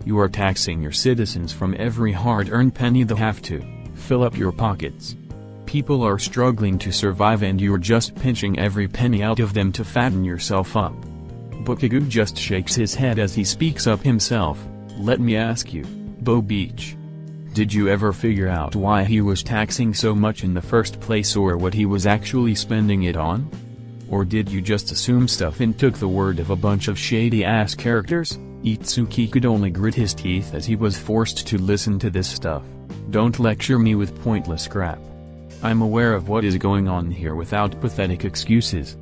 You are taxing your citizens from every hard-earned penny they have to fill up your pockets. People are struggling to survive and you're just pinching every penny out of them to fatten yourself up." Bakugo just shakes his head as he speaks up himself. "Let me ask you, Bo Beach. Did you ever figure out why he was taxing so much in the first place, or what he was actually spending it on? Or did you just assume stuff and took the word of a bunch of shady-ass characters? Itsuki could only grit his teeth as he was forced to listen to this stuff. Don't lecture me with pointless crap. I'm aware of what is going on here without pathetic excuses.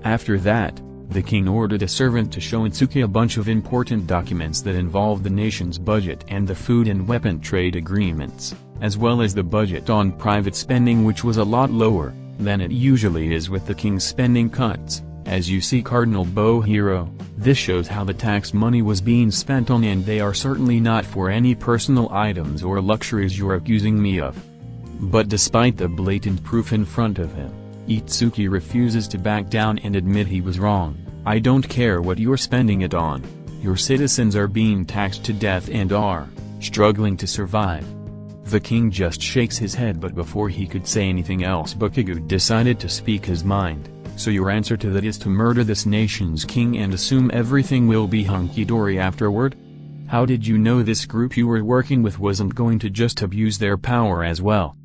After that, the king ordered a servant to show Itsuki a bunch of important documents that involved the nation's budget and the food and weapon trade agreements, as well as the budget on private spending, which was a lot lower than it usually is with the king's spending cuts. As you see, Cardinal Bow Hero, this shows how the tax money was being spent on, and they are certainly not for any personal items or luxuries you're accusing me of. But despite the blatant proof in front of him, Itsuki refuses to back down and admit he was wrong. I don't care what you're spending it on. Your citizens are being taxed to death and are struggling to survive. The king just shakes his head, but before he could say anything else, Bakugo decided to speak his mind. So your answer to that is to murder this nation's king and assume everything will be hunky-dory afterward? How did you know this group you were working with wasn't going to just abuse their power as well?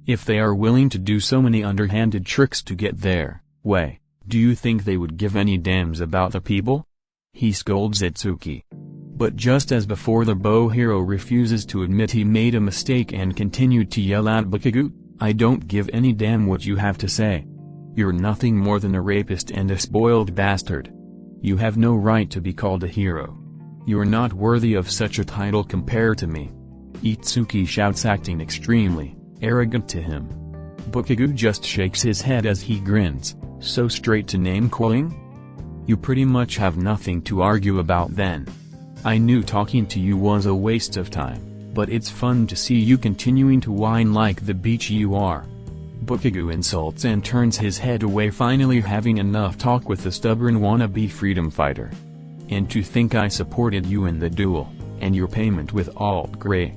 If they are willing to do so many underhanded tricks to get their way, do you think they would give any damns about the people? He scolds Itsuki. But just as before, the bow hero refuses to admit he made a mistake and continued to yell at Bakugo, I don't give any damn what you have to say. You're nothing more than a rapist and a spoiled bastard. You have no right to be called a hero. You're not worthy of such a title compared to me. Itsuki shouts, acting extremely arrogant to him. Bakugo just shakes his head as he grins. So straight to name-calling? You pretty much have nothing to argue about then. I knew talking to you was a waste of time, but it's fun to see you continuing to whine like the beach you are. Bakugo insults and turns his head away, finally having enough talk with the stubborn wannabe freedom fighter. And to think I supported you in the duel, and your payment with alt grey.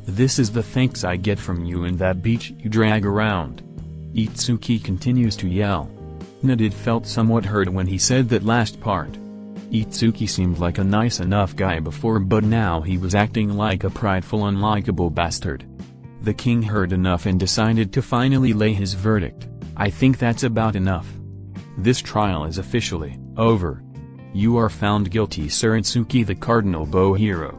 This is the thanks I get from you and that beach you drag around. Itsuki continues to yell. Did felt somewhat hurt when he said that last part. Itsuki seemed like a nice enough guy before, but now he was acting like a prideful, unlikable bastard. The king heard enough and decided to finally lay his verdict. I think that's about enough. This trial is officially over. You are found guilty, Sir Itsuki the Cardinal Bow Hero.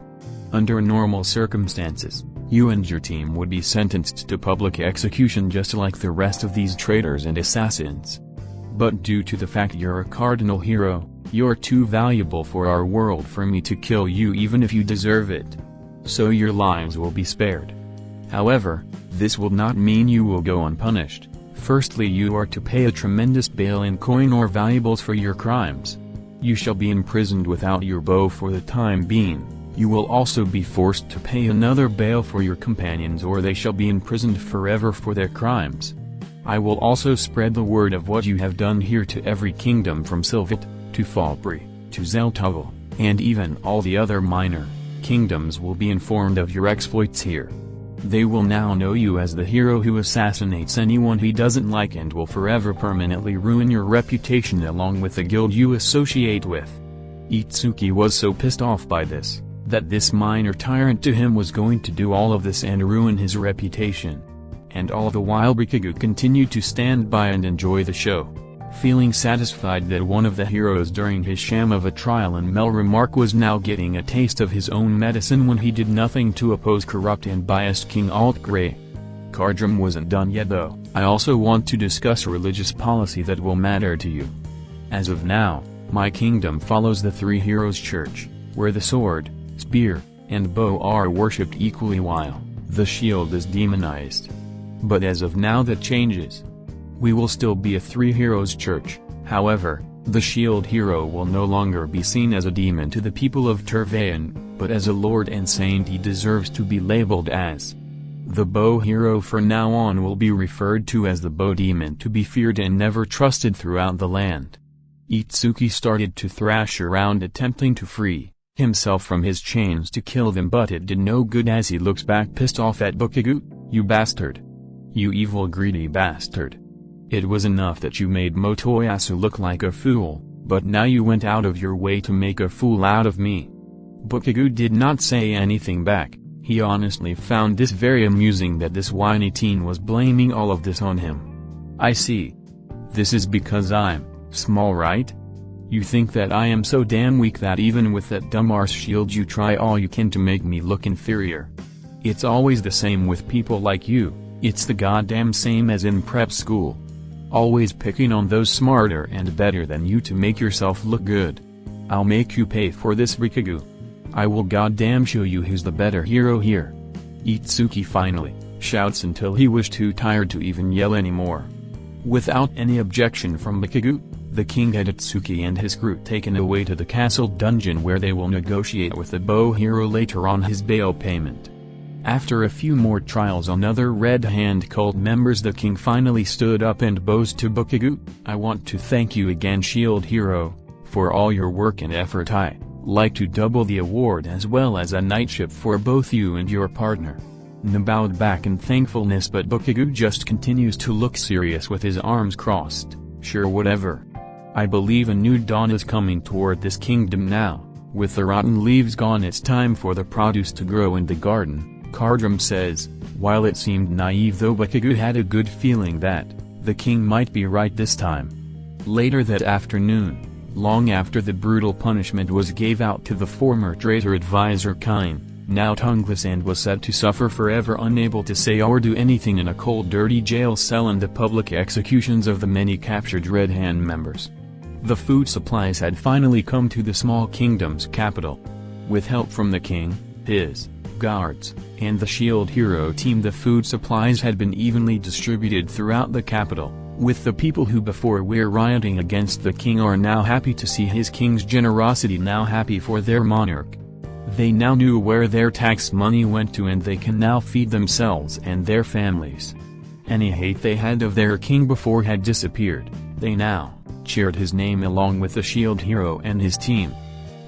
Under normal circumstances, you and your team would be sentenced to public execution just like the rest of these traitors and assassins. But due to the fact you're a cardinal hero, you're too valuable for our world for me to kill you even if you deserve it. So your lives will be spared. However, this will not mean you will go unpunished. Firstly, you are to pay a tremendous bail in coin or valuables for your crimes. You shall be imprisoned without your bow for the time being. You will also be forced to pay another bail for your companions, or they shall be imprisoned forever for their crimes. I will also spread the word of what you have done here to every kingdom from Sylvat, to Falbri, to Zeltugel, and even all the other minor kingdoms will be informed of your exploits here. They will now know you as the hero who assassinates anyone he doesn't like and will forever permanently ruin your reputation along with the guild you associate with. Itsuki was so pissed off by this, that this minor tyrant to him was going to do all of this and ruin his reputation. And all the while Bakugo continued to stand by and enjoy the show, feeling satisfied that one of the heroes during his sham of a trial in Melromarc was now getting a taste of his own medicine when he did nothing to oppose corrupt and biased King Alt-Grey. Kardrum wasn't done yet though. I also want to discuss religious policy that will matter to you. As of now, my kingdom follows the Three Heroes Church, where the sword, spear, and bow are worshipped equally while the shield is demonized. But as of now that changes. We will still be a Three Heroes Church, however, the shield hero will no longer be seen as a demon to the people of Tervain, but as a lord and saint he deserves to be labeled as. The bow hero from now on will be referred to as the bow demon, to be feared and never trusted throughout the land. Itsuki started to thrash around attempting to free himself from his chains to kill them, but it did no good as he looks back pissed off at Bakugo. You bastard. You evil greedy bastard. It was enough that you made Motoyasu look like a fool, but now you went out of your way to make a fool out of me. Bakugo did not say anything back. He honestly found this very amusing that this whiny teen was blaming all of this on him. I see. This is because I'm Small, right? You think that I am so damn weak that even with that dumb arse shield you try all you can to make me look inferior. It's always the same with people like you, it's the goddamn same as in prep school. Always picking on those smarter and better than you to make yourself look good. I'll make you pay for this, Bakugo. I will goddamn show you who's the better hero here. Itsuki finally shouts until he was too tired to even yell anymore. Without any objection from Bakugo, the king had Itsuki and his crew taken away to the castle dungeon where they will negotiate with the bow hero later on his bail payment. After a few more trials on other Red Hand cult members, the king finally stood up and boasted to Bakugo, "I want to thank you again, Shield Hero, for all your work and effort. I like to double the award as well as a knightship for both you and your partner." N bowed back in thankfulness, but Bakugo just continues to look serious with his arms crossed. "Sure, whatever. I believe a new dawn is coming toward this kingdom now. With the rotten leaves gone, it's time for the produce to grow in the garden," Kardrum says. While it seemed naive though, Bakugo had a good feeling that the king might be right this time. Later that afternoon, long after the brutal punishment was gave out to the former traitor advisor Kine, now tongueless and was said to suffer forever, unable to say or do anything in a cold dirty jail cell, and the public executions of the many captured Red Hand members. The food supplies had finally come to the small kingdom's capital. With help from the king, his guards, and the Shield Hero team, the food supplies had been evenly distributed throughout the capital, with the people who before were rioting against the king are now happy to see his king's generosity, now happy for their monarch. They now knew where their tax money went to, and they can now feed themselves and their families. Any hate they had of their king before had disappeared. They now cheered his name along with the Shield Hero and his team.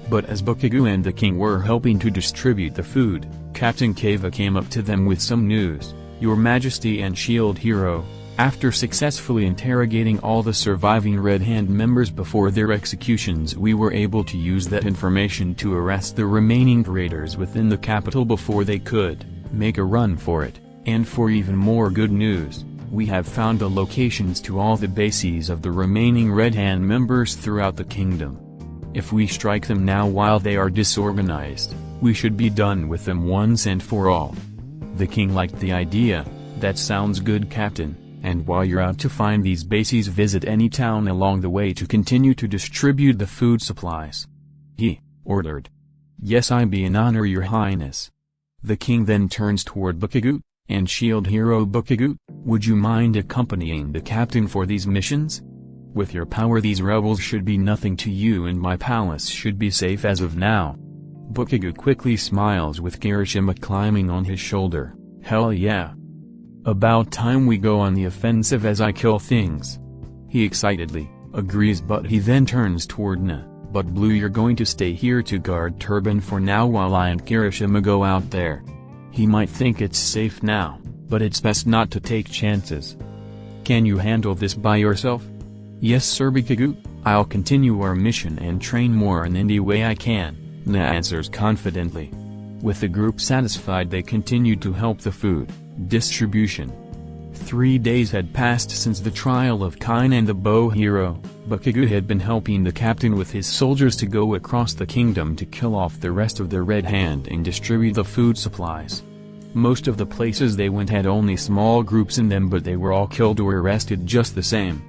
But as Bakugo and the king were helping to distribute the food, Captain Kava came up to them with some news. "Your Majesty and Shield Hero, after successfully interrogating all the surviving Red Hand members before their executions, we were able to use that information to arrest the remaining traitors within the capital before they could make a run for it, and for even more good news, we have found the locations to all the bases of the remaining Red Hand members throughout the kingdom. If we strike them now while they are disorganized, we should be done with them once and for all." The king liked the idea. "That sounds good, Captain, and while you're out to find these bases, visit any town along the way to continue to distribute the food supplies," he ordered. "Yes, I be in honor, Your Highness." The king then turns toward Bakugo, and Shield Hero Bakugo, would you mind accompanying the captain for these missions? With your power, these rebels should be nothing to you, and my palace should be safe as of now. Bakugo quickly smiles with Kirishima climbing on his shoulder. "Hell yeah. About time we go on the offensive as I kill things." He excitedly agrees, but he then turns toward Na. "But Blue, you're going to stay here to guard Turban for now while I and Kirishima go out there. He might think it's safe now, but it's best not to take chances. Can you handle this by yourself?" "Yes, Sir Bakugo, I'll continue our mission and train more in any way I can," Na answers confidently. With the group satisfied, they continued to help the food distribution. 3 days had passed since the trial of Kine and the bow hero. Bakugo had been helping the captain with his soldiers to go across the kingdom to kill off the rest of the Red Hand and distribute the food supplies. Most of the places they went had only small groups in them, but they were all killed or arrested just the same.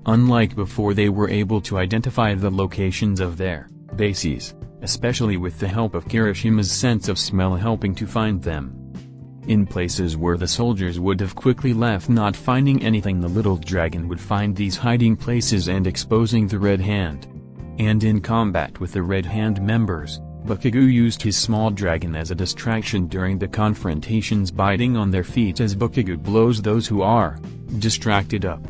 Unlike before, they were able to identify the locations of their bases, especially with the help of Kirishima's sense of smell helping to find them. In places where the soldiers would have quickly left not finding anything, the little dragon would find these hiding places and exposing the Red Hand. And in combat with the Red Hand members, Bakugo used his small dragon as a distraction during the confrontations, biting on their feet as Bakugo blows those who are distracted up.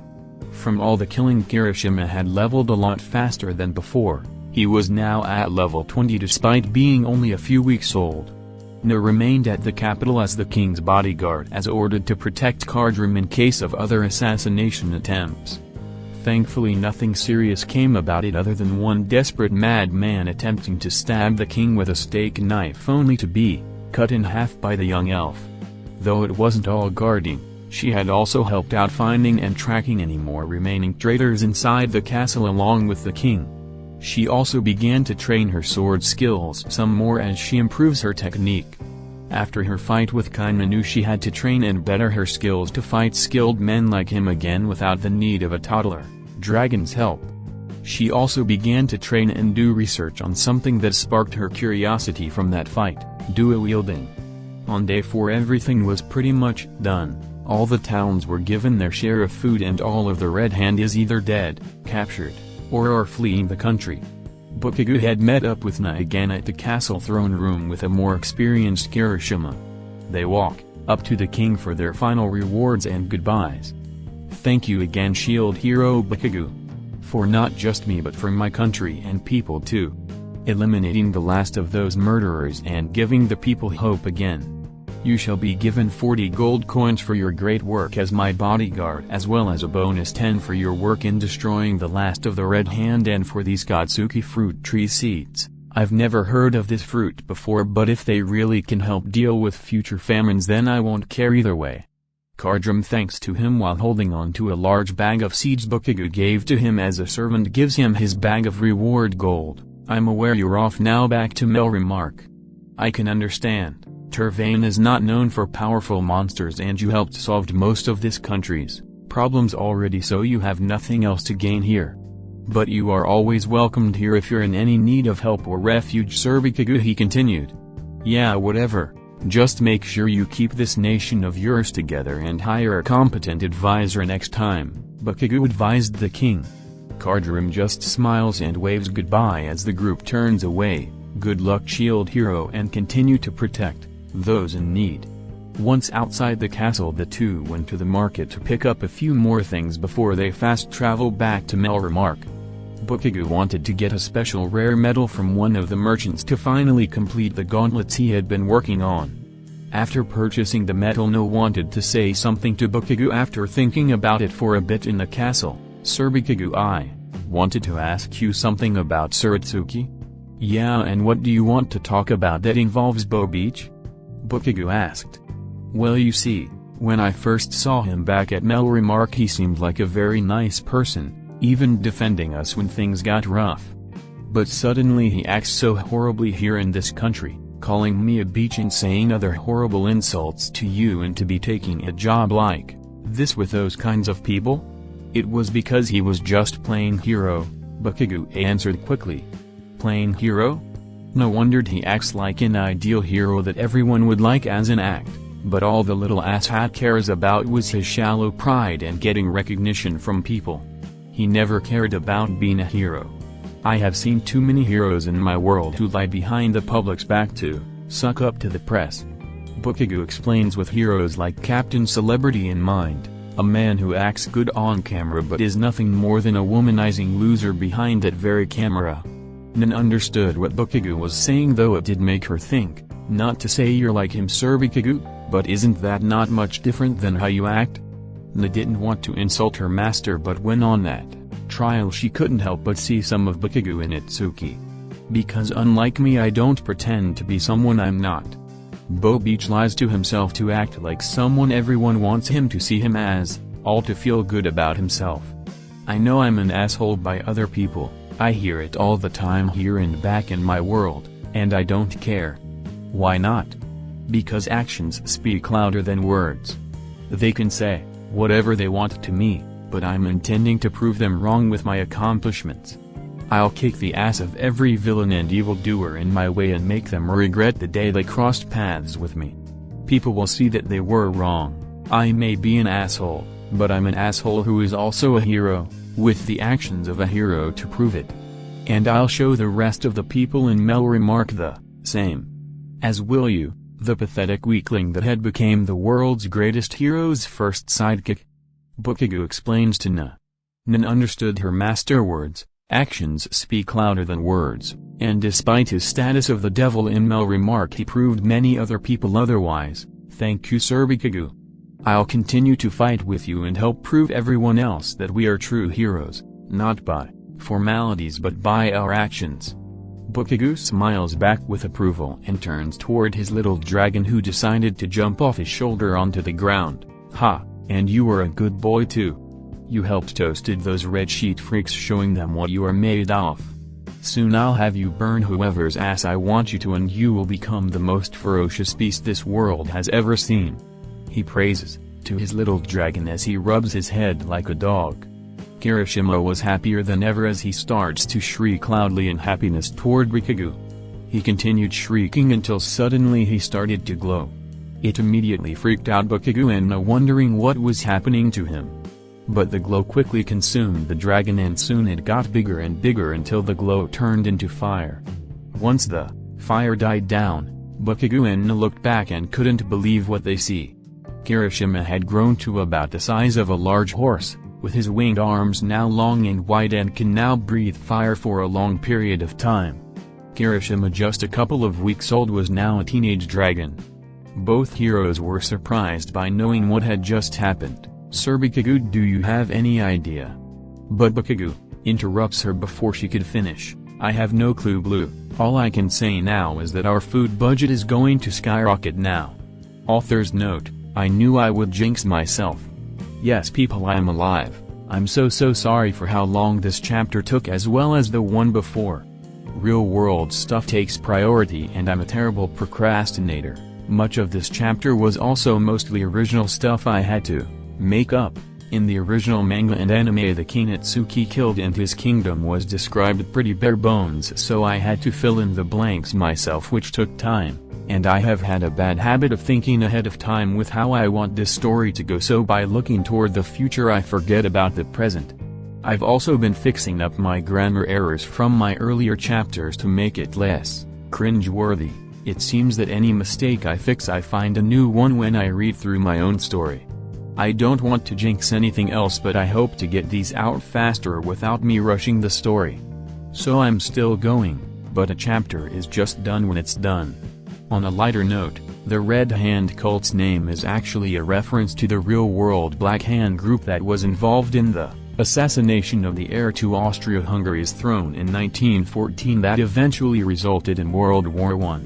From all the killing, Kirishima had leveled a lot faster than before. He was now at level 20 despite being only a few weeks old. Na remained at the capital as the king's bodyguard, as ordered to protect Kardrum in case of other assassination attempts. Thankfully nothing serious came about it other than one desperate madman attempting to stab the king with a steak knife, only to be cut in half by the young elf. Though it wasn't all guarding, She had also helped out finding and tracking any more remaining traitors inside the castle along with the king. She also began to train her sword skills some more as she improves her technique. After her fight with Kaimanu, she had to train and better her skills to fight skilled men like him again without the need of a toddler, dragon's help. She also began to train and do research on something that sparked her curiosity from that fight, duo wielding. On day 4 everything was pretty much done. All the towns were given their share of food and all of the Red Hand is either dead, captured, or are fleeing the country. Bakugo had met up with Na again at the castle throne room with a more experienced Kirishima. They walk up to the king for their final rewards and goodbyes. Thank you again, Shield Hero Bakugo. For not just me but for my country and people too. Eliminating the last of those murderers and giving the people hope again. You shall be given 40 gold coins for your great work as my bodyguard, as well as a bonus 10 for your work in destroying the last of the Red Hand and for these Katsuki fruit tree seeds. I've never heard of this fruit before, but if they really can help deal with future famines then I won't care either way. Kardrum thanks to him while holding on to a large bag of seeds Bakugo gave to him as a servant gives him his bag of reward gold. I'm aware you're off now back to Melromarc. I can understand. Tervain is not known for powerful monsters and you helped solve most of this country's problems already, so you have nothing else to gain here. But you are always welcomed here if you're in any need of help or refuge, Sir Bakugo, he continued. Yeah, whatever. Just make sure you keep this nation of yours together and hire a competent advisor next time, Bakugo advised the king. Kardrum just smiles and waves goodbye as the group turns away. Good luck, Shield Hero, and continue to protect those in need. Once outside the castle, the two went to the market to pick up a few more things before they fast travel back to Melromarc. Bakugo wanted to get a special rare metal from one of the merchants to finally complete the gauntlets he had been working on. After purchasing the metal, No wanted to say something to Bakugo after thinking about it for a bit in the castle. Sir Bakugo, I wanted to ask you something about Suratsuki. Yeah, and what do you want to talk about that involves Bow Beach? Bakugo asked. Well, you see, when I first saw him back at Melromarc he seemed like a very nice person, even defending us when things got rough. But suddenly he acts so horribly here in this country, calling me a beach and saying other horrible insults to you, and to be taking a job like this with those kinds of people? It was because he was just playing hero, Bakugo answered quickly. Playing hero? No wondered he acts like an ideal hero that everyone would like as an act, but all the little asshat cares about was his shallow pride and getting recognition from people. He never cared about being a hero. I have seen too many heroes in my world who lie behind the public's back to suck up to the press. Bakugo explains, with heroes like Captain Celebrity in mind, a man who acts good on camera but is nothing more than a womanizing loser behind that very camera. Nan understood what Bakugo was saying, though it did make her think, not to say you're like him, Sir Bakugo, but isn't that not much different than how you act? Nan didn't want to insult her master, but when on that trial she couldn't help but see some of Bakugo in Itsuki. Because unlike me, I don't pretend to be someone I'm not. Bow Beach lies to himself to act like someone everyone wants him to see him as, all to feel good about himself. I know I'm an asshole by other people. I hear it all the time here and back in my world, and I don't care. Why not? Because actions speak louder than words. They can say whatever they want to me, but I'm intending to prove them wrong with my accomplishments. I'll kick the ass of every villain and evildoer in my way and make them regret the day they crossed paths with me. People will see that they were wrong. I may be an asshole, but I'm an asshole who is also a hero, with the actions of a hero to prove it. And I'll show the rest of the people in Melromarc the same. As will you, the pathetic weakling that had became the world's greatest hero's first sidekick. Bakugo explains to Na. Nan understood her master words. Actions speak louder than words, and despite his status of the devil in Melromarc, he proved many other people otherwise. Thank you, Sir Bakugo. I'll continue to fight with you and help prove everyone else that we are true heroes, not by formalities but by our actions. Bakugo smiles back with approval and turns toward his little dragon, who decided to jump off his shoulder onto the ground. Ha, And you were a good boy too. You helped toasted those red sheet freaks, showing them what you are made of. Soon I'll have you burn whoever's ass I want you to, and you will become the most ferocious beast this world has ever seen. He praises to his little dragon as he rubs his head like a dog. Kirishima was happier than ever as he starts to shriek loudly in happiness toward Bakugo. He continued shrieking until suddenly he started to glow. It immediately freaked out Bakugo and wondering what was happening to him. But the glow quickly consumed the dragon, and soon it got bigger and bigger until the glow turned into fire. Once the fire died down, Bakugo looked back and couldn't believe what they see. Kirishima had grown to about the size of a large horse, with his winged arms now long and wide, and can now breathe fire for a long period of time. Kirishima, just a couple of weeks old, was now a teenage dragon. Both heroes were surprised by knowing what had just happened. "Sir Bakugo, do you have any idea?" But Bakugo interrupts her before she could finish. "I have no clue, Blue. All I can say now is that our food budget is going to skyrocket now." Author's note: I knew I would jinx myself. Yes people, I am alive. I'm so sorry for how long this chapter took, as well as the one before. Real world stuff takes priority and I'm a terrible procrastinator. Much of this chapter was also mostly original stuff I had to make up. In the original manga and anime, the king Atsuki killed and his kingdom was described pretty bare bones, so I had to fill in the blanks myself, which took time, and I have had a bad habit of thinking ahead of time with how I want this story to go, so by looking toward the future I forget about the present. I've also been fixing up my grammar errors from my earlier chapters to make it less cringe-worthy. It seems that any mistake I fix, I find a new one when I read through my own story. I don't want to jinx anything else, but I hope to get these out faster without me rushing the story. So I'm still going, but a chapter is just done when it's done. On a lighter note, the Red Hand cult's name is actually a reference to the real-world Black Hand group that was involved in the assassination of the heir to Austria-Hungary's throne in 1914 that eventually resulted in World War I.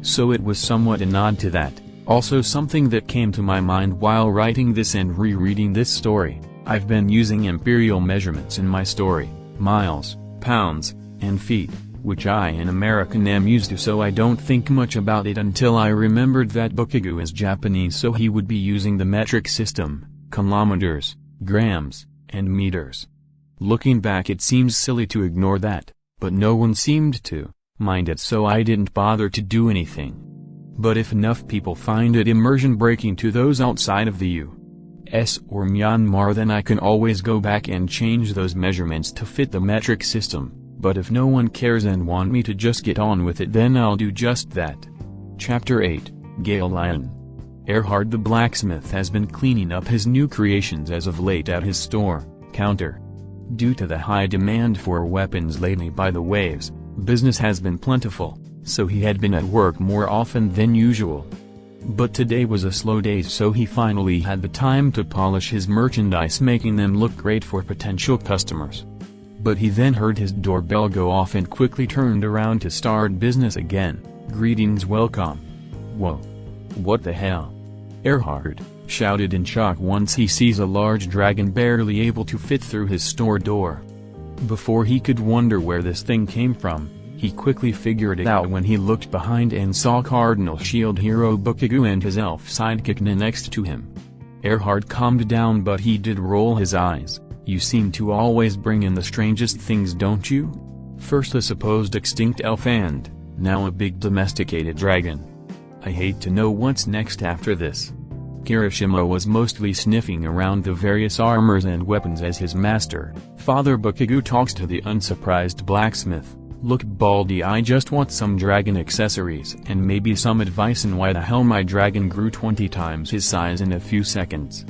So it was somewhat a nod to that. Also something that came to my mind while writing this and rereading this story. I've been using imperial measurements in my story, miles, pounds, and feet, which I in American am used to, so I don't think much about it until I remembered that Bakugo is Japanese, so he would be using the metric system, kilometers, grams, and meters. Looking back, it seems silly to ignore that, but no one seemed to mind it, so I didn't bother to do anything. But if enough people find it immersion breaking to those outside of the US or Myanmar, then I can always go back and change those measurements to fit the metric system. But if no one cares and want me to just get on with it, then I'll do just that. Chapter 8, Gale Lion. Erhard the blacksmith has been cleaning up his new creations as of late at his store counter. Due to the high demand for weapons lately by the waves, business has been plentiful, so he had been at work more often than usual. But today was a slow day, so he finally had the time to polish his merchandise, making them look great for potential customers. But he then heard his doorbell go off and quickly turned around to start business again. "Greetings, welcome." "Whoa. What the hell?" Erhard shouted in shock once he sees a large dragon barely able to fit through his store door. Before he could wonder where this thing came from, he quickly figured it out when he looked behind and saw Cardinal Shield hero Bakugo and his elf sidekick next to him. Erhard calmed down, but he did roll his eyes. "You seem to always bring in the strangest things, don't you? First a supposed extinct elf and now a big domesticated dragon. I hate to know what's next after this." Kirishima was mostly sniffing around the various armors and weapons as his master, Father Bakugo, talks to the unsurprised blacksmith. "Look Baldy, I just want some dragon accessories and maybe some advice on why the hell my dragon grew 20 times his size in a few seconds."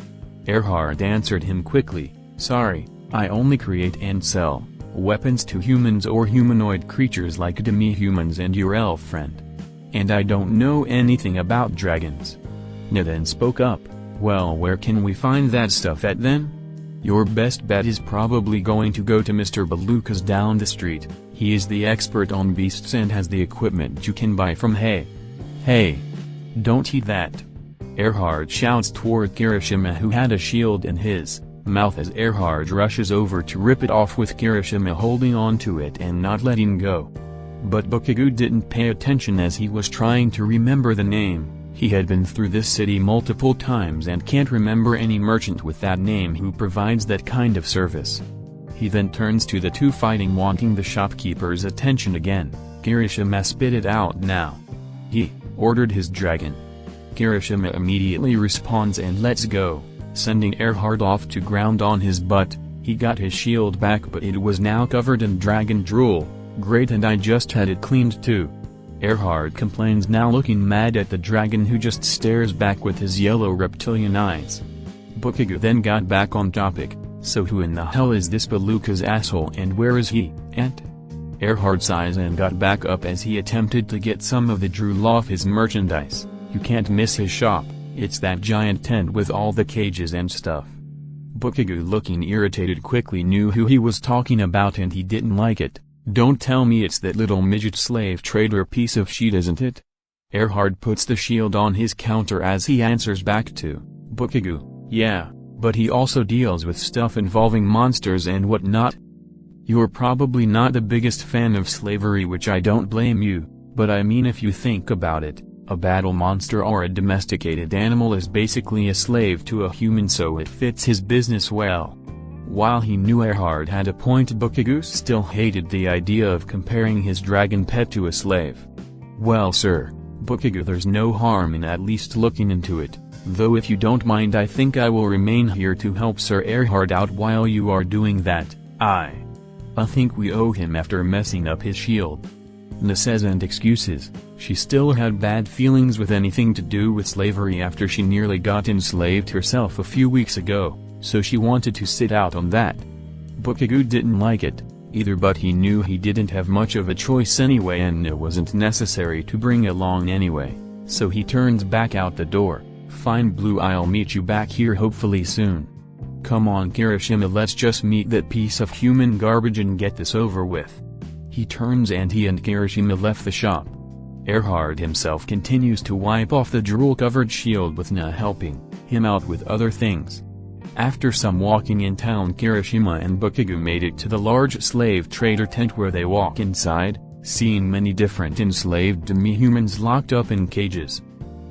Erhard answered him quickly, "Sorry, I only create and sell weapons to humans or humanoid creatures like demi-humans and your elf friend. And I don't know anything about dragons." Na then spoke up, "Well, where can we find that stuff at then?" "Your best bet is probably going to go to Mr. Belucas down the street. He is the expert on beasts and has the equipment you can buy from Hey, don't eat that." Erhard shouts toward Kirishima, who had a shield in his mouth, as Erhard rushes over to rip it off, with Kirishima holding on to it and not letting go. But Bakugo didn't pay attention, as he was trying to remember the name. He had been through this city multiple times and can't remember any merchant with that name who provides that kind of service. He then turns to the two fighting, wanting the shopkeeper's attention again. Kirishima spit it out now. He ordered his dragon. Kirishima immediately responds and lets go, sending Erhard off to ground on his butt. He got his shield back, but it was now covered in dragon drool. Great, and I just had it cleaned too. Erhard complains, now looking mad at the dragon, who just stares back with his yellow reptilian eyes. Bakugo then got back on topic. So who in the hell is this Beluka's asshole, and where is he at? Erhard sighs and got back up as he attempted to get some of the drool off his merchandise. You can't miss his shop, it's that giant tent with all the cages and stuff. Bakugo, looking irritated, quickly knew who he was talking about, and he didn't like it. Don't tell me it's that little midget slave trader piece of shit, isn't it? Erhard puts the shield on his counter as he answers back to Bakugo, yeah, but he also deals with stuff involving monsters and whatnot. You're probably not the biggest fan of slavery, which I don't blame you, but I mean, if you think about it, a battle monster or a domesticated animal is basically a slave to a human, so it fits his business well. While he knew Erhard had a point, Bakugo still hated the idea of comparing his dragon pet to a slave. Well, sir, Bakugo, there's no harm in at least looking into it, though if you don't mind, I think I will remain here to help Sir Erhard out while you are doing that. I think we owe him after messing up his shield. Na says, and excuses. She still had bad feelings with anything to do with slavery after she nearly got enslaved herself a few weeks ago, so she wanted to sit out on that. Bakugo didn't like it either, but he knew he didn't have much of a choice anyway, and it wasn't necessary to bring along anyway, so he turns back out the door. Fine, Blue, I'll meet you back here hopefully soon. Come on, Kirishima, let's just meet that piece of human garbage and get this over with. He turns, and he and Kirishima left the shop. Erhard himself continues to wipe off the drool-covered shield, with Na helping him out with other things. After some walking in town, Kirishima and Bakugo made it to the large slave trader tent, where they walk inside, seeing many different enslaved demi-humans locked up in cages.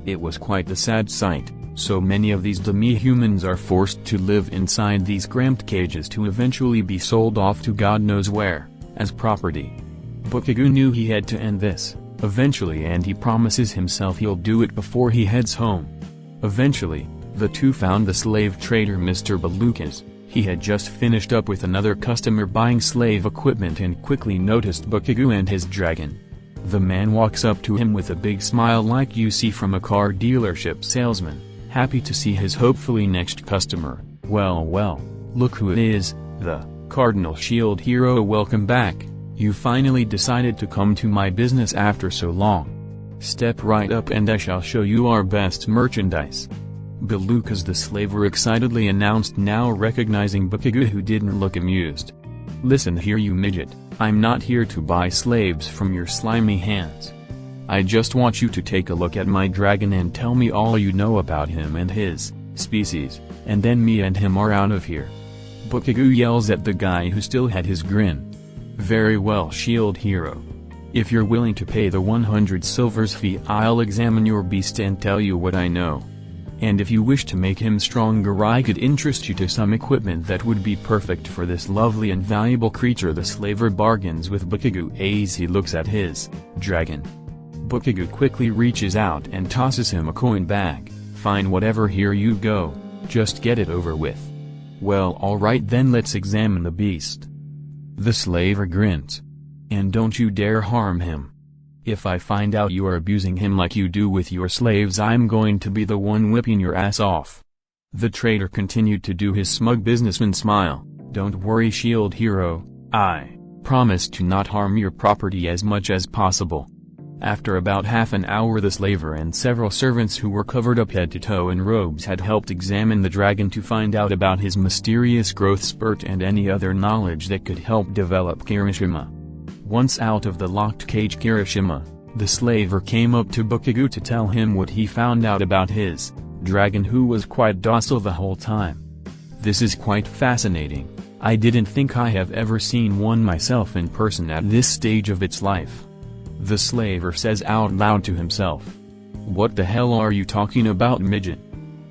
It was quite the sad sight. So many of these demi-humans are forced to live inside these cramped cages to eventually be sold off to God knows where, as property. Bakugo knew he had to end this, eventually, and he promises himself he'll do it before he heads home. Eventually, the two found the slave trader, Mr. Belukas. He had just finished up with another customer buying slave equipment and quickly noticed Bakugo and his dragon. The man walks up to him with a big smile, like you see from a car dealership salesman, happy to see his hopefully next customer. Well, look who it is, the Cardinal Shield Hero. Welcome back. You finally decided to come to my business after so long. Step right up and I shall show you our best merchandise. Belukas the slaver excitedly announced, now recognizing Bakugo, who didn't look amused. Listen here, you midget, I'm not here to buy slaves from your slimy hands. I just want you to take a look at my dragon and tell me all you know about him and his species, and then me and him are out of here. Bakugo yells at the guy, who still had his grin. Very well, Shield Hero. If you're willing to pay the 100 silvers fee, I'll examine your beast and tell you what I know. And if you wish to make him stronger, I could interest you to some equipment that would be perfect for this lovely and valuable creature. The slaver bargains with Bakugo as he looks at his dragon. Bakugo quickly reaches out and tosses him a coin bag. Fine, whatever, here you go, just get it over with. Well, alright then, let's examine the beast. The slaver grins. And don't you dare harm him. If I find out you are abusing him like you do with your slaves, I'm going to be the one whipping your ass off. The trader continued to do his smug businessman smile. Don't worry, Shield Hero, I promise to not harm your property as much as possible. After about half an hour, the slaver and several servants who were covered up head to toe in robes had helped examine the dragon to find out about his mysterious growth spurt and any other knowledge that could help develop Kirishima. Once out of the locked cage, Kirishima, the slaver, came up to Bakugo to tell him what he found out about his dragon who was quite docile the whole time. This is quite fascinating. I didn't think I have ever seen one myself in person at this stage of its life. The slaver says out loud to himself. What the hell are you talking about, midget?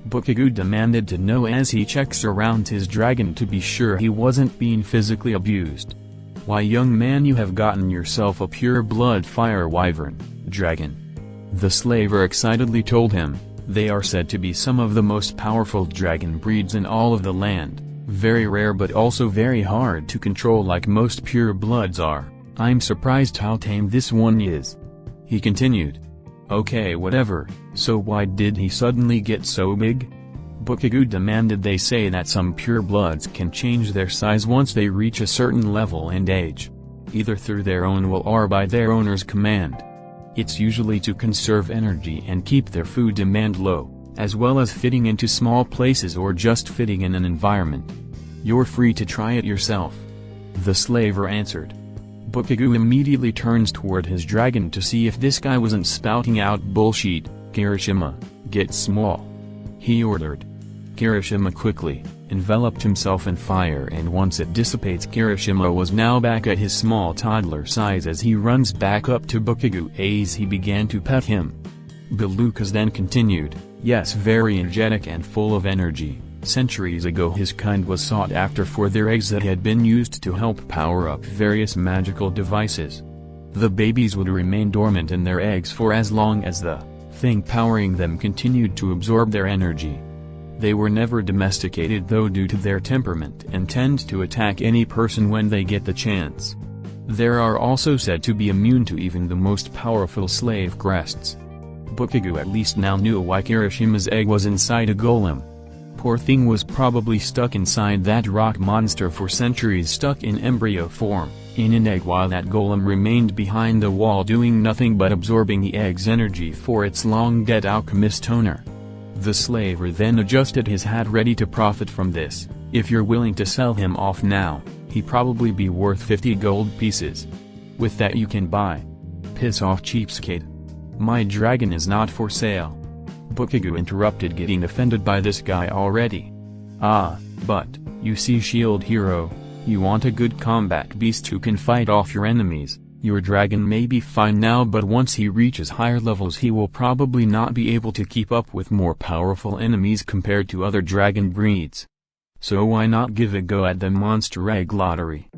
Bakugo demanded to know as he checks around his dragon to be sure he wasn't being physically abused. Why, young man, you have gotten yourself a pure-blood fire wyvern, dragon. The slaver excitedly told him. They are said to be some of the most powerful dragon breeds in all of the land, very rare but also very hard to control like most pure-bloods are. I'm surprised how tame this one is. He continued. Okay, whatever, so why did he suddenly get so big? Bakugo demanded. They say that some purebloods can change their size once they reach a certain level and age. Either through their own will or by their owner's command. It's usually to conserve energy and keep their food demand low, as well as fitting into small places or just fitting in an environment. You're free to try it yourself. The slaver answered. Bakugo immediately turns toward his dragon to see if this guy wasn't spouting out bullshit. Kirishima, get small. He ordered. Kirishima quickly enveloped himself in fire, and once it dissipates, Kirishima was now back at his small toddler size as he runs back up to Bakugo as he began to pet him. Belucas then continued, yes, very energetic and full of energy. Centuries ago his kind was sought after for their eggs that had been used to help power up various magical devices. The babies would remain dormant in their eggs for as long as the thing powering them continued to absorb their energy. They were never domesticated though due to their temperament and tend to attack any person when they get the chance. There are also said to be immune to even the most powerful slave crests. Bakugo at least now knew why Kirishima's egg was inside a golem. Poor thing was probably stuck inside that rock monster for centuries, stuck in embryo form, in an egg, while that golem remained behind the wall doing nothing but absorbing the egg's energy for its long-dead alchemist owner. The slaver then adjusted his hat ready to profit from this. If you're willing to sell him off now, he'd probably be worth 50 gold pieces. With that you can buy. Piss off, cheapskate. My dragon is not for sale. Bakugo interrupted, getting offended by this guy already. Ah, but, you see, shield hero, you want a good combat beast who can fight off your enemies. Your dragon may be fine now, but once he reaches higher levels he will probably not be able to keep up with more powerful enemies compared to other dragon breeds. So why not give a go at the monster egg lottery?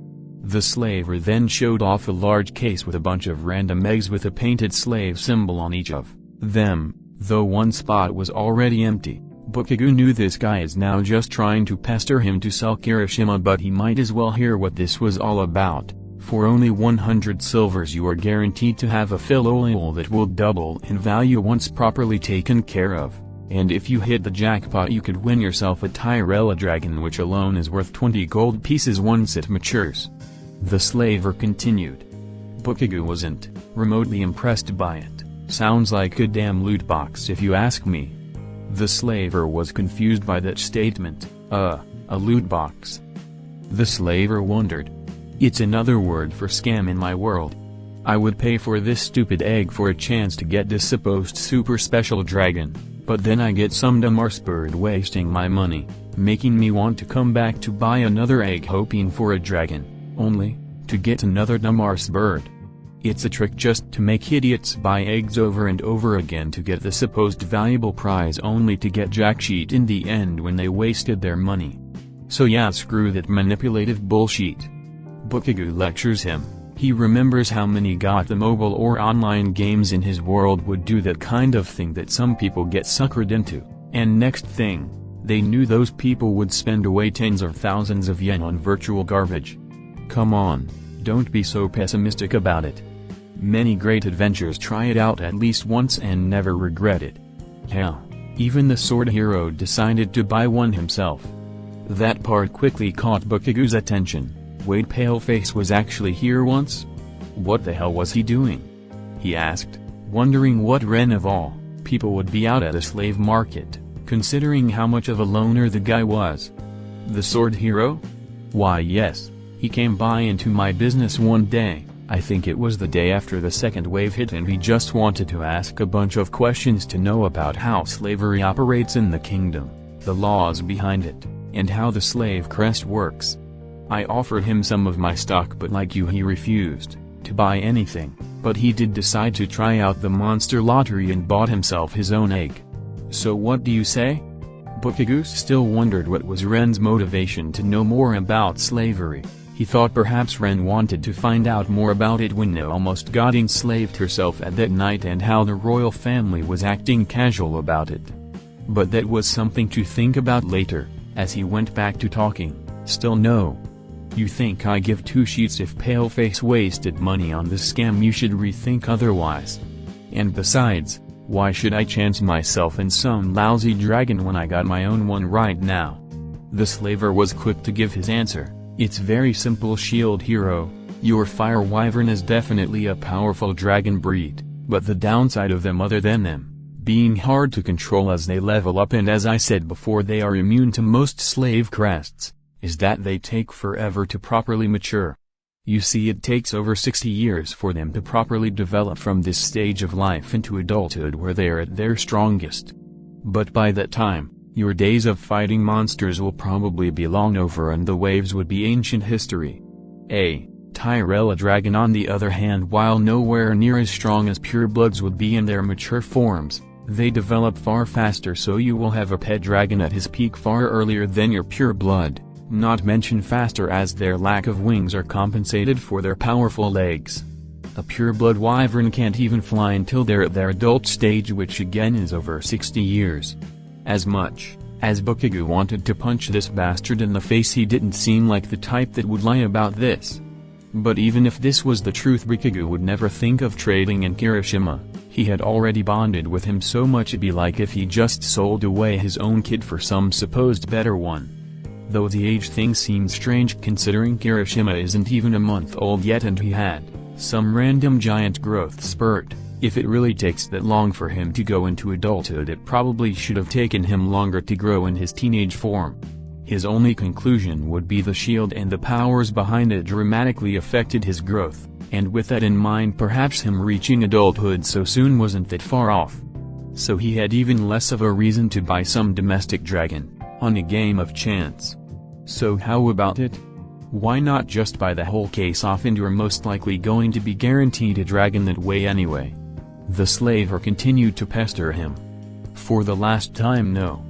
The slaver then showed off a large case with a bunch of random eggs with a painted slave symbol on each of them, though one spot was already empty. Bakugo knew this guy is now just trying to pester him to sell Kirishima, but he might as well hear what this was all about. For only 100 silvers you are guaranteed to have a filial that will double in value once properly taken care of, and if you hit the jackpot you could win yourself a Tyrella dragon, which alone is worth 20 gold pieces once it matures. The slaver continued. Bakugo wasn't remotely impressed by it. Sounds like a damn loot box if you ask me. The slaver was confused by that statement. A loot box? The slaver wondered. It's another word for scam in my world. I would pay for this stupid egg for a chance to get this supposed super special dragon, but then I get some dumb arse bird wasting my money, making me want to come back to buy another egg hoping for a dragon, only to get another dumb arse bird. It's a trick just to make idiots buy eggs over and over again to get the supposed valuable prize, only to get jack shit in the end when they wasted their money. So yeah, screw that manipulative bullshit. Bakugo lectures him. He remembers how many got the mobile or online games in his world would do that kind of thing that some people get suckered into, and next thing they knew those people would spend away tens of thousands of yen on virtual garbage. Come on, don't be so pessimistic about it. Many great adventures try it out at least once and never regret it. Hell, even the sword hero decided to buy one himself. That part quickly caught Bakugo's attention. Wait, Paleface was actually here once? What the hell was he doing? He asked, wondering what Ren of all people would be out at a slave market, considering how much of a loner the guy was. The sword hero? Why yes, he came by into my business one day, I think it was the day after the second wave hit, and he just wanted to ask a bunch of questions to know about how slavery operates in the kingdom, the laws behind it, and how the slave crest works. I offered him some of my stock, but like you, he refused to buy anything, but he did decide to try out the monster lottery and bought himself his own egg. So what do you say? Bakugou still wondered what was Ren's motivation to know more about slavery. He thought perhaps Ren wanted to find out more about it when No almost got enslaved herself at that night and how the royal family was acting casual about it. But that was something to think about later, as he went back to talking. Still no. You think I give two sheets if Paleface wasted money on this scam? You should rethink otherwise. And besides, why should I chance myself in some lousy dragon when I got my own one right now? The slaver was quick to give his answer. It's very simple, Shield Hero. Your fire wyvern is definitely a powerful dragon breed, but the downside of them, other than them being hard to control as they level up, and as I said before they are immune to most slave crests, is that they take forever to properly mature. You see, it takes over 60 years for them to properly develop from this stage of life into adulthood where they are at their strongest. But by that time, your days of fighting monsters will probably be long over and the waves would be ancient history. A Tyrella dragon, on the other hand, while nowhere near as strong as purebloods would be in their mature forms, they develop far faster, so you will have a pet dragon at his peak far earlier than your pureblood, not mention faster as their lack of wings are compensated for their powerful legs. A pureblood wyvern can't even fly until they're at their adult stage, which again is over 60 years. As much as Bakugou wanted to punch this bastard in the face, he didn't seem like the type that would lie about this. But even if this was the truth, Bakugou would never think of trading in Kirishima. He had already bonded with him so much it'd be like if he just sold away his own kid for some supposed better one. Though the age thing seems strange considering Kirishima isn't even a month old yet and he had some random giant growth spurt. If it really takes that long for him to go into adulthood, it probably should have taken him longer to grow in his teenage form. His only conclusion would be the shield and the powers behind it dramatically affected his growth, and with that in mind, perhaps him reaching adulthood so soon wasn't that far off. So he had even less of a reason to buy some domestic dragon, on a game of chance. So how about it? Why not just buy the whole case off, and you're most likely going to be guaranteed a dragon that way anyway. The slaver continued to pester him. For the last time, no.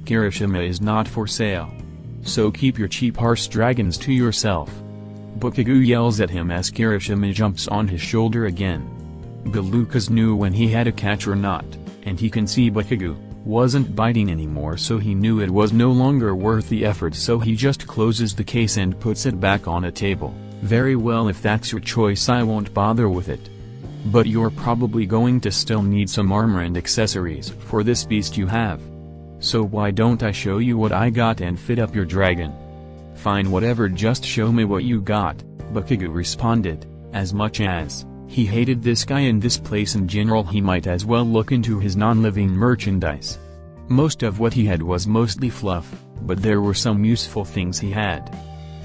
Kirishima is not for sale. So keep your cheap horse dragons to yourself. Bakugou yells at him as Kirishima jumps on his shoulder again. Galukas knew when he had a catch or not, and he can see Bakugou wasn't biting anymore, so he knew it was no longer worth the effort, so he just closes the case and puts it back on a table. Very well, if that's your choice, I won't bother with it. But you're probably going to still need some armor and accessories for this beast you have. So why don't I show you what I got and fit up your dragon? Fine, whatever, just show me what you got, Bakugou responded. As much as he hated this guy and this place in general, he might as well look into his non-living merchandise. Most of what he had was mostly fluff, but there were some useful things he had.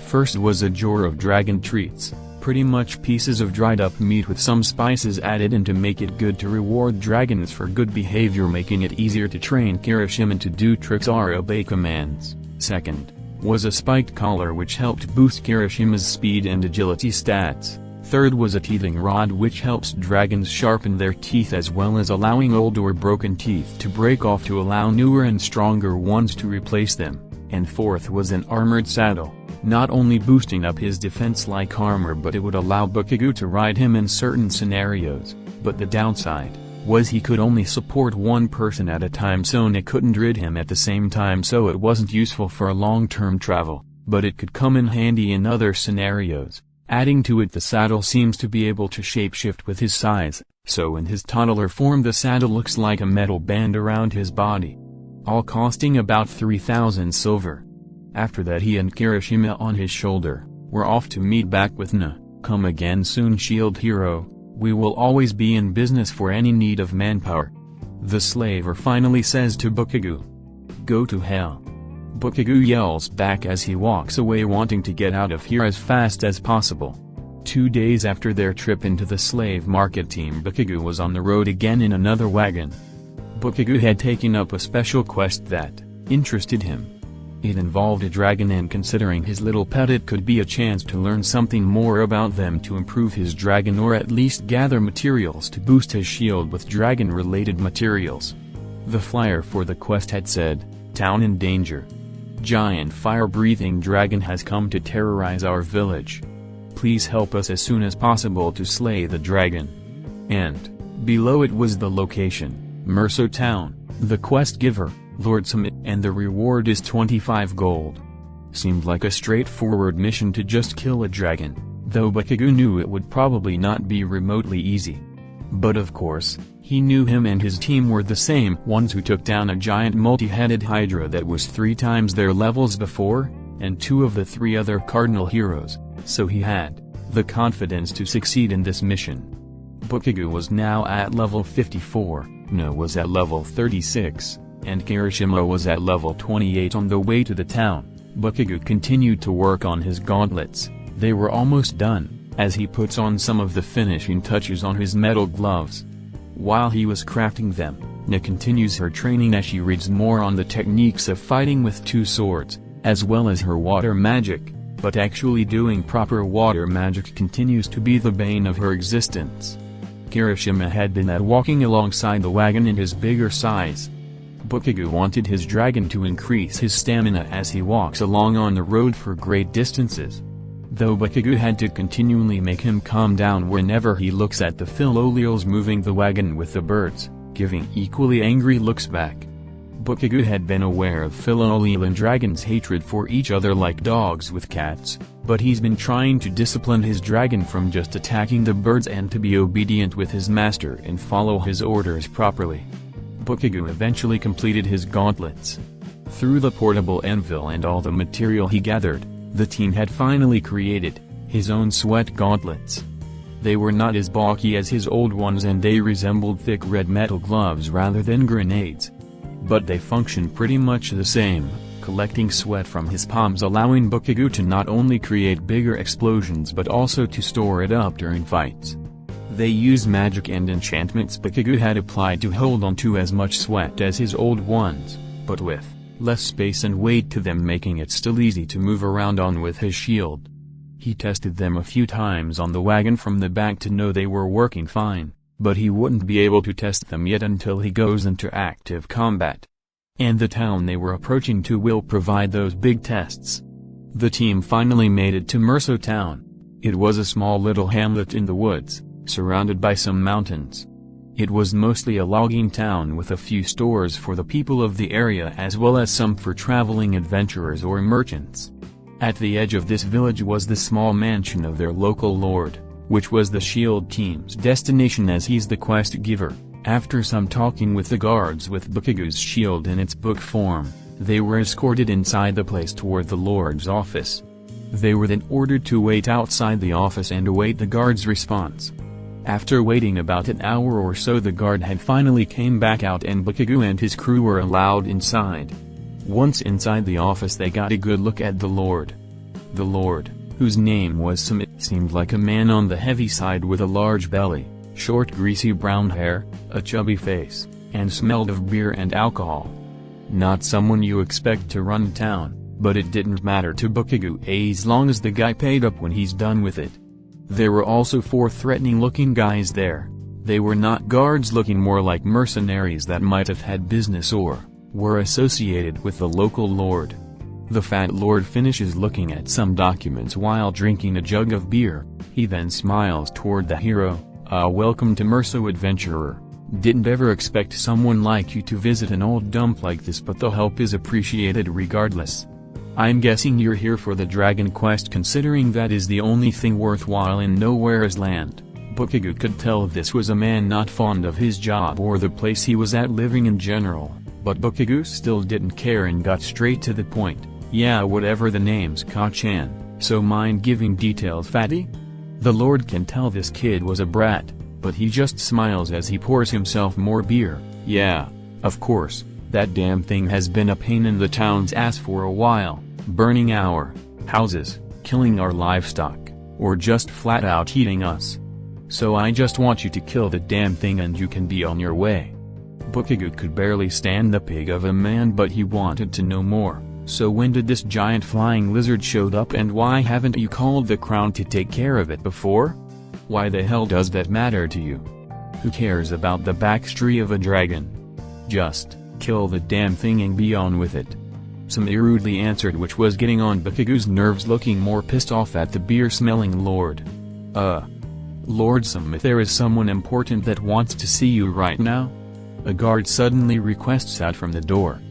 First was a jar of dragon treats. Pretty much pieces of dried up meat with some spices added in to make it good to reward dragons for good behavior, making it easier to train Kirishima to do tricks or obey commands. Second was a spiked collar which helped boost Kirishima's speed and agility stats. Third was a teething rod which helps dragons sharpen their teeth as well as allowing old or broken teeth to break off to allow newer and stronger ones to replace them. And fourth was an armored saddle. Not only boosting up his defense like armor, but it would allow Bakugou to ride him in certain scenarios, but the downside was he could only support one person at a time, so Nick couldn't rid him at the same time, so it wasn't useful for a long-term travel, but it could come in handy in other scenarios. Adding to it, the saddle seems to be able to shapeshift with his size, so in his toddler form the saddle looks like a metal band around his body. All costing about 3,000 silver. After that, he and Kirishima on his shoulder were off to meet back with Na. Come again soon, Shield Hero. We will always be in business for any need of manpower. The slaver finally says to Bakugou. Go to hell. Bakugou yells back as he walks away, wanting to get out of here as fast as possible. 2 days after their trip into the slave market, Team Bakugo was on the road again in another wagon. Bakugo had taken up a special quest that interested him. It involved a dragon, and considering his little pet, it could be a chance to learn something more about them to improve his dragon, or at least gather materials to boost his shield with dragon-related materials. The flyer for the quest had said, "Town in danger. Giant fire-breathing dragon has come to terrorize our village. Please help us as soon as possible to slay the dragon." And below it was the location, Merso Town, the quest giver, Lord Summit, and the reward is 25 gold. Seemed like a straightforward mission to just kill a dragon, though Bakugo knew it would probably not be remotely easy. But of course, he knew him and his team were the same ones who took down a giant multi-headed hydra that was 3 times their levels before, and 2 of the 3 other cardinal heroes, so he had the confidence to succeed in this mission. Bakugo was now at level 54, No was at level 36, and Kirishima was at level 28 on the way to the town. Bakugo continued to work on his gauntlets. They were almost done, as he puts on some of the finishing touches on his metal gloves. While he was crafting them, Na continues her training as she reads more on the techniques of fighting with 2 swords, as well as her water magic, but actually doing proper water magic continues to be the bane of her existence. Kirishima had been walking alongside the wagon in his bigger size. Bakugo wanted his dragon to increase his stamina as he walks along on the road for great distances. Though Bakugo had to continually make him calm down whenever he looks at the Philolials moving the wagon with the birds, giving equally angry looks back. Bakugo had been aware of Philolial and dragons' hatred for each other like dogs with cats, but he's been trying to discipline his dragon from just attacking the birds and to be obedient with his master and follow his orders properly. Bakugo eventually completed his gauntlets. Through the portable anvil and all the material he gathered, the team had finally created his own sweat gauntlets. They were not as bulky as his old ones, and they resembled thick red metal gloves rather than grenades. But they functioned pretty much the same, collecting sweat from his palms, allowing Bakugo to not only create bigger explosions but also to store it up during fights. They used magic and enchantments Bakugo had applied to hold on to as much sweat as his old ones, but with less space and weight to them, making it still easy to move around on with his shield. He tested them a few times on the wagon from the back to know they were working fine, but he wouldn't be able to test them yet until he goes into active combat. And the town they were approaching to will provide those big tests. The team finally made it to Merso Town. It was a small little hamlet in the woods, surrounded by some mountains. It was mostly a logging town with a few stores for the people of the area as well as some for traveling adventurers or merchants. At the edge of this village was the small mansion of their local lord, which was the shield team's destination as he's the quest giver. After some talking with the guards with Bakugo's shield in its book form, they were escorted inside the place toward the lord's office. They were then ordered to wait outside the office and await the guard's response. After waiting about an hour or so, the guard had finally came back out and Bakugo and his crew were allowed inside. Once inside the office, they got a good look at the lord. The lord, whose name was Summit, seemed like a man on the heavy side with a large belly, short greasy brown hair, a chubby face, and smelled of beer and alcohol. Not someone you expect to run town, but it didn't matter to Bakugo as long as the guy paid up when he's done with it. There were also 4 threatening-looking guys there. They were not guards, looking more like mercenaries that might have had business or were associated with the local lord. The fat lord finishes looking at some documents while drinking a jug of beer. He then smiles toward the hero. Welcome to Merso, adventurer. Didn't ever expect someone like you to visit an old dump like this, but the help is appreciated regardless. I'm guessing you're here for the dragon quest, considering that is the only thing worthwhile in Nowhere's land. Bakugo could tell this was a man not fond of his job or the place he was at living in general, but Bakugo still didn't care and got straight to the point. Yeah, whatever the name's Ka-chan, so mind giving details, fatty? The lord can tell this kid was a brat, but he just smiles as he pours himself more beer. Yeah, of course. That damn thing has been a pain in the town's ass for a while, burning our houses, killing our livestock, or just flat out eating us. So I just want you to kill the damn thing and you can be on your way. Bakugo could barely stand the pig of a man, but he wanted to know more. So when did this giant flying lizard showed up, and why haven't you called the crown to take care of it before? Why the hell does that matter to you? Who cares about the backstory of a dragon? Just kill the damn thing and be on with it. Sumi rudely answered, which was getting on Bakugo's nerves, looking more pissed off at the beer-smelling lord. Lord Sumi, there is someone important that wants to see you right now. A guard suddenly requests out from the door.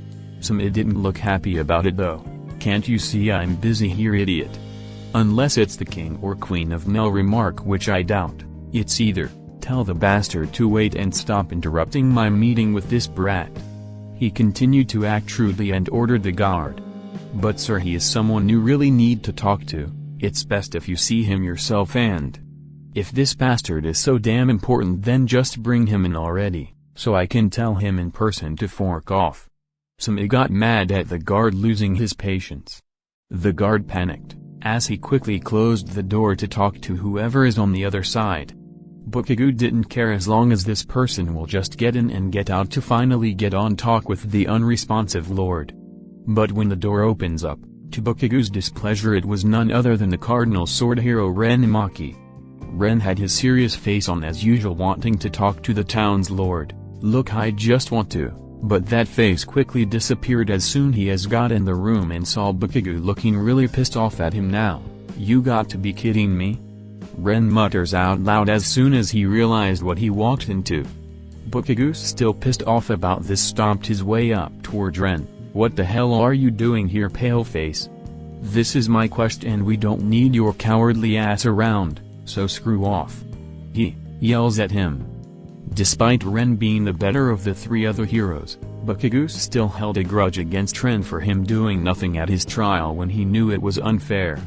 Sumi didn't look happy about it though. Can't you see I'm busy here, idiot? Unless it's the king or queen of Melromarc, which I doubt. It's either. Tell the bastard to wait and stop interrupting my meeting with this brat. He continued to act rudely and ordered the guard. But sir, he is someone you really need to talk to. It's best if you see him yourself, and if this bastard is so damn important, then just bring him in already, so I can tell him in person to fork off. Sumi got mad at the guard losing his patience. The guard panicked, as he quickly closed the door to talk to whoever is on the other side. Bakugo didn't care as long as this person will just get in and get out to finally get on talk with the unresponsive lord. But when the door opens up, to Bakugo's displeasure, it was none other than the cardinal sword hero Ren Maki. Ren had his serious face on as usual, wanting to talk to the town's lord. Look, I just want to, but that face quickly disappeared as soon as he got in the room and saw Bakugo looking really pissed off at him now. You got to be kidding me? Ren mutters out loud as soon as he realized what he walked into. Bakugo, still pissed off about this, stomped his way up towards Ren. What the hell are you doing here, paleface? This is my quest and we don't need your cowardly ass around, so screw off. He yells at him. Despite Ren being the better of the three other heroes, Bakugo still held a grudge against Ren for him doing nothing at his trial when he knew it was unfair.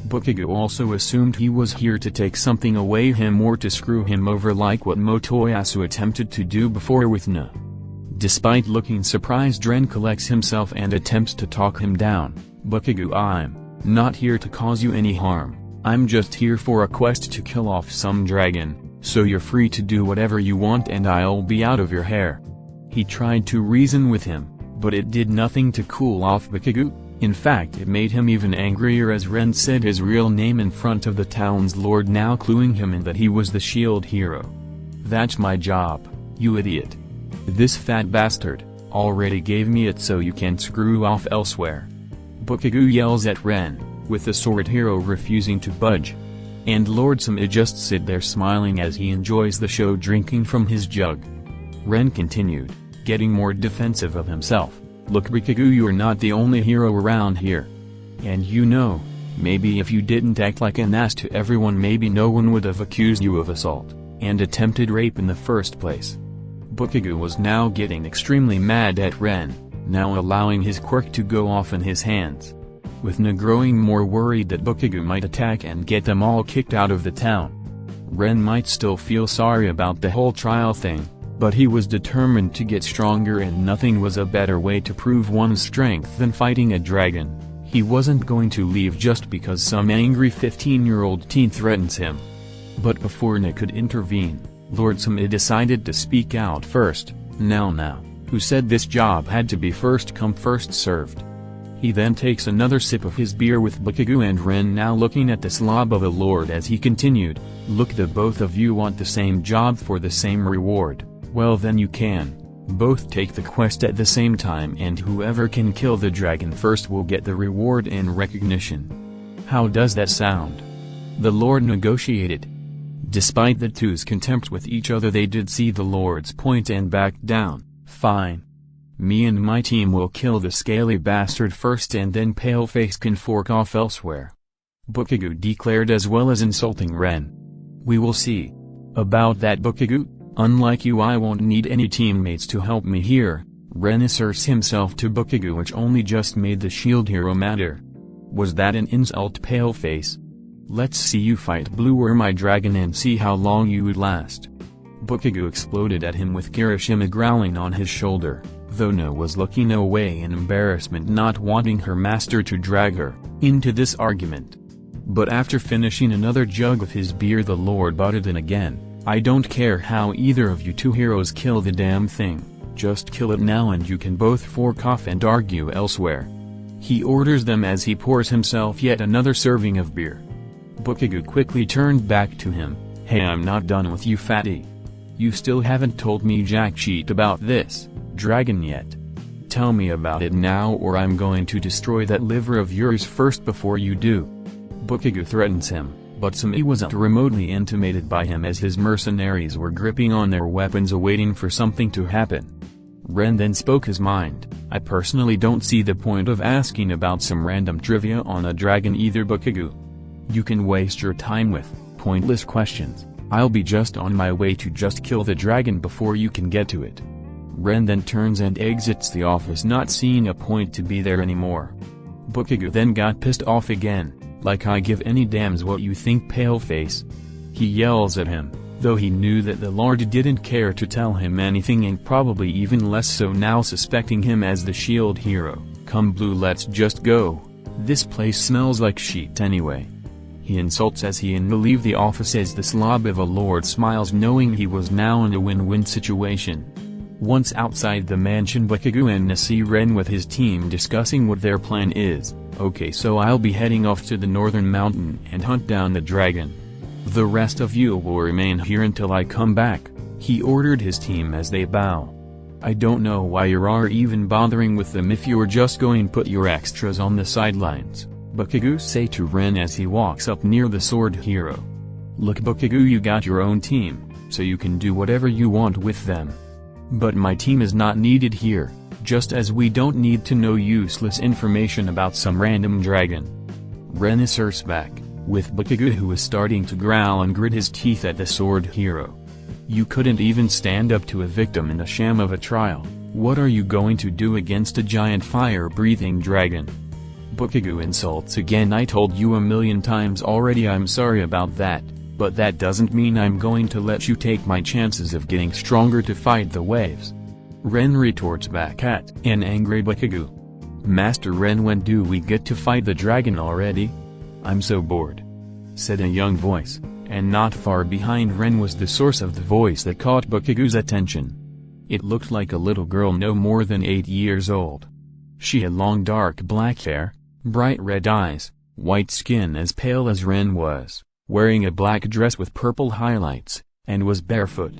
Bakugo also assumed he was here to take something away him or to screw him over, like what Motoyasu attempted to do before with Na. Despite looking surprised, Ren collects himself and attempts to talk him down. Bakugo, I'm not here to cause you any harm. I'm just here for a quest to kill off some dragon, so you're free to do whatever you want and I'll be out of your hair. He tried to reason with him, but it did nothing to cool off Bakugo. In fact, it made him even angrier as Ren said his real name in front of the town's lord, now cluing him in that he was the shield hero. That's my job, you idiot. This fat bastard already gave me it, so you can screw off elsewhere. Bakugo yells at Ren, with the sword hero refusing to budge. And Lord Sumi just sit there smiling as he enjoys the show, drinking from his jug. Ren continued, getting more defensive of himself. Look Bakugo, you're not the only hero around here. And you know, maybe if you didn't act like an ass to everyone, maybe no one would have accused you of assault and attempted rape in the first place. Bakugo was now getting extremely mad at Ren, now allowing his quirk to go off in his hands. With Na growing more worried that Bakugo might attack and get them all kicked out of the town. Ren might still feel sorry about the whole trial thing, but he was determined to get stronger, and nothing was a better way to prove one's strength than fighting a dragon. He wasn't going to leave just because some angry 15-year-old teen threatens him. But before Na could intervene, Lord Sumi decided to speak out first. Now, who said this job had to be first come first served? He then takes another sip of his beer with Bakugo and Ren now looking at the slob of a lord as he continued, look, the both of you want the same job for the same reward. Well then you can both take the quest at the same time, and whoever can kill the dragon first will get the reward and recognition. How does that sound? The lord negotiated. Despite the two's contempt with each other, they did see the lord's point and backed down. Fine. Me and my team will kill the scaly bastard first, and then Paleface can fork off elsewhere. Bakugo declared, as well as insulting Ren. We will see about that, Bakugo. Unlike you, I won't need any teammates to help me here. Ren asserts himself to Bakugo, which only just made the shield hero madder. Was that an insult, Paleface? Let's see you fight Blue my dragon and see how long you would last. Bakugo exploded at him with Kirishima growling on his shoulder, though Na was looking away in embarrassment, not wanting her master to drag her into this argument. But after finishing another jug of his beer, the Lord butted in again. "I don't care how either of you two heroes kill the damn thing, just kill it now and you can both fork off and argue elsewhere." He orders them as he pours himself yet another serving of beer. Bakugo quickly turned back to him. "Hey, I'm not done with you, fatty. You still haven't told me jack shit about this dragon yet. Tell me about it now or I'm going to destroy that liver of yours first before you do." Bakugo threatens him, but Sumi wasn't remotely intimidated by him as his mercenaries were gripping on their weapons awaiting for something to happen. Ren then spoke his mind. "I personally don't see the point of asking about some random trivia on a dragon either, Bakugo. You can waste your time with pointless questions. I'll be just on my way to just kill the dragon before you can get to it." Ren then turns and exits the office, not seeing a point to be there anymore. Bakugo then got pissed off again. "Like I give any damns what you think, paleface." He yells at him, though he knew that the Lord didn't care to tell him anything and probably even less so now suspecting him as the shield hero. "Come blue, let's just go. This place smells like shit anyway." He insults as he and leave the office as the slob of a lord smiles knowing he was now in a win-win situation. Once outside the mansion, Bakugo and see Ren with his team discussing what their plan is. "Okay, so I'll be heading off to the northern mountain and hunt down the dragon. The rest of you will remain here until I come back," he ordered his team as they bow. "I don't know why you're even bothering with them if you're just going to put your extras on the sidelines," Bakugo say to Ren as he walks up near the sword hero. "Look, Bakugo, you got your own team, so you can do whatever you want with them. But my team is not needed here, just as we don't need to know useless information about some random dragon." Ren asserts back, with Bakugo who is starting to growl and grit his teeth at the sword hero. "You couldn't even stand up to a victim in the sham of a trial. What are you going to do against a giant fire-breathing dragon?" Bakugo insults again. "I told you a million times already I'm sorry about that, but that doesn't mean I'm going to let you take my chances of getting stronger to fight the waves." Ren retorts back at an angry Bakugo. "Master Ren, when do we get to fight the dragon already? I'm so bored," said a young voice, and not far behind Ren was the source of the voice that caught Bakugo's attention. It looked like a little girl no more than 8 years old. She had long dark black hair, bright red eyes, white skin as pale as Ren was, wearing a black dress with purple highlights, and was barefoot.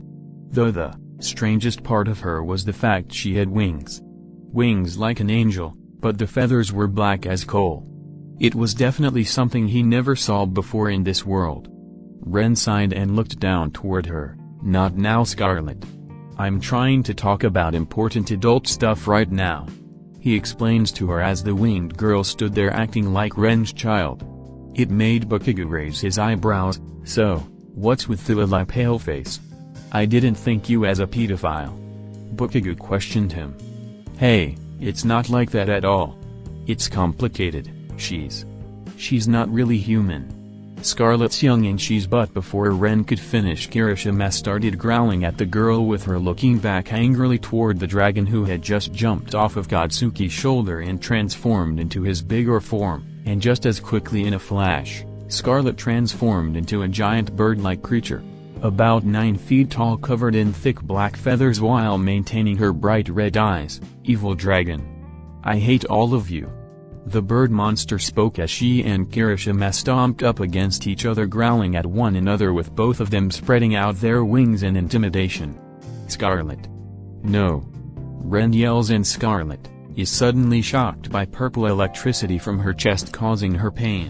Though the strangest part of her was the fact she had wings. Wings like an angel, but the feathers were black as coal. It was definitely something he never saw before in this world. Ren sighed and looked down toward her. "Not now, Scarlet. I'm trying to talk about important adult stuff right now," he explains to her as the winged girl stood there acting like Ren's child. It made Bakugo raise his eyebrows. "So, what's with the lily paleface? I didn't think you as a pedophile." Bakugo questioned him. "Hey, it's not like that at all. It's complicated. She's not really human." Scarlet's young and she's, but before Ren could finish, Kirishima started growling at the girl with her looking back angrily toward the dragon who had just jumped off of Katsuki's shoulder and transformed into his bigger form, and just as quickly in a flash, Scarlet transformed into a giant bird-like creature, about 9 feet tall, covered in thick black feathers while maintaining her bright red eyes. "Evil dragon. I hate all of you." The bird monster spoke as she and Kirishima stomped up against each other, growling at one another with both of them spreading out their wings in intimidation. "Scarlet. No!" Ren yells, and Scarlet is suddenly shocked by purple electricity from her chest causing her pain.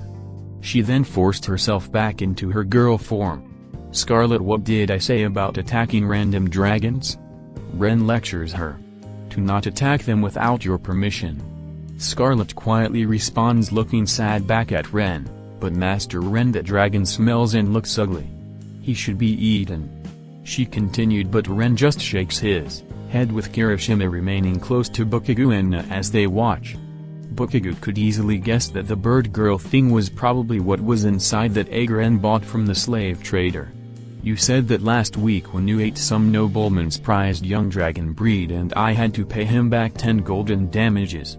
She then forced herself back into her girl form. "Scarlet, what did I say about attacking random dragons?" Ren lectures her. "To not attack them without your permission." Scarlet quietly responds, looking sad back at Ren, "But Master Ren, that dragon smells and looks ugly. He should be eaten." She continued, but Ren just shakes his head, with Kirishima remaining close to Bakugo and as they watch. Bakugo could easily guess that the bird girl thing was probably what was inside that egg Ren bought from the slave trader. "You said that last week when you ate some nobleman's prized young dragon breed and I had to pay him back 10 golden damages."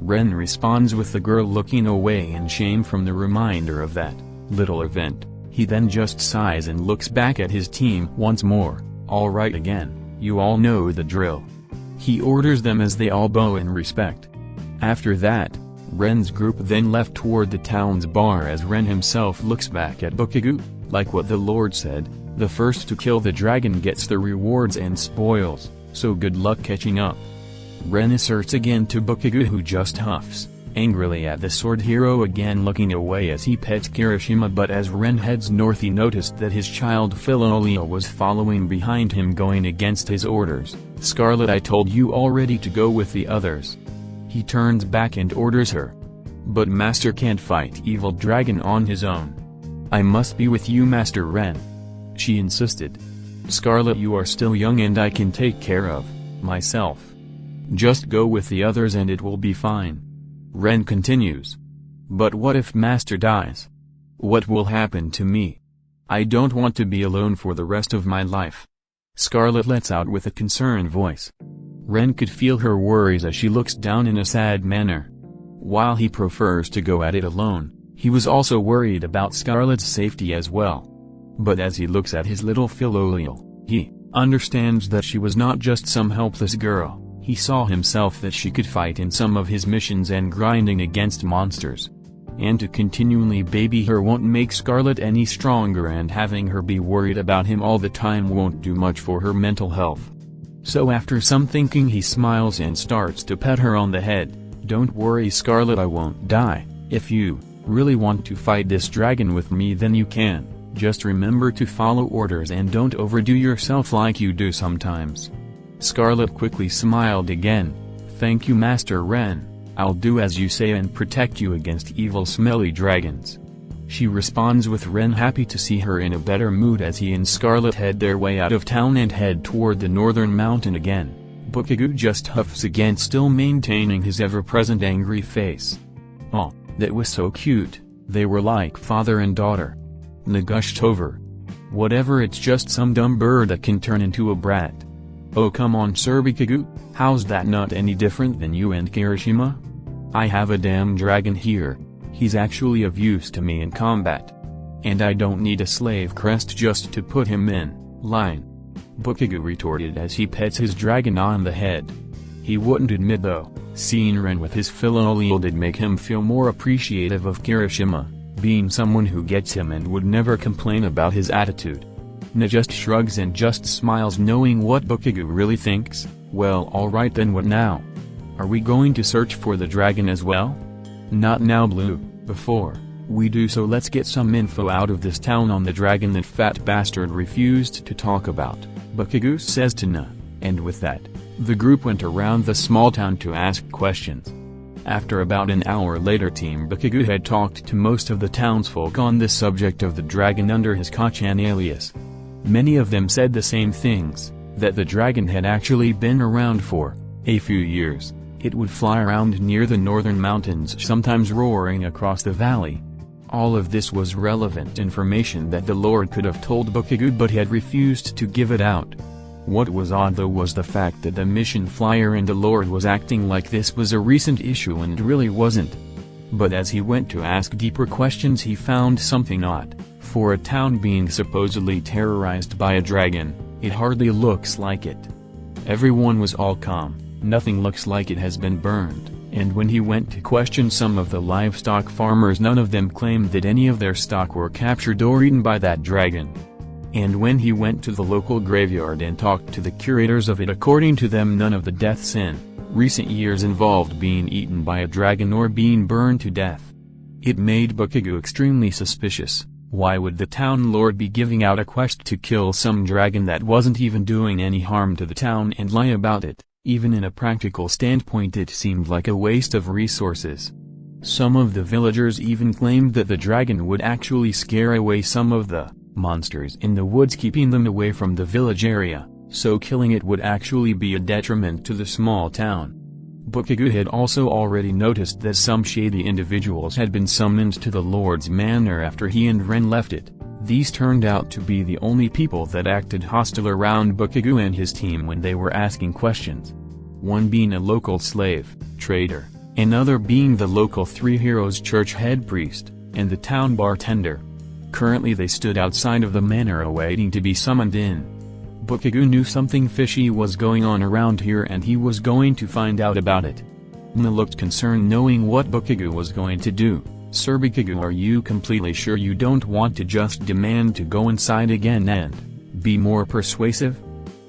Ren responds with the girl looking away in shame from the reminder of that little event. He then just sighs and looks back at his team once more. "All right again, you all know the drill." He orders them as they all bow in respect. After that, Ren's group then left toward the town's bar as Ren himself looks back at Bakugo. Like what the Lord said, the first to kill the dragon gets the rewards and spoils, so good luck catching up. Ren asserts again to Bakugo, who just huffs angrily at the sword hero again, looking away as he pets Kirishima. But as Ren heads north, he noticed that his child Philolio was following behind him, going against his orders. "Scarlet, I told you already to go with the others." He turns back and orders her. "But Master can't fight evil dragon on his own." "I must be with you, Master Ren," she insisted. "Scarlet, you are still young and I can take care of myself. Just go with the others and it will be fine." Ren continues. "But what if Master dies? What will happen to me? I don't want to be alone for the rest of my life." Scarlet lets out with a concerned voice. Ren could feel her worries as she looks down in a sad manner. While he prefers to go at it alone, he was also worried about Scarlet's safety as well. But as he looks at his little Philolio, he understands that she was not just some helpless girl. He saw himself that she could fight in some of his missions and grinding against monsters. And to continually baby her won't make Scarlet any stronger, and having her be worried about him all the time won't do much for her mental health. So after some thinking, he smiles and starts to pet her on the head. "Don't worry, Scarlet, I won't die. If you really want to fight this dragon with me, then you can. Just remember to follow orders and don't overdo yourself like you do sometimes." Scarlet quickly smiled again. "Thank you, Master Ren. I'll do as you say and protect you against evil smelly dragons." She responds with Ren happy to see her in a better mood as he and Scarlet head their way out of town and head toward the northern mountain again. Bakugo just huffs again, still maintaining his ever-present angry face. "Oh, that was so cute. They were like father and daughter." Nagushed over. "Whatever, it's just some dumb bird that can turn into a brat." "Oh come on, Sir Bakugo, how's that not any different than you and Kirishima? I have a damn dragon here. He's actually of use to me in combat. And I don't need a slave crest just to put him in line," Bakugo retorted as he pets his dragon on the head. He wouldn't admit though, seeing Ren with his Philolio did make him feel more appreciative of Kirishima, being someone who gets him and would never complain about his attitude. Na just shrugs and just smiles, knowing what Bakugo really thinks. "Well, alright then, what now? Are we going to search for the dragon as well?" "Not now, Blue. Before we do so, let's get some info out of this town on the dragon that fat bastard refused to talk about," Bakugo says to Na, and with that, the group went around the small town to ask questions. After about an hour later, Team Bakugo had talked to most of the townsfolk on the subject of the dragon under his Kachan alias. Many of them said the same things, that the dragon had actually been around for a few years. It would fly around near the northern mountains, sometimes roaring across the valley. All of this was relevant information that the Lord could have told Bakugo, but had refused to give it out. What was odd though was the fact that the mission flyer and the Lord was acting like this was a recent issue, and it really wasn't. But as he went to ask deeper questions, he found something odd. For a town being supposedly terrorized by a dragon, it hardly looks like it. Everyone was all calm, nothing looks like it has been burned, and when he went to question some of the livestock farmers, none of them claimed that any of their stock were captured or eaten by that dragon. And when he went to the local graveyard and talked to the curators of it, according to them, none of the deaths in recent years involved being eaten by a dragon or being burned to death. It made Bakugo extremely suspicious. Why would the town lord be giving out a quest to kill some dragon that wasn't even doing any harm to the town and lie about it? Even in a practical standpoint, it seemed like a waste of resources. Some of the villagers even claimed that the dragon would actually scare away some of the monsters in the woods, keeping them away from the village area, so killing it would actually be a detriment to the small town. Bakugo had also already noticed that some shady individuals had been summoned to the Lord's manor after he and Ren left it. These turned out to be the only people that acted hostile around Bakugo and his team when they were asking questions. One being a local slave trader, another being the local Three Heroes church head priest, and the town bartender. Currently they stood outside of the manor awaiting to be summoned in. Bakugo knew something fishy was going on around here and he was going to find out about it. Mna looked concerned knowing what Bakugo was going to do. Sir Bakugo, are you completely sure you don't want to just demand to go inside again and be more persuasive?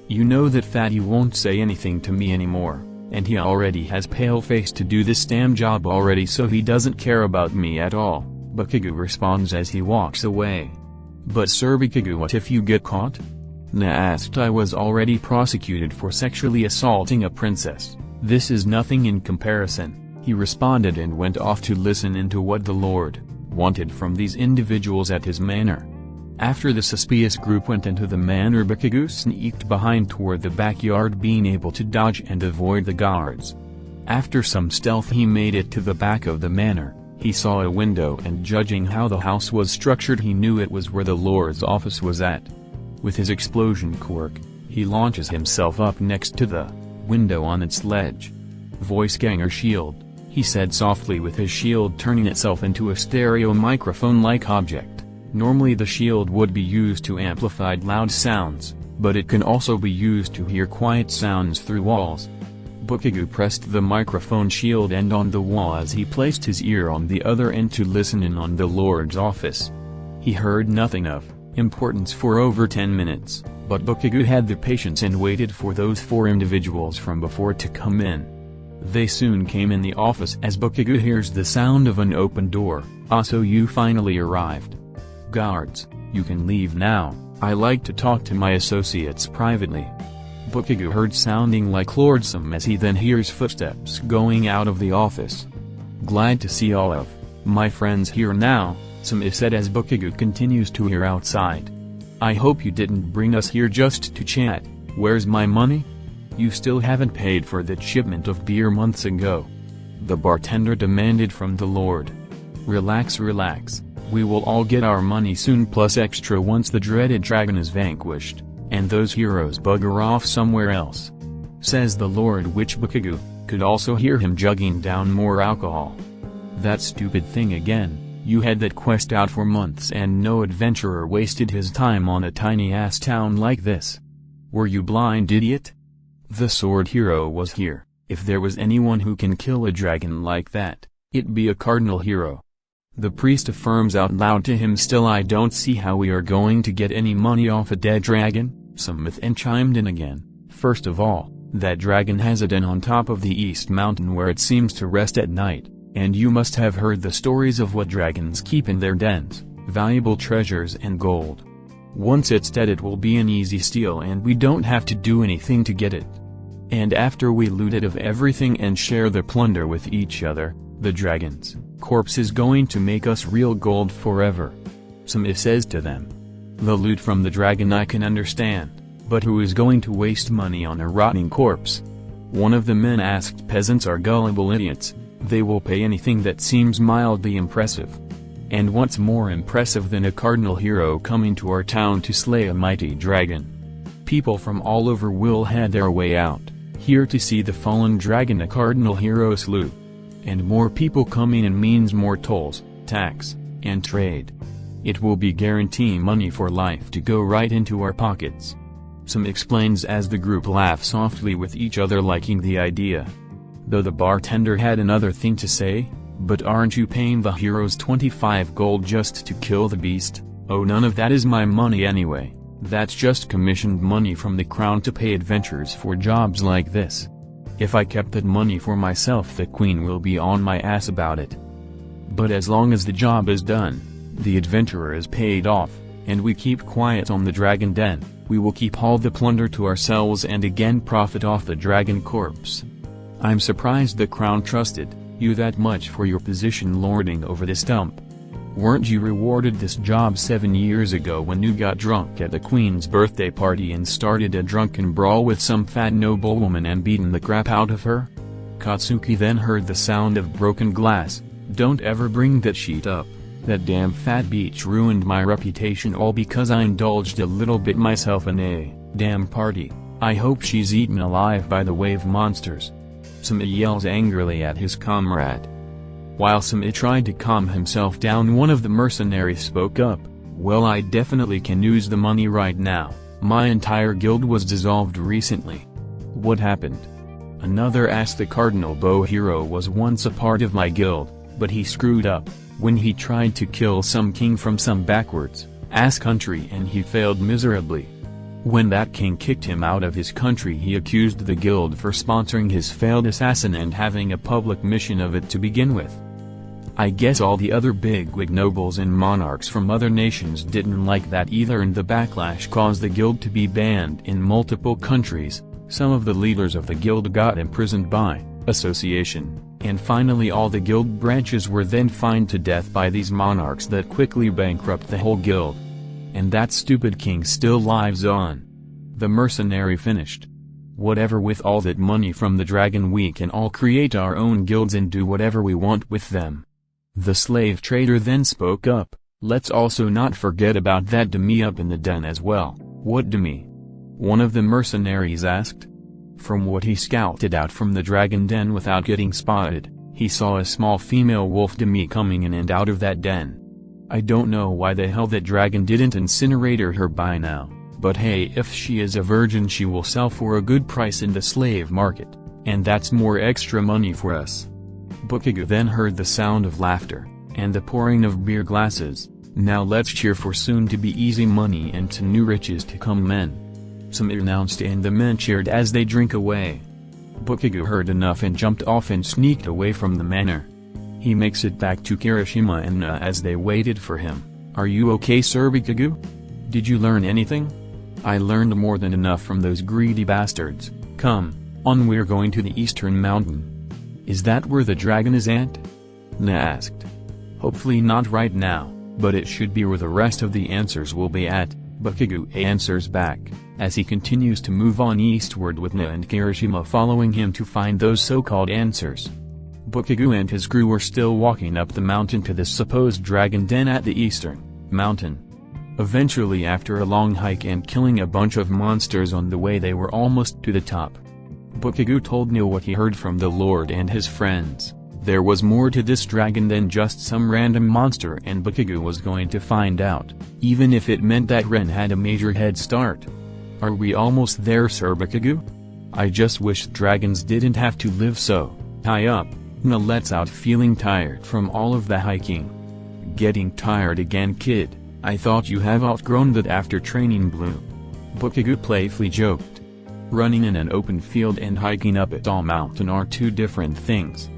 You know that Fatty won't say anything to me anymore, and he already has pale face to do this damn job already, so he doesn't care about me at all, Bakugo responds as he walks away. But Sir Bakugo, what if you get caught? Mna asked. I was already prosecuted for sexually assaulting a princess. This is nothing in comparison, he responded and went off to listen into what the Lord wanted from these individuals at his manor. After the suspicious group went into the manor, Bakugo sneaked behind toward the backyard, being able to dodge and avoid the guards. After some stealth he made it to the back of the manor. He saw a window and judging how the house was structured he knew it was where the Lord's office was at. With his explosion quirk, he launches himself up next to the window on its ledge. Voice ganger shield, he said softly, with his shield turning itself into a stereo microphone-like object. Normally the shield would be used to amplify loud sounds, but it can also be used to hear quiet sounds through walls. Bakugo pressed the microphone shield end on the wall as he placed his ear on the other end to listen in on the Lord's office. He heard nothing of importance for over 10 minutes, but Bakugo had the patience and waited for those 4 individuals from before to come in. They soon came in the office as Bakugo hears the sound of an open door. So you finally arrived. Guards, you can leave now, I like to talk to my associates privately. Bakugo heard sounding like Lord Some as he then hears footsteps going out of the office. Glad to see all of my friends here now, Some said as Bakugo continues to hear outside. I hope you didn't bring us here just to chat. Where's my money? You still haven't paid for that shipment of beer months ago. The bartender demanded from the Lord. Relax, relax, we will all get our money soon plus extra once the dreaded dragon is vanquished, and those heroes bugger off somewhere else, says the Lord, which Bakugo could also hear him jugging down more alcohol. That stupid thing again. You had that quest out for months and no adventurer wasted his time on a tiny-ass town like this. Were you blind, idiot? The sword hero was here. If there was anyone who can kill a dragon like that, it'd be a cardinal hero. The priest affirms out loud to him. Still, I don't see how we are going to get any money off a dead dragon, some myth chimed in again. First of all, that dragon has a den on top of the East Mountain where it seems to rest at night. And you must have heard the stories of what dragons keep in their dens, valuable treasures and gold. Once it's dead it will be an easy steal and we don't have to do anything to get it. And after we loot it of everything and share the plunder with each other, the dragon's corpse is going to make us real gold forever. Some says to them. The loot from the dragon I can understand, but who is going to waste money on a rotting corpse? One of the men asked. Peasants are gullible idiots. They will pay anything that seems mildly impressive. And what's more impressive than a cardinal hero coming to our town to slay a mighty dragon? People from all over will head their way out, here to see the fallen dragon a cardinal hero slew. And more people coming in means more tolls, tax, and trade. It will be guaranteeing money for life to go right into our pockets. Some explains as the group laughs softly with each other, liking the idea. Though the bartender had another thing to say. But aren't you paying the heroes 25 gold just to kill the beast? Oh, none of that is my money anyway. That's just commissioned money from the crown to pay adventurers for jobs like this. If I kept that money for myself, the queen will be on my ass about it. But as long as the job is done, the adventurer is paid off, and we keep quiet on the dragon den, we will keep all the plunder to ourselves and again profit off the dragon corpse. I'm surprised the crown trusted you that much for your position lording over this dump. Weren't you rewarded this job 7 years ago when you got drunk at the queen's birthday party and started a drunken brawl with some fat noblewoman and beaten the crap out of her? Katsuki then heard the sound of broken glass. Don't ever bring that sheet up. That damn fat bitch ruined my reputation all because I indulged a little bit myself in a damn party. I hope she's eaten alive by the wave monsters. Sima yells angrily at his comrade. While Sima tried to calm himself down, one of the mercenaries spoke up, "Well, I definitely can use the money right now. My entire guild was dissolved recently." "What happened?" Another asked. "The cardinal bow hero was once a part of my guild, but he screwed up when he tried to kill some king from some backwards ass country, and he failed miserably. When that king kicked him out of his country, he accused the guild for sponsoring his failed assassin and having a public mission of it to begin with. I guess all the other bigwig nobles and monarchs from other nations didn't like that either, and the backlash caused the guild to be banned in multiple countries. Some of the leaders of the guild got imprisoned by association, and finally all the guild branches were then fined to death by these monarchs that quickly bankrupt the whole guild. And that stupid king still lives on." The mercenary finished. "Whatever, with all that money from the dragon we can all create our own guilds and do whatever we want with them." The slave trader then spoke up, "Let's also not forget about that demi up in the den as well." "What demi?" one of the mercenaries asked. From what he scouted out from the dragon den without getting spotted, he saw a small female wolf demi coming in and out of that den. I don't know why the hell that dragon didn't incinerate her by now, but hey, if she is a virgin she will sell for a good price in the slave market, and that's more extra money for us. Bakugo then heard the sound of laughter, and the pouring of beer glasses. "Now let's cheer for soon-to-be easy money and to new riches to come, men," Sima announced, and the men cheered as they drink away. Bakugo heard enough and jumped off and sneaked away from the manor. He makes it back to Kirishima and Na as they waited for him. "Are you okay, Sir Bakugo? Did you learn anything?" "I learned more than enough from those greedy bastards. Come on, we're going to the eastern mountain." "Is that where the dragon is at?" Na asked. "Hopefully not right now, but it should be where the rest of the answers will be at," Bakugo answers back, as he continues to move on eastward with Na and Kirishima following him to find those so-called answers. Bakugo and his crew were still walking up the mountain to the supposed dragon den at the eastern mountain. Eventually, after a long hike and killing a bunch of monsters on the way, they were almost to the top. Bakugo told Na what he heard from the Lord and his friends. There was more to this dragon than just some random monster, and Bakugo was going to find out, even if it meant that Ren had a major head start. "Are we almost there, Sir Bakugo? I just wish dragons didn't have to live so high up." Na lets out, feeling tired from all of the hiking. "Getting tired again, kid? I thought you have outgrown that after training blue," Bakugo playfully joked. Running in an open field and hiking up a tall mountain are two different things.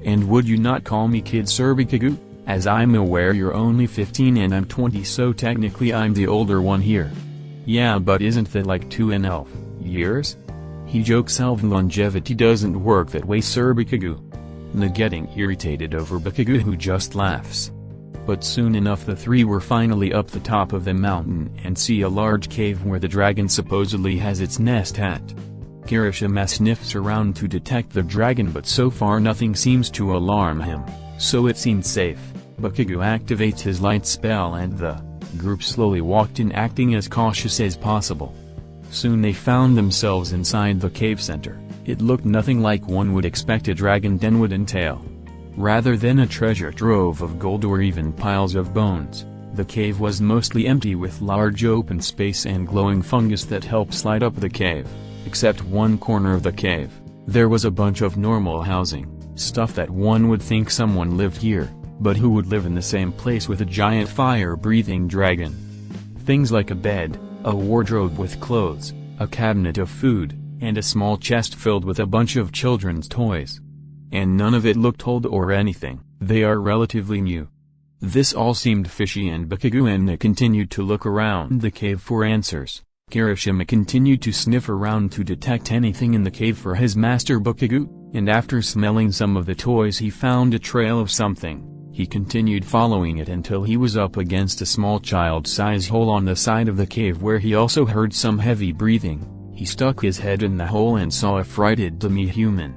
"And would you not call me kid, Sir Bakugo? As I'm aware you're only 15 and I'm 20, so technically I'm the older one here." "Yeah, but isn't that like 2.5 years? He jokes. "Longevity doesn't work that way, Sir Bakugo." Na getting irritated over Bakugo, who just laughs. But soon enough the three were finally up the top of the mountain and see a large cave where the dragon supposedly has its nest at. Kirishima sniffs around to detect the dragon, but so far nothing seems to alarm him, so it seems safe. Bakugo activates his light spell and the group slowly walked in, acting as cautious as possible. Soon they found themselves inside the cave center. It looked nothing like one would expect a dragon den would entail. Rather than a treasure trove of gold or even piles of bones, the cave was mostly empty, with large open space and glowing fungus that helped light up the cave. Except one corner of the cave, there was a bunch of normal housing, stuff that one would think someone lived here, but who would live in the same place with a giant fire-breathing dragon? Things like a bed, a wardrobe with clothes, a cabinet of food, and a small chest filled with a bunch of children's toys. And none of it looked old or anything, they are relatively new. This all seemed fishy, and Bakugo and Na continued to look around the cave for answers. Kirishima continued to sniff around to detect anything in the cave for his master Bakugo, and after smelling some of the toys he found a trail of something. He continued following it until he was up against a small child-size hole on the side of the cave, where he also heard some heavy breathing. He stuck his head in the hole and saw a frightened demi-human.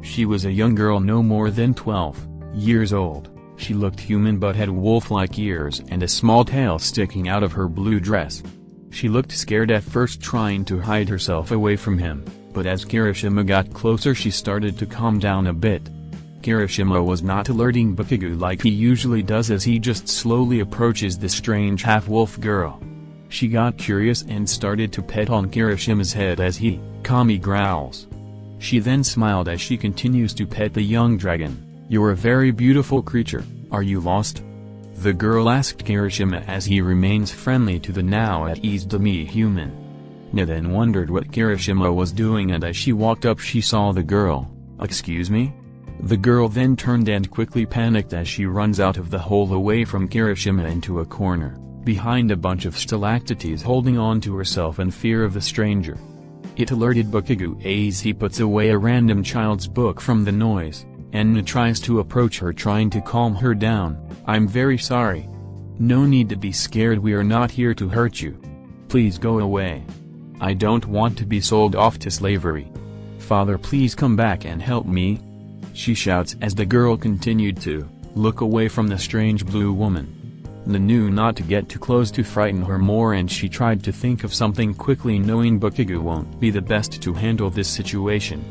She was a young girl no more than 12 years old. She looked human but had wolf-like ears and a small tail sticking out of her blue dress. She looked scared at first, trying to hide herself away from him, But as Kirishima got closer she started to calm down a bit. Kirishima was not alerting Bakugo like he usually does as he just slowly approaches the strange half-wolf girl. She got curious and started to pet on Kirishima's head as he, calmly growls. She then smiled as she continues to pet the young dragon. "You're a very beautiful creature, are you lost?" the girl asked Kirishima as he remains friendly to the now at ease demi-human. Na then wondered what Kirishima was doing and as she walked up she saw the girl. "Excuse me?" The girl then turned and quickly panicked as she runs out of the hole away from Kirishima into a corner, behind a bunch of stalactites holding on to herself in fear of the stranger. It alerted Bakugo as he puts away a random child's book from the noise, and Na tries to approach her trying to calm her down. "I'm very sorry. No need to be scared, we are not here to hurt you. Please go away. I don't want to be sold off to slavery. Father, please come back and help me," she shouts as the girl continued to look away from the strange blue woman. Na knew not to get too close to frighten her more and she tried to think of something quickly knowing Bakugo won't be the best to handle this situation.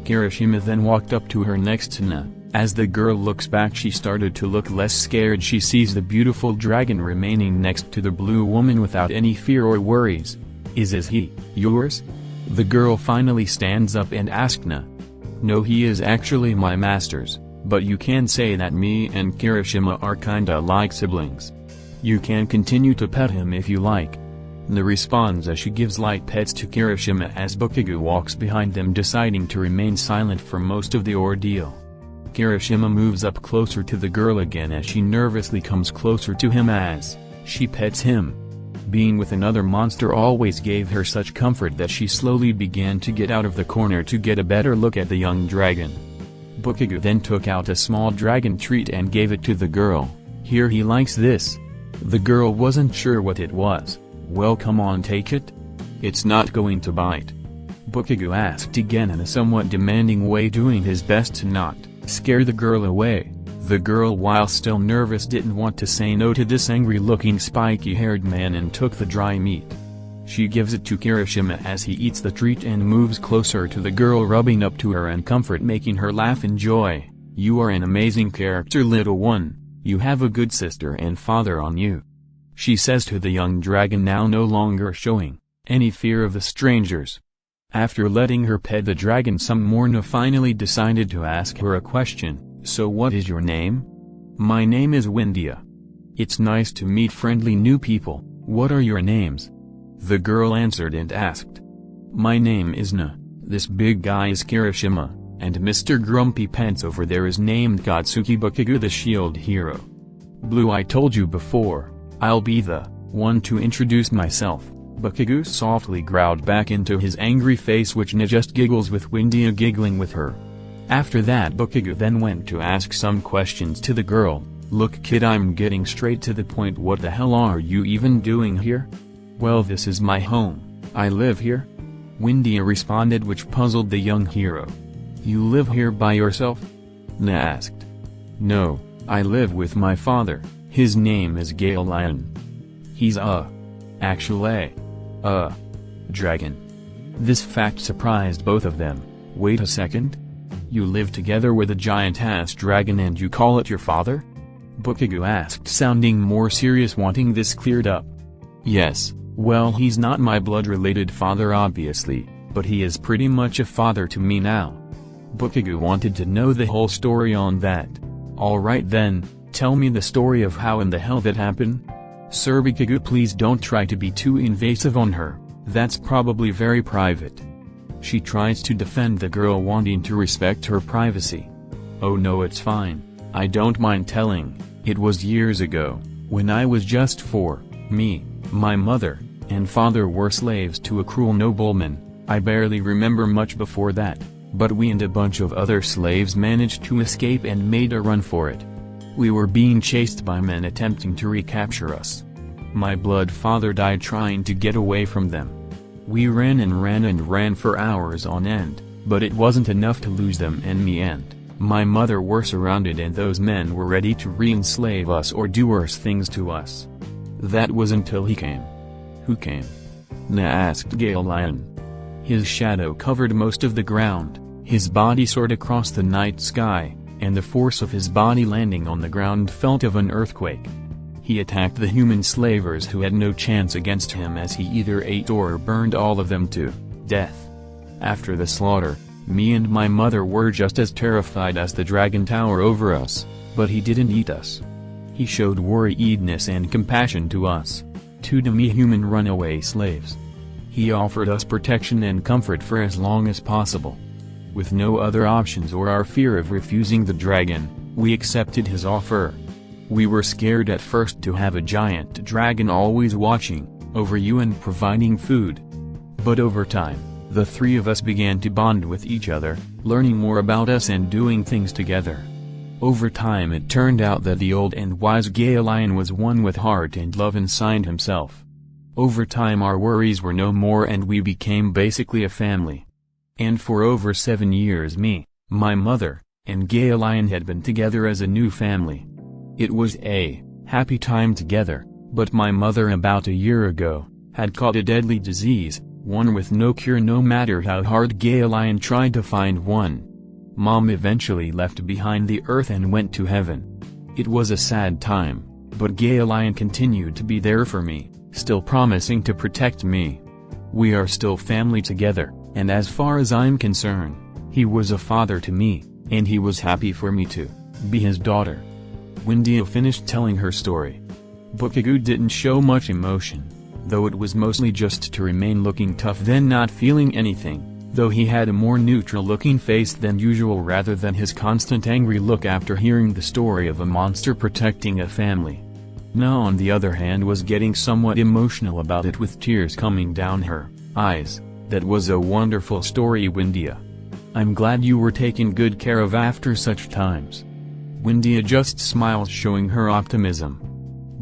Kirishima then walked up to her next to Na. As the girl looks back she started to look less scared. She sees the beautiful dragon remaining next to the blue woman without any fear or worries. Is he yours?" The girl finally stands up and asks Na. "No, he is actually my master's, but you can say that me and Kirishima are kinda like siblings. You can continue to pet him if you like." Na responds as she gives light pets to Kirishima as Bakugo walks behind them deciding to remain silent for most of the ordeal. Kirishima moves up closer to the girl again as she nervously comes closer to him as she pets him. Being with another monster always gave her such comfort that she slowly began to get out of the corner to get a better look at the young dragon. Bakugo then took out a small dragon treat and gave it to the girl. "Here, he likes this." The girl wasn't sure what it was. "Well, come on, take it. It's not going to bite." Bakugo asked again in a somewhat demanding way, doing his best to not scare the girl away. The girl, while still nervous, didn't want to say no to this angry-looking spiky-haired man and took the dry meat. She gives it to Kirishima as he eats the treat and moves closer to the girl, rubbing up to her in comfort, making her laugh in joy. "You are an amazing character, little one. You have a good sister and father on you," she says to the young dragon, now no longer showing any fear of the strangers. After letting her pet the dragon some more, Na finally decided to ask her a question. "So what is your name?" "My name is Windia." "It's nice to meet friendly new people. What are your names?" The girl answered and asked. "My name is Na. This big guy is Kirishima, and Mr. Grumpy Pants over there is named Katsuki Bakugou, the shield hero." "Blue, I told you before, I'll be the one to introduce myself," Bakugou softly growled back into his angry face, which Na just giggles with Windia giggling with her. After that, Bakugou then went to ask some questions to the girl. "Look kid, I'm getting straight to the point. What the hell are you even doing here?" "Well, this is my home, I live here," Windia responded, which puzzled the young hero. "You live here by yourself?" Na asked. "No, I live with my father. His name is Gale Lion. He's actually dragon." This fact surprised both of them. "Wait a second? You live together with a giant-ass dragon and you call it your father?" Bakugou asked, sounding more serious, wanting this cleared up. "Yes, well, he's not my blood-related father obviously, but he is pretty much a father to me now." Bakugou wanted to know the whole story on that. "Alright then, tell me the story of how in the hell that happened." "Sir Bakugou, please don't try to be too invasive on her, that's probably very private." She tries to defend the girl, wanting to respect her privacy. "Oh no, it's fine, I don't mind telling. It was years ago, when I was just 4, me, my mother, and father were slaves to a cruel nobleman. I barely remember much before that, but we and a bunch of other slaves managed to escape and made a run for it. We were being chased by men attempting to recapture us. My blood father died trying to get away from them. We ran and ran and ran for hours on end, but it wasn't enough to lose them, and me and my mother were surrounded, and those men were ready to re-enslave us or do worse things to us. That was until he came." "Who came?" Na asked Gale Lion. His shadow covered most of the ground, his body soared across the night sky, and the force of his body landing on the ground felt of an earthquake. He attacked the human slavers who had no chance against him as he either ate or burned all of them to death. After the slaughter, me and my mother were just as terrified as the dragon tower over us, but he didn't eat us. He showed worriedness and compassion to us, two demi-human runaway slaves. He offered us protection and comfort for as long as possible. With no other options or our fear of refusing the dragon, we accepted his offer. We were scared at first to have a giant dragon always watching over you and providing food. But over time, the three of us began to bond with each other, learning more about us and doing things together. Over time it turned out that the old and wise Gay Lion was one with heart and love inside himself. Over time our worries were no more and we became basically a family. And for over 7 years me, my mother, and Gay Lion had been together as a new family. It was a happy time together, but my mother about a year ago had caught a deadly disease, one with no cure no matter how hard Gay Lion tried to find one. Mom eventually left behind the earth and went to heaven. It was a sad time, but Gay Lion continued to be there for me, still promising to protect me. We are still family together, and as far as I'm concerned, he was a father to me, and he was happy for me to be his daughter. Windia finished telling her story. Bakugo didn't show much emotion, though it was mostly just to remain looking tough then not feeling anything, though he had a more neutral-looking face than usual rather than his constant angry look after hearing the story of a monster protecting a family. Na on the other hand was getting somewhat emotional about it with tears coming down her eyes. That was a wonderful story, Windia. I'm glad you were taken good care of after such times. Windia just smiles showing her optimism.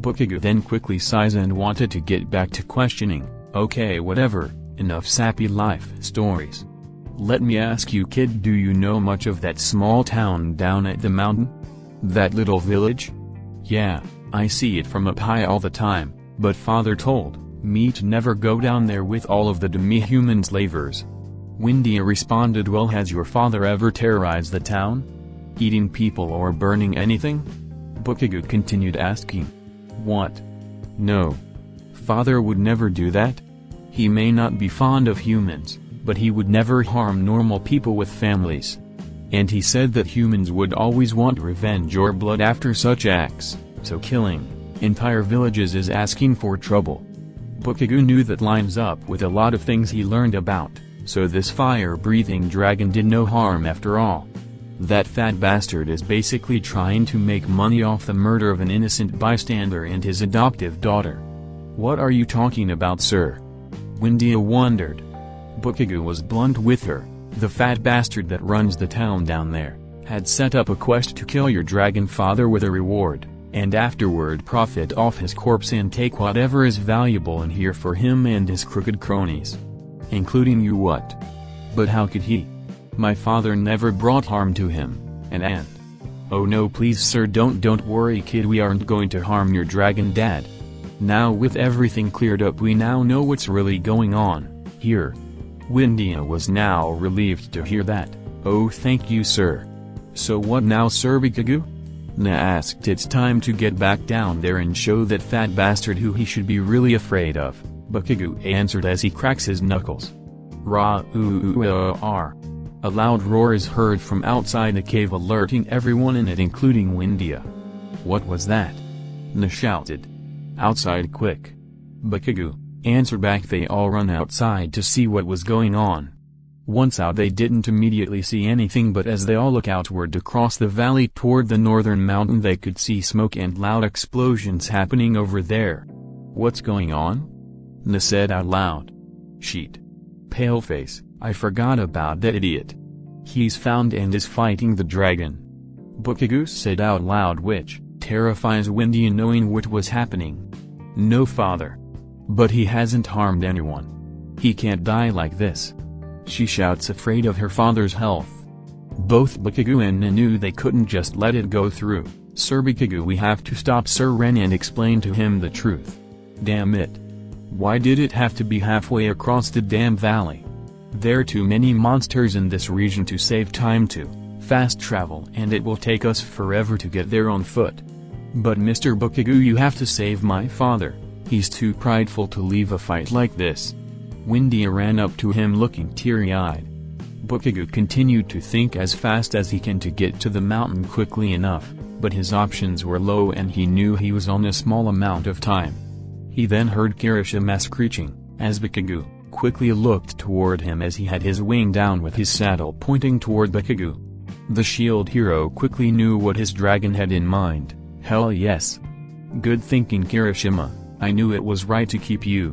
Bakugo then quickly sighs and wanted to get back to questioning. Okay, whatever, enough sappy life stories. Let me ask you, kid, do you know much of that small town down at the mountain? That little village? Yeah, I see it from up high all the time, but father told me to never go down there with all of the demi-human slavers. Windia responded, well, has your father ever terrorized the town? Eating people or burning anything? Bakugo continued asking. What? No. Father would never do that. He may not be fond of humans, but he would never harm normal people with families. And he said that humans would always want revenge or blood after such acts, so killing entire villages is asking for trouble. Bakugo knew that lines up with a lot of things he learned about, so this fire-breathing dragon did no harm after all. That fat bastard is basically trying to make money off the murder of an innocent bystander and his adoptive daughter. What are you talking about, sir? Windia wondered. Bakugo was blunt with her. The fat bastard that runs the town down there had set up a quest to kill your dragon father with a reward, and afterward profit off his corpse and take whatever is valuable in here for him and his crooked cronies. Including you. What? But how could he? My father never brought harm to him, and oh no, please sir, don't worry kid, we aren't going to harm your dragon dad. Now with everything cleared up we now know what's really going on here. Windia was now relieved to hear that. Oh thank you sir. So what now sir, Bakugo? Na asked. It's time to get back down there and show that fat bastard who he should be really afraid of, Bakugo answered as he cracks his knuckles. Ra-oo-oo-ar. A loud roar is heard from outside the cave, alerting everyone in it including Windia. What was that? Na shouted. Outside quick. Bakugo answered back. They all run outside to see what was going on. Once out they didn't immediately see anything, but as they all look outward across the valley toward the northern mountain they could see smoke and loud explosions happening over there. What's going on? Na said out loud. Sheet. Paleface, I forgot about that idiot. He's found and is fighting the dragon. Bakugo said out loud, which terrifies Windia knowing what was happening. No father. But he hasn't harmed anyone. He can't die like this. She shouts, afraid of her father's health. Both Bakugo and Na knew they couldn't just let it go through. Sir Bakugo, we have to stop Sir Ren and explain to him the truth. Damn it. Why did it have to be halfway across the damn valley? There are too many monsters in this region to save time to fast travel, and it will take us forever to get there on foot. But Mr. Bakugo, you have to save my father. He's too prideful to leave a fight like this. Windia ran up to him looking teary-eyed. Bakugo continued to think as fast as he can to get to the mountain quickly enough, but his options were low and he knew he was on a small amount of time. He then heard Kirishima screeching, as Bakugo quickly looked toward him as he had his wing down with his saddle pointing toward Bakugo. The shield hero quickly knew what his dragon had in mind. Hell yes. Good thinking, Kirishima, I knew it was right to keep you.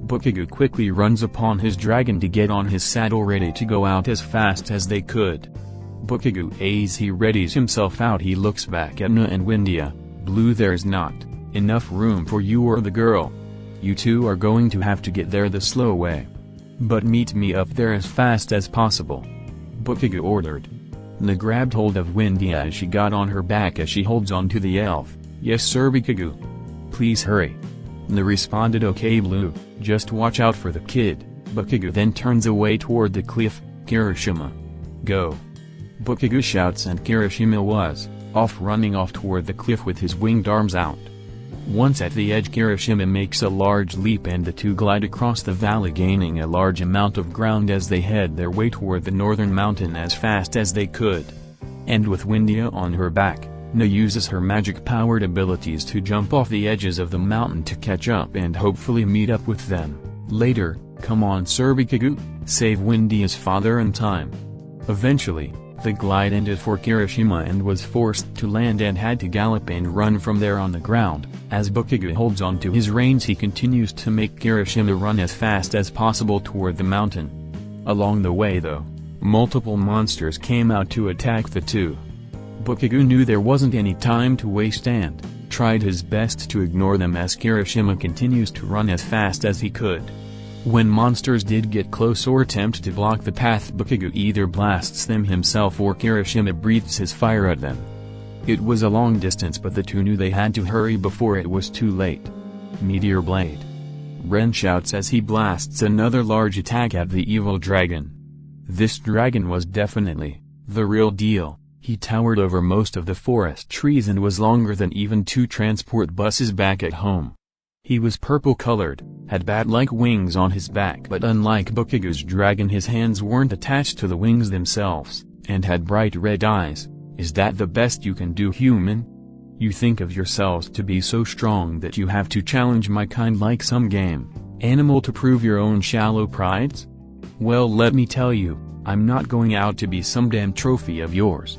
Bakugo quickly runs upon his dragon to get on his saddle ready to go out as fast as they could. Bakugo as he readies himself out, he looks back at Na and Windia. Blue, there's not enough room for you or the girl. You two are going to have to get there the slow way. But meet me up there as fast as possible. Bakugo ordered. Na grabbed hold of Windia as she got on her back as she holds on to the elf. Yes sir Bakugo. Please hurry. Na responded, okay Blue, just watch out for the kid. Bakugo then turns away toward the cliff. Kirishima, go. Bakugo shouts and Kirishima was running off toward the cliff with his winged arms out. Once at the edge, Kirishima makes a large leap and the two glide across the valley, gaining a large amount of ground as they head their way toward the northern mountain as fast as they could. And with Windia on her back, Na uses her magic-powered abilities to jump off the edges of the mountain to catch up and hopefully meet up with them later. Come on Sir Bakugo, save Windia's father in time. Eventually, the glide ended for Kirishima and was forced to land and had to gallop and run from there on the ground. As Bakugo holds on to his reins, he continues to make Kirishima run as fast as possible toward the mountain. Along the way though, multiple monsters came out to attack the two. Bakugo knew there wasn't any time to waste and tried his best to ignore them as Kirishima continues to run as fast as he could. When monsters did get close or attempt to block the path, Bakugo either blasts them himself or Kirishima breathes his fire at them. It was a long distance, but the two knew they had to hurry before it was too late. Meteor Blade. Ren shouts as he blasts another large attack at the evil dragon. This dragon was definitely the real deal. He towered over most of the forest trees and was longer than even 2 transport buses back at home. He was purple-colored, had bat-like wings on his back, but unlike Bakugo's dragon, his hands weren't attached to the wings themselves, and had bright red eyes. Is that the best you can do, human? You think of yourselves to be so strong that you have to challenge my kind like some game animal to prove your own shallow prides? Well, let me tell you, I'm not going out to be some damn trophy of yours.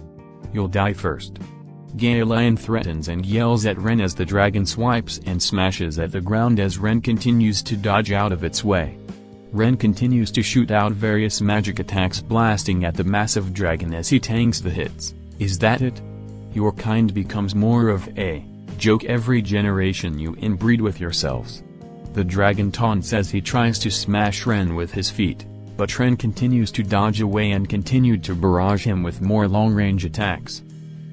You'll die first. Lion threatens and yells at Ren as the dragon swipes and smashes at the ground as Ren continues to dodge out of its way. Ren continues to shoot out various magic attacks, blasting at the massive dragon as he tanks the hits. Is that it? Your kind becomes more of a joke every generation you inbreed with yourselves. The dragon taunts as he tries to smash Ren with his feet, but Ren continues to dodge away and continued to barrage him with more long-range attacks.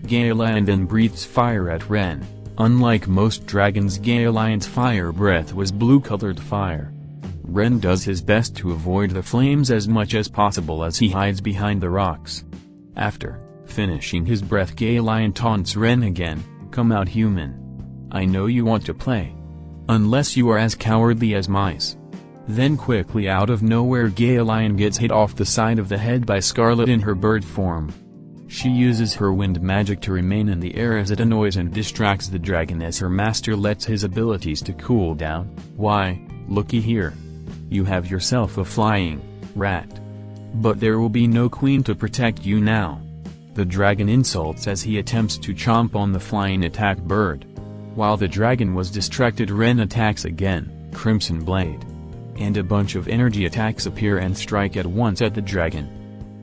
Lion then breathes fire at Ren. Unlike most dragons, Lion's fire breath was blue-colored fire. Ren does his best to avoid the flames as much as possible as he hides behind the rocks. After finishing his breath, Lion taunts Ren again, come out, human. I know you want to play. Unless you are as cowardly as mice. Then quickly out of nowhere, Lion gets hit off the side of the head by Scarlet in her bird form. She uses her wind magic to remain in the air as it annoys and distracts the dragon as her master lets his abilities to cool down. Why, looky here. You have yourself a flying rat. But there will be no queen to protect you now. The dragon insults as he attempts to chomp on the flying attack bird. While the dragon was distracted, Ren attacks again, Crimson Blade. And a bunch of energy attacks appear and strike at once at the dragon.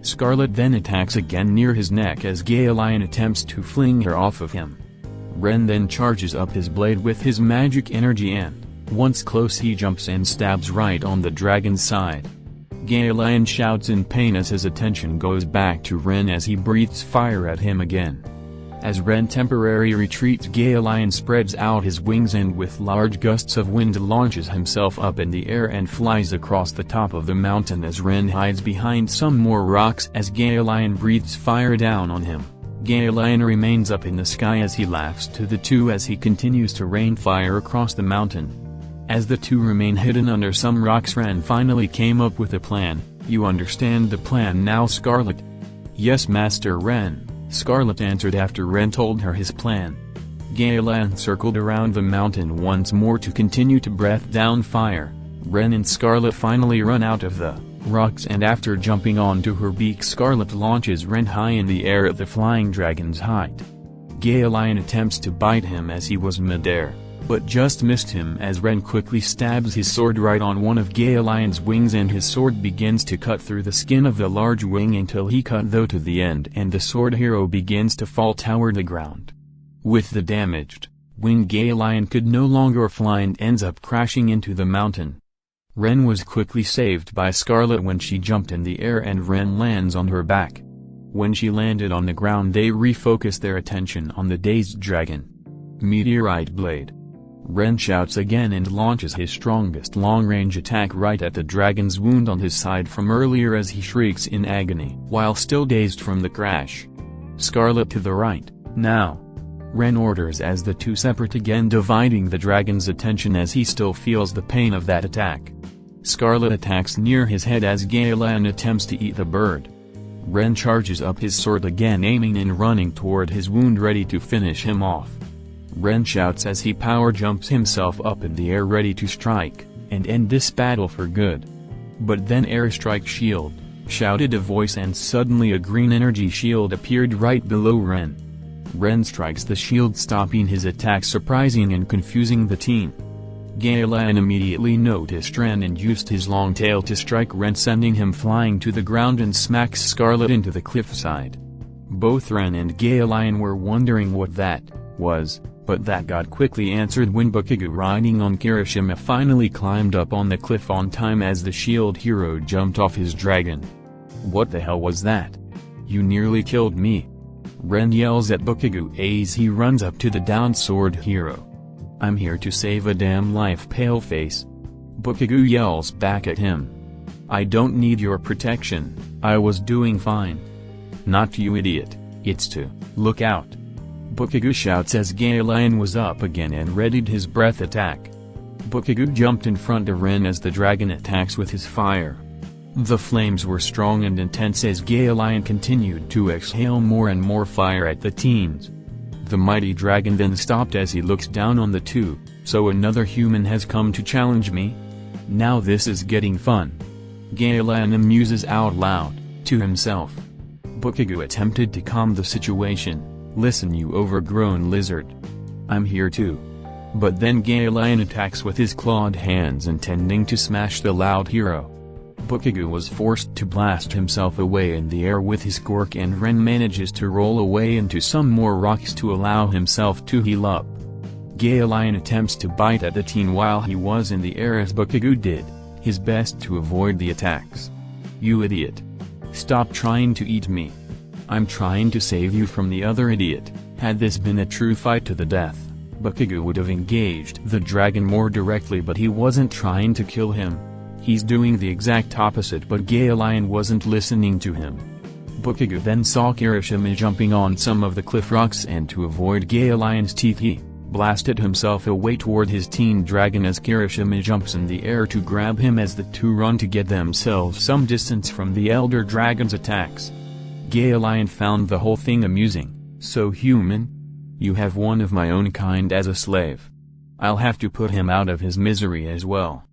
Scarlet then attacks again near his neck as Lion attempts to fling her off of him. Ren then charges up his blade with his magic energy and, once close, he jumps and stabs right on the dragon's side. Lion shouts in pain as his attention goes back to Ren as he breathes fire at him again. As Ren temporarily retreats, Lion spreads out his wings and with large gusts of wind launches himself up in the air and flies across the top of the mountain as Ren hides behind some more rocks as Lion breathes fire down on him. Lion remains up in the sky as he laughs to the two as he continues to rain fire across the mountain. As the two remain hidden under some rocks, Ren finally came up with a plan. "You understand the plan now, Scarlet?" "Yes, Master Ren," Scarlet answered after Ren told her his plan. Lion circled around the mountain once more to continue to breath down fire. Ren and Scarlet finally run out of the rocks and after jumping onto her beak, Scarlet launches Ren high in the air at the flying dragon's height. Lion attempts to bite him as he was midair, but just missed him as Ren quickly stabs his sword right on one of Lion's wings and his sword begins to cut through the skin of the large wing until he cut though to the end and the sword hero begins to fall toward the ground. With the damaged wing, Lion could no longer fly and ends up crashing into the mountain. Ren was quickly saved by Scarlet when she jumped in the air and Ren lands on her back. When she landed on the ground, they refocused their attention on the dazed dragon. Meteorite Blade. Ren shouts again and launches his strongest long-range attack right at the dragon's wound on his side from earlier as he shrieks in agony while still dazed from the crash. Scarlet to the right, now. Ren orders as the two separate again, dividing the dragon's attention as he still feels the pain of that attack. Scarlet attacks near his head as Lion attempts to eat the bird. Ren charges up his sword again, aiming and running toward his wound ready to finish him off. Ren shouts as he power jumps himself up in the air ready to strike and end this battle for good. But then airstrike shield, shouted a voice and suddenly a green energy shield appeared right below Ren. Ren strikes the shield, stopping his attack, surprising and confusing the team. Lion immediately noticed Ren and used his long tail to strike Ren, sending him flying to the ground and smacks Scarlet into the cliffside. Both Ren and Lion were wondering what that was, but that got quickly answered when Bakugo riding on Kirishima finally climbed up on the cliff on time as the shield hero jumped off his dragon. "What the hell was that? You nearly killed me!" Ren yells at Bakugo as he runs up to the downed sword hero. "I'm here to save a damn life, paleface." Bakugo yells back at him. "I don't need your protection, I was doing fine." "Not you idiot, it's to look out." Bakugo shouts as Lion was up again and readied his breath attack. Bakugo jumped in front of Ren as the dragon attacks with his fire. The flames were strong and intense as Lion continued to exhale more and more fire at the teens. The mighty dragon then stopped as he looks down on the two. "So another human has come to challenge me? Now this is getting fun." Lion muses out loud to himself. Bakugo attempted to calm the situation. "Listen, you overgrown lizard. I'm here too." But then Lion attacks with his clawed hands intending to smash the loud hero. Bakugo was forced to blast himself away in the air with his quirk and Ren manages to roll away into some more rocks to allow himself to heal up. Lion attempts to bite at the teen while he was in the air as Bakugo did his best to avoid the attacks. "You idiot. Stop trying to eat me. I'm trying to save you from the other idiot." Had this been a true fight to the death, Bakugo would have engaged the dragon more directly, but he wasn't trying to kill him. He's doing the exact opposite, but Lion wasn't listening to him. Bakugo then saw Kirishima jumping on some of the cliff rocks and to avoid Lion's teeth he blasted himself away toward his teen dragon as Kirishima jumps in the air to grab him as the two run to get themselves some distance from the elder dragon's attacks. Lion found the whole thing amusing. "So human? You have one of my own kind as a slave. I'll have to put him out of his misery as well."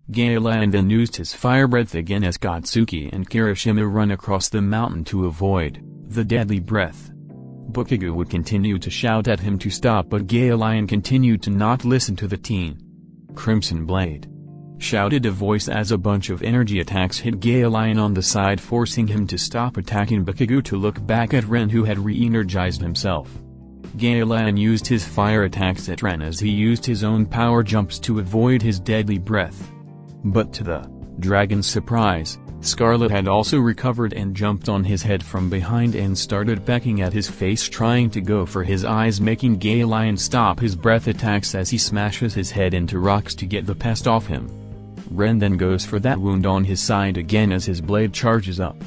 Lion then used his fire breath again as Katsuki and Kirishima run across the mountain to avoid the deadly breath. Bakugo would continue to shout at him to stop, but Lion continued to not listen to the teen. "Crimson Blade," shouted a voice as a bunch of energy attacks hit Lion on the side, forcing him to stop attacking Bakugo to look back at Ren, who had re-energized himself. Lion used his fire attacks at Ren as he used his own power jumps to avoid his deadly breath. But to the dragon's surprise, Scarlet had also recovered and jumped on his head from behind and started pecking at his face, trying to go for his eyes, making Gay Lion stop his breath attacks as he smashes his head into rocks to get the pest off him. Ren then goes for that wound on his side again as his blade charges up.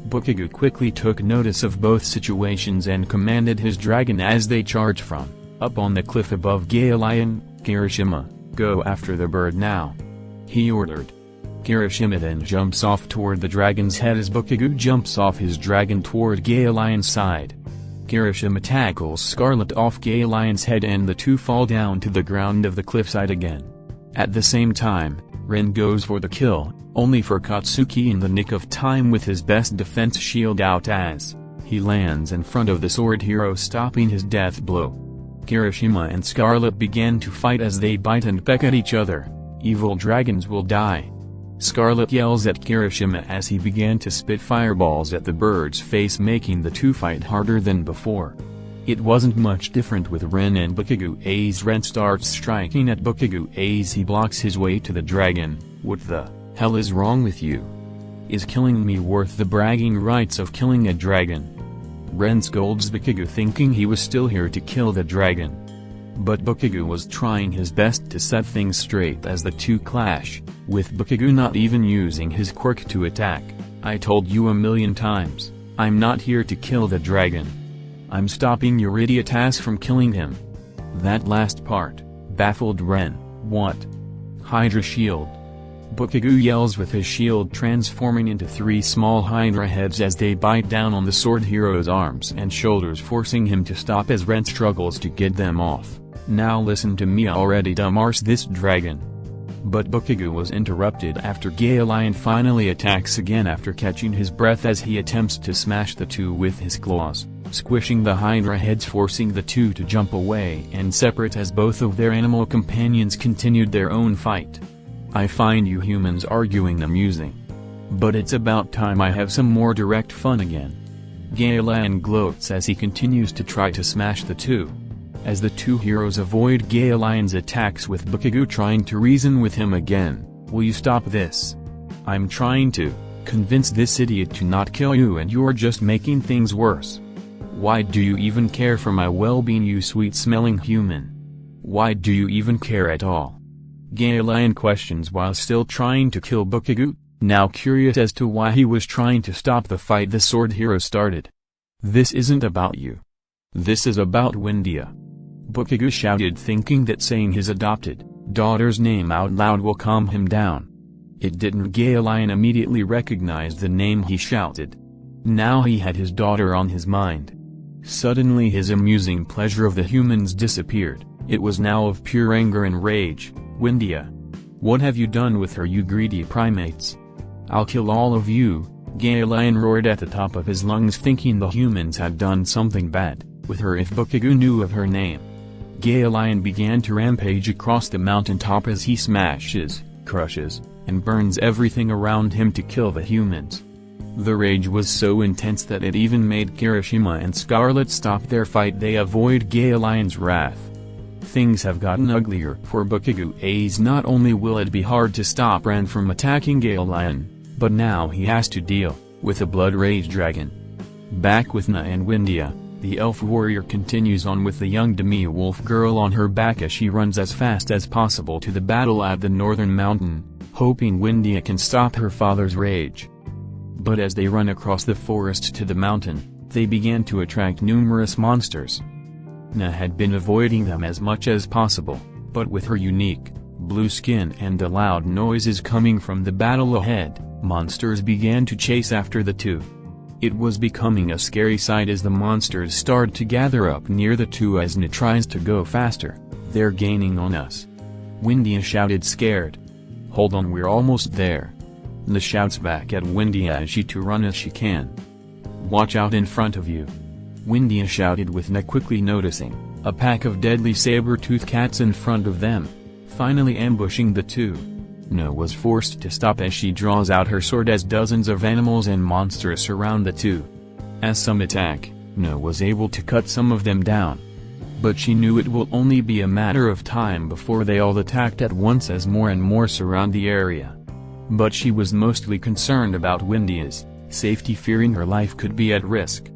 Bakugo quickly took notice of both situations and commanded his dragon as they charge from up on the cliff above Gay Lion. "Kirishima, go after the bird now," he ordered. Kirishima then jumps off toward the dragon's head as Bakugo jumps off his dragon toward Gay Lion's side. Kirishima tackles Scarlet off Gay Lion's head and the two fall down to the ground of the cliffside again. At the same time, Ren goes for the kill, only for Katsuki in the nick of time with his best defense shield out as he lands in front of the sword hero, stopping his death blow. Kirishima and Scarlet began to fight as they bite and peck at each other. "Evil dragons will die." Scarlet yells at Kirishima as he began to spit fireballs at the bird's face, making the two fight harder than before. It wasn't much different with Ren and Bakugo as Ren starts striking at Bakugo as he blocks his way to the dragon. "What the hell is wrong with you? Is killing me worth the bragging rights of killing a dragon?" Ren scolds Bakugo, thinking he was still here to kill the dragon. But Bakugo was trying his best to set things straight as the two clash, with Bakugo not even using his quirk to attack. "I told you a million times, I'm not here to kill the dragon. I'm stopping your idiot ass from killing him." That last part baffled Ren. "What? Hydra shield?" Bakugo yells with his shield transforming into three small Hydra heads as they bite down on the sword hero's arms and shoulders, forcing him to stop as Ren struggles to get them off. "Now listen to me already, dumbarse this dragon." But Bakugo was interrupted after Gay Lion finally attacks again after catching his breath as he attempts to smash the two with his claws, squishing the Hydra heads, forcing the two to jump away and separate as both of their animal companions continued their own fight. "I find you humans arguing amusing. But it's about time I have some more direct fun again." Gay Lion gloats as he continues to try to smash the two. As the two heroes avoid Gay Lion's attacks with Bakugo trying to reason with him again. "Will you stop this? I'm trying to convince this idiot to not kill you and you're just making things worse. Why do you even care for my well-being, you sweet-smelling human? Why do you even care at all?" Gay Lion questions while still trying to kill Bakugo, now curious as to why he was trying to stop the fight the sword hero started. "This isn't about you. This is about Windia," Bakugo shouted, thinking that saying his adopted daughter's name out loud will calm him down. It didn't. Gay Lion immediately recognized the name he shouted. Now he had his daughter on his mind. Suddenly his amusing pleasure of the humans disappeared. It was now of pure anger and rage. "Windia! What have you done with her, you greedy primates? I'll kill all of you!" Gay Lion roared at the top of his lungs, thinking the humans had done something bad with her if Bakugo knew of her name. Gay Lion began to rampage across the mountaintop as he smashes, crushes, and burns everything around him to kill the humans. The rage was so intense that it even made Kirishima and Scarlet stop their fight. They avoid Gay Lion's wrath. Things have gotten uglier for Bakugo as not only will it be hard to stop Ren from attacking Gay Lion, but now he has to deal with a blood rage dragon. Back with Na and Windia, the elf warrior continues on with the young demi-wolf girl on her back as she runs as fast as possible to the battle at the northern mountain, hoping Windia can stop her father's rage. But as they run across the forest to the mountain, they began to attract numerous monsters. Na had been avoiding them as much as possible, but with her unique blue skin and the loud noises coming from the battle ahead, monsters began to chase after the two. It was becoming a scary sight as the monsters started to gather up near the two as Na tries to go faster. "They're gaining on us," Windia shouted, scared. "Hold on, we're almost there." Na shouts back at Windia as she to run as she can. "Watch out in front of you," Windia shouted, with Na quickly noticing a pack of deadly saber-toothed cats in front of them, finally ambushing the two. Na was forced to stop as she draws out her sword as dozens of animals and monsters surround the two. As some attack, Na was able to cut some of them down. But she knew it will only be a matter of time before they all attacked at once as more and more surround the area. But she was mostly concerned about Windia's safety, fearing her life could be at risk.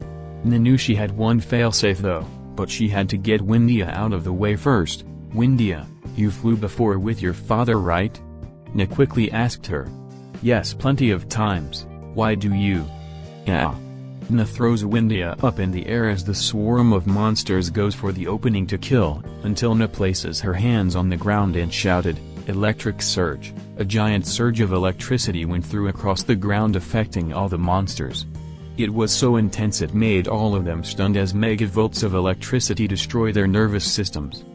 Knew she had one failsafe though, but she had to get Windia out of the way first. "Windia, you flew before with your father, right?" Na quickly asked her. "Yes, plenty of times. Why do you?" "Yeah." Na throws Windia up in the air as the swarm of monsters goes for the opening to kill, until Na places her hands on the ground and shouted, "Electric surge." A giant surge of electricity went through across the ground, affecting all the monsters. It was so intense it made all of them stunned as megavolts of electricity destroy their nervous systems.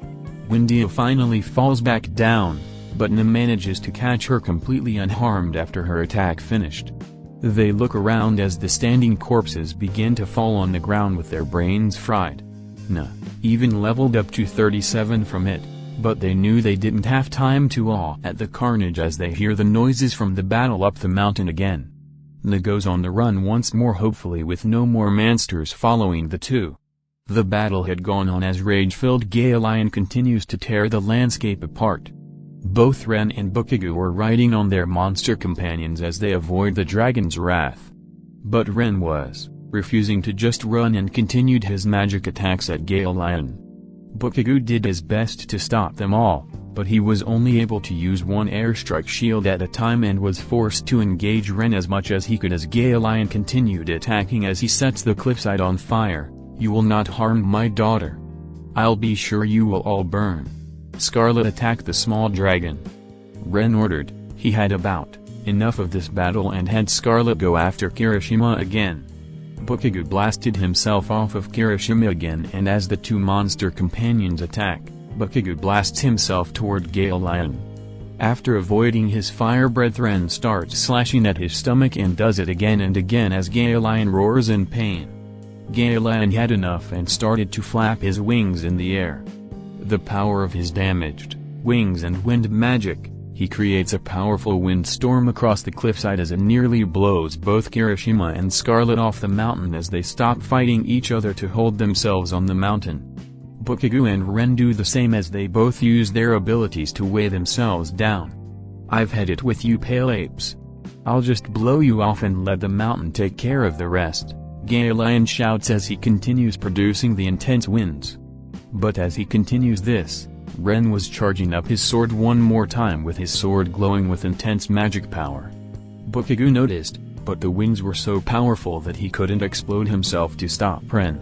Windia finally falls back down, but Na manages to catch her completely unharmed after her attack finished. They look around as the standing corpses begin to fall on the ground with their brains fried. Na even leveled up to 37 from it, but they knew they didn't have time to awe at the carnage as they hear the noises from the battle up the mountain again. Na goes on the run once more, hopefully with no more monsters following the two. The battle had gone on as rage-filled Lion continues to tear the landscape apart. Both Ren and Bakugo were riding on their monster companions as they avoid the dragon's wrath. But Ren was refusing to just run and continued his magic attacks at Lion. Bakugo did his best to stop them all, but he was only able to use one airstrike shield at a time and was forced to engage Ren as much as he could as Lion continued attacking as he sets the cliffside on fire. "You will not harm my daughter. I'll be sure you will all burn." Scarlet attacked the small dragon. Ren ordered. He had about enough of this battle and had Scarlet go after Kirishima again. Bakugo blasted himself off of Kirishima again, and as the two monster companions attack, Bakugo blasts himself toward Lion. After avoiding his fire breath, Ren starts slashing at his stomach and does it again and again as Lion roars in pain. Lion had enough and started to flap his wings in the air. The power of his damaged wings and wind magic, he creates a powerful windstorm across the cliffside as it nearly blows both Kirishima and Scarlet off the mountain as they stop fighting each other to hold themselves on the mountain. Bakugo and Ren do the same as they both use their abilities to weigh themselves down. "I've had it with you pale apes. I'll just blow you off and let the mountain take care of the rest," Lion shouts as he continues producing the intense winds. But as he continues this, Ren was charging up his sword one more time with his sword glowing with intense magic power. Bakugo noticed, but the winds were so powerful that he couldn't explode himself to stop Ren.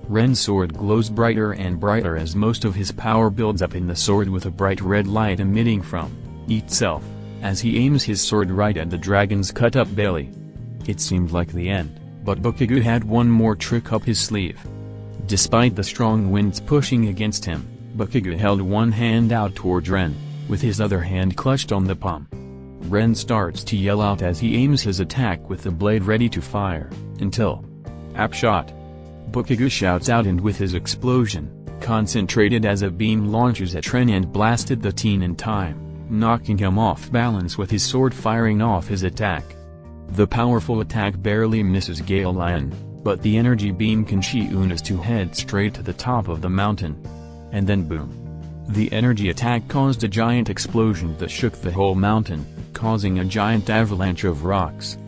Ren's sword glows brighter and brighter as most of his power builds up in the sword with a bright red light emitting from itself, as he aims his sword right at the dragon's cut-up belly. It seemed like the end, but Bakugo had one more trick up his sleeve. Despite the strong winds pushing against him, Bakugo held one hand out towards Ren, with his other hand clutched on the palm. Ren starts to yell out as he aims his attack with the blade ready to fire, until "Apshot!" Bakugo shouts out, and with his explosion, concentrated as a beam launches at Ren and blasted the teen in time, knocking him off balance with his sword firing off his attack. The powerful attack barely misses Lion, but the energy beam continues to head straight to the top of the mountain. And then boom! The energy attack caused a giant explosion that shook the whole mountain, causing a giant avalanche of rocks.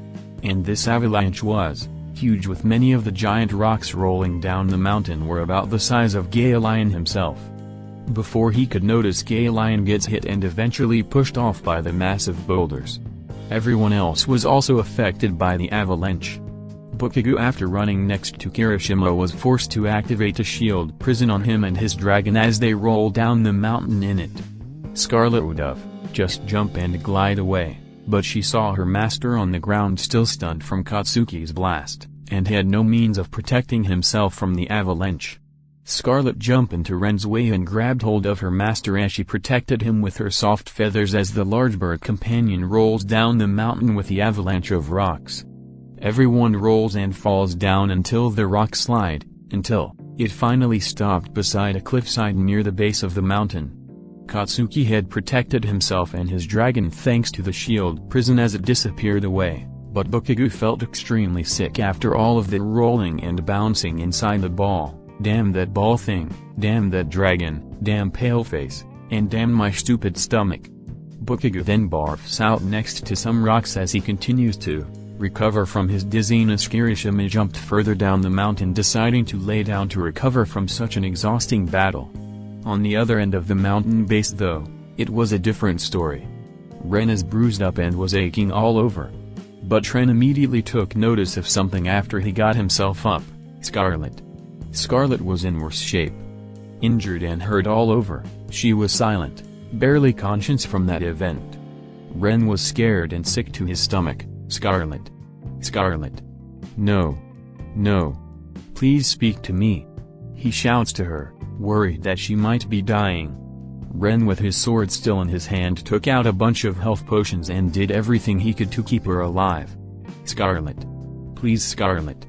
And this avalanche was huge, with many of the giant rocks rolling down the mountain were about the size of Lion himself. Before he could notice, Lion gets hit and eventually pushed off by the massive boulders. Everyone else was also affected by the avalanche. Bakugo, after running next to Kirishima, was forced to activate a shield prison on him and his dragon as they roll down the mountain in it. Scarlet would have just jump and glide away, but she saw her master on the ground still stunned from Katsuki's blast, and had no means of protecting himself from the avalanche. Scarlet jumped into Ren's way and grabbed hold of her master as she protected him with her soft feathers as the large bird companion rolls down the mountain with the avalanche of rocks. Everyone rolls and falls down until the rocks slide, until it finally stopped beside a cliffside near the base of the mountain. Katsuki had protected himself and his dragon thanks to the shield prison as it disappeared away, but Bakugo felt extremely sick after all of the rolling and bouncing inside the ball. "Damn that ball thing, damn that dragon, damn paleface, and damn my stupid stomach." Bakugo then barfs out next to some rocks as he continues to recover from his dizziness. Kirishima jumped further down the mountain, deciding to lay down to recover from such an exhausting battle. On the other end of the mountain base though, it was a different story. Ren is bruised up and was aching all over. But Ren immediately took notice of something after he got himself up: Scarlet. Scarlet was in worse shape. Injured and hurt all over, she was silent, barely conscious from that event. Ren was scared and sick to his stomach. Scarlet. Scarlet. No. No. Please speak to me. He shouts to her, worried that she might be dying. Ren, with his sword still in his hand, took out a bunch of health potions and did everything he could to keep her alive. Scarlet. Please, Scarlet.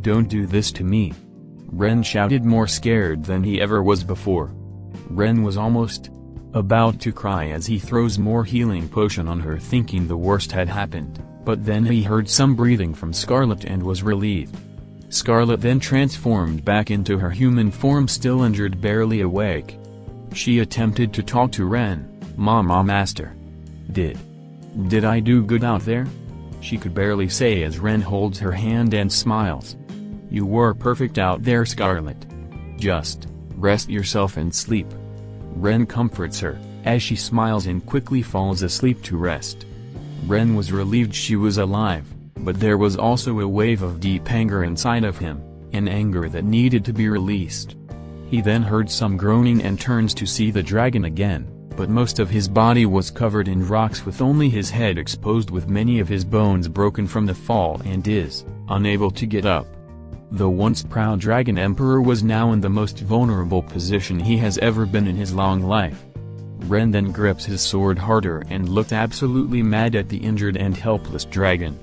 Don't do this to me. Ren shouted, more scared than he ever was before. Ren was almost about to cry as he throws more healing potion on her, thinking the worst had happened, but then he heard some breathing from Scarlet and was relieved. Scarlet then transformed back into her human form, still injured, barely awake. She attempted to talk to Ren. Mama, Master. Did I do good out there? She could barely say as Ren holds her hand and smiles. You were perfect out there, Scarlet. Just rest yourself and sleep. Ren comforts her, as she smiles and quickly falls asleep to rest. Ren was relieved she was alive, but there was also a wave of deep anger inside of him, an anger that needed to be released. He then heard some groaning and turns to see the dragon again, but most of his body was covered in rocks with only his head exposed, with many of his bones broken from the fall, and is unable to get up. The once proud Dragon Emperor was now in the most vulnerable position he has ever been in his long life. Ren then grips his sword harder and looked absolutely mad at the injured and helpless dragon.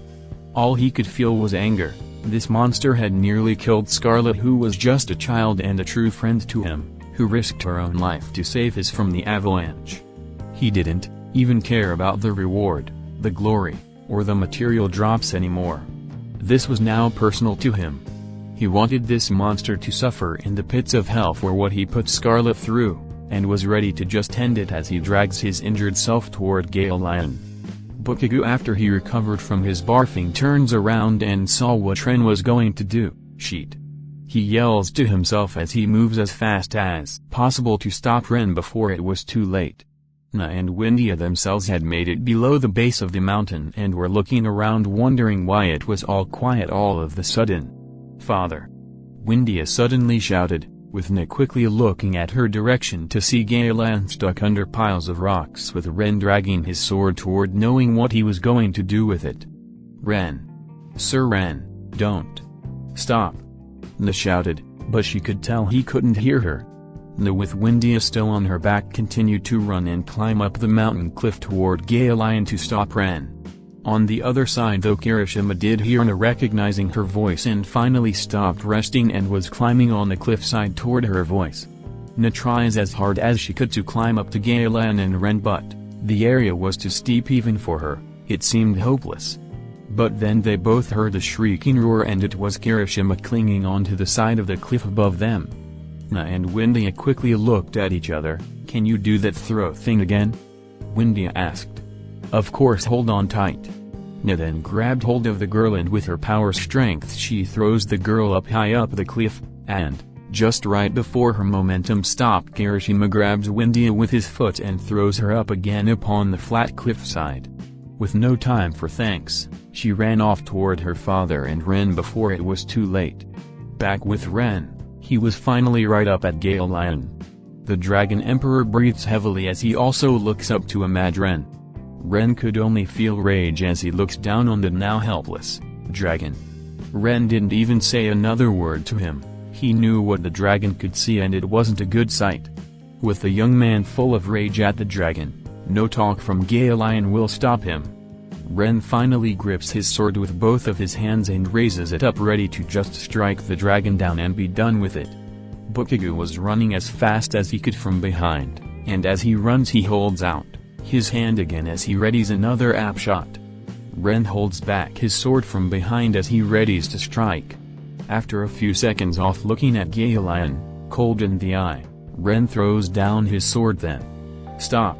All he could feel was anger. This monster had nearly killed Scarlet, who was just a child and a true friend to him, who risked her own life to save his from the avalanche. He didn't even care about the reward, the glory, or the material drops anymore. This was now personal to him. He wanted this monster to suffer in the pits of hell for what he put Scarlet through, and was ready to just end it as he drags his injured self toward Gale Lion. Bakugo, after he recovered from his barfing, turns around and saw what Ren was going to do. Sheet. He yells to himself as he moves as fast as possible to stop Ren before it was too late. Na and Windia themselves had made it below the base of the mountain and were looking around, wondering why it was all quiet all of the sudden. Father! Windia suddenly shouted, with Na quickly looking at her direction to see Galen stuck under piles of rocks with Ren dragging his sword toward, knowing what he was going to do with it. Ren! Sir Ren, don't! Stop! Na shouted, but she could tell he couldn't hear her. Na, with Windia still on her back, continued to run and climb up the mountain cliff toward Galen to stop Ren. On the other side though, Kirishima did hear Na recognizing her voice and finally stopped resting and was climbing on the cliffside toward her voice. Na tries as hard as she could to climb up to Galen and Ren, but the area was too steep even for her. It seemed hopeless. But then they both heard a shrieking roar, and it was Kirishima clinging onto the side of the cliff above them. Na and Windia quickly looked at each other. Can you do that throw thing again? Windia asked. Of course, hold on tight. Na then grabbed hold of the girl and with her power strength she throws the girl up high up the cliff, and, just right before her momentum stopped, Kirishima grabs Windia with his foot and throws her up again upon the flat cliffside. With no time for thanks, she ran off toward her father and Ren before it was too late. Back with Ren, he was finally right up at Gale Lion. The Dragon Emperor breathes heavily as he also looks up to a mad Ren. Ren could only feel rage as he looks down on the now helpless dragon. Ren didn't even say another word to him. He knew what the dragon could see, and it wasn't a good sight. With the young man full of rage at the dragon, no talk from Gale Lion will stop him. Ren finally grips his sword with both of his hands and raises it up, ready to just strike the dragon down and be done with it. Bakugo was running as fast as he could from behind, and as he runs he holds out his hand again as he readies another app shot. Ren holds back his sword from behind as he readies to strike. After a few seconds off looking at Gale Lion, cold in the eye, Ren throws down his sword then. Stop!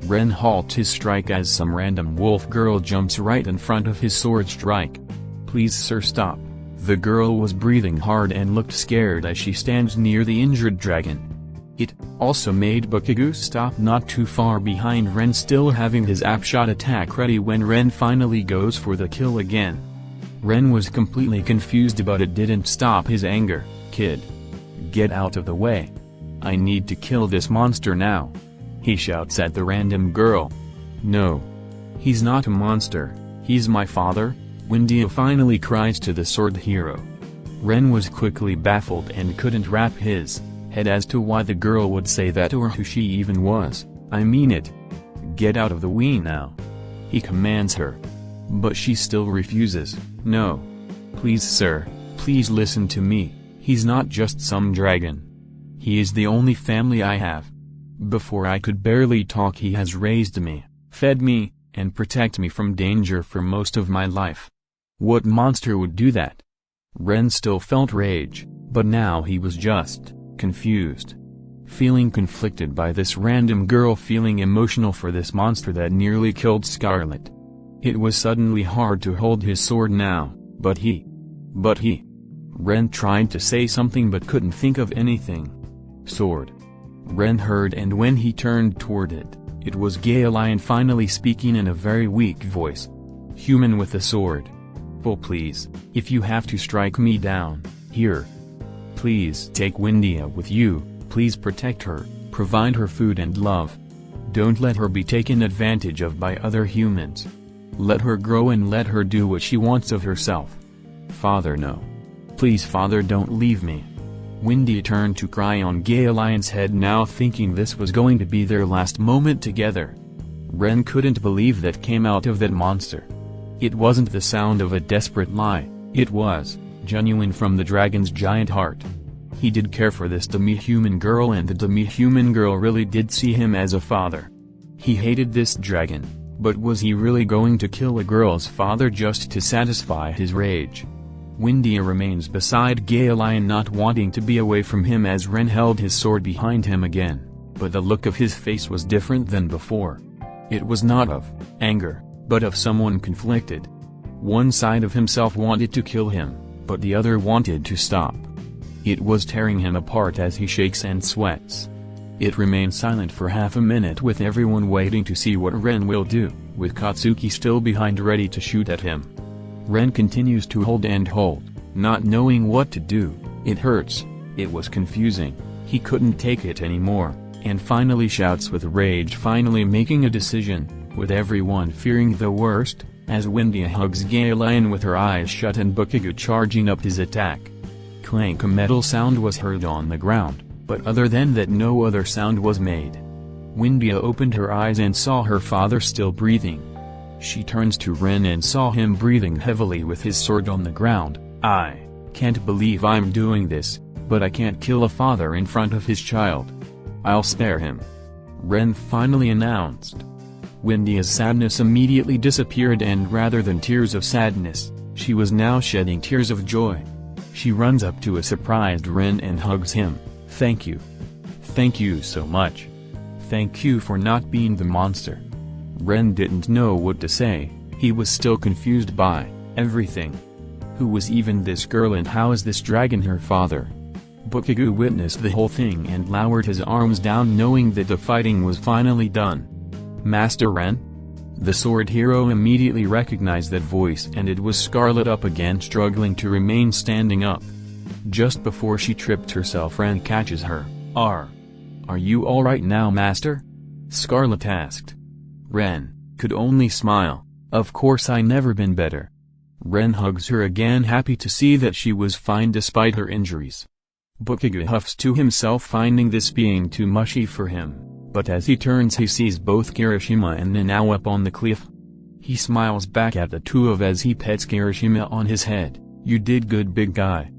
Ren halts his strike as some random wolf girl jumps right in front of his sword strike. "Please sir, stop." The girl was breathing hard and looked scared as she stands near the injured dragon. It also made Bakugo stop not too far behind Ren, still having his upshot attack ready when Ren finally goes for the kill again. Ren was completely confused, but it didn't stop his anger. "Kid, get out of the way. I need to kill this monster now," he shouts at the random girl. "No. He's not a monster, he's my father," Windia finally cries to the sword hero. Ren was quickly baffled and couldn't wrap his head as to why the girl would say that or who she even was. "I mean it. Get out of the way now," he commands her. But she still refuses. "No. Please sir, please listen to me, he's not just some dragon. He is the only family I have. Before I could barely talk he has raised me, fed me, and protected me from danger for most of my life. What monster would do that?" Ren still felt rage, but now he was just confused. Feeling conflicted by this random girl, feeling emotional for this monster that nearly killed Scarlet. It was suddenly hard to hold his sword now, but he. Ren tried to say something but couldn't think of anything. "Sword." Ren heard, and when he turned toward it, it was Lion finally speaking in a very weak voice. "Human with a sword. Well, please, if you have to strike me down, here. Please take Windia with you, please protect her, provide her food and love. Don't let her be taken advantage of by other humans. Let her grow and let her do what she wants of herself. Father, no. Please father, don't leave me." Windia turned to cry on Lion's head, now thinking this was going to be their last moment together. Ren couldn't believe that came out of that monster. It wasn't the sound of a desperate lie, it was genuine from the dragon's giant heart. He did care for this demi-human girl, and the demi-human girl really did see him as a father. He hated this dragon, but was he really going to kill a girl's father just to satisfy his rage? Windia remains beside Lion, not wanting to be away from him as Ren held his sword behind him again, but the look of his face was different than before. It was not of anger, but of someone conflicted. One side of himself wanted to kill him, but the other wanted to stop. It was tearing him apart as he shakes and sweats. It remained silent for half a minute, with everyone waiting to see what Ren will do, with Katsuki still behind ready to shoot at him. Ren continues to hold and hold, not knowing what to do. It hurts, it was confusing, he couldn't take it anymore, and finally shouts with rage, finally making a decision, with everyone fearing the worst, as Windia hugs Lion with her eyes shut and Bakugo charging up his attack. Clank, a metal sound was heard on the ground, but other than that no other sound was made. Windia opened her eyes and saw her father still breathing. She turns to Ren and saw him breathing heavily with his sword on the ground. "I can't believe I'm doing this, but I can't kill a father in front of his child. I'll spare him," Ren finally announced. Windia's sadness immediately disappeared, and rather than tears of sadness, she was now shedding tears of joy. She runs up to a surprised Ren and hugs him. "Thank you. Thank you so much. Thank you for not being the monster." Ren didn't know what to say, he was still confused by everything. Who was even this girl, and how is this dragon her father? Bakugo witnessed the whole thing and lowered his arms down, knowing that the fighting was finally done. "Master Ren?" The sword hero immediately recognized that voice, and it was Scarlet, up again struggling to remain standing up. Just before she tripped herself, Ren catches her. Are you alright now, Master?" Scarlet asked. Ren could only smile. "Of course, I never been better." Ren hugs her again, happy to see that she was fine despite her injuries. Bakugo huffs to himself, finding this being too mushy for him, but as he turns he sees both Kirishima and Nanao up on the cliff. He smiles back at the two of as he pets Kirishima on his head. "You did good, big guy.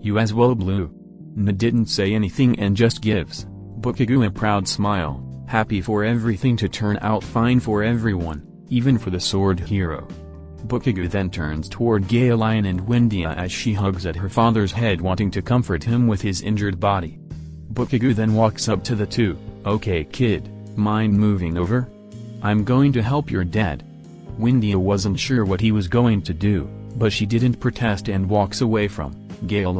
You as well, Blue." Na didn't say anything and just gives Bakugo a proud smile, happy for everything to turn out fine for everyone, even for the sword hero. Bakugo then turns toward Lion and Windia as she hugs at her father's head, wanting to comfort him with his injured body. Bakugo then walks up to the two. "Okay kid, mind moving over?" I'm going to help your dad. Windia wasn't sure what he was going to do, but she didn't protest and walks away from Gale.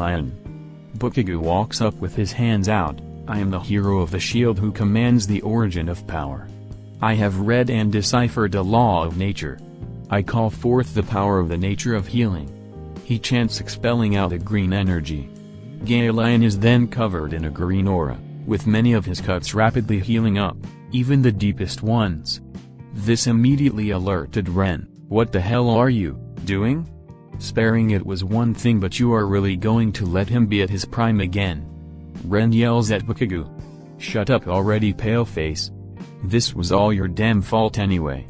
Bakugo walks up with his hands out. I am the hero of the shield who commands the origin of power. I have read and deciphered the law of nature. I call forth the power of the nature of healing. He chants, expelling out the green energy. Gale is then covered in a green aura, with many of his cuts rapidly healing up, even the deepest ones. This immediately alerted Ren. What the hell are you doing? Sparing it was one thing, but you are really going to let him be at his prime again? Ren yells at Bakugo. Shut up already, paleface. This was all your damn fault anyway.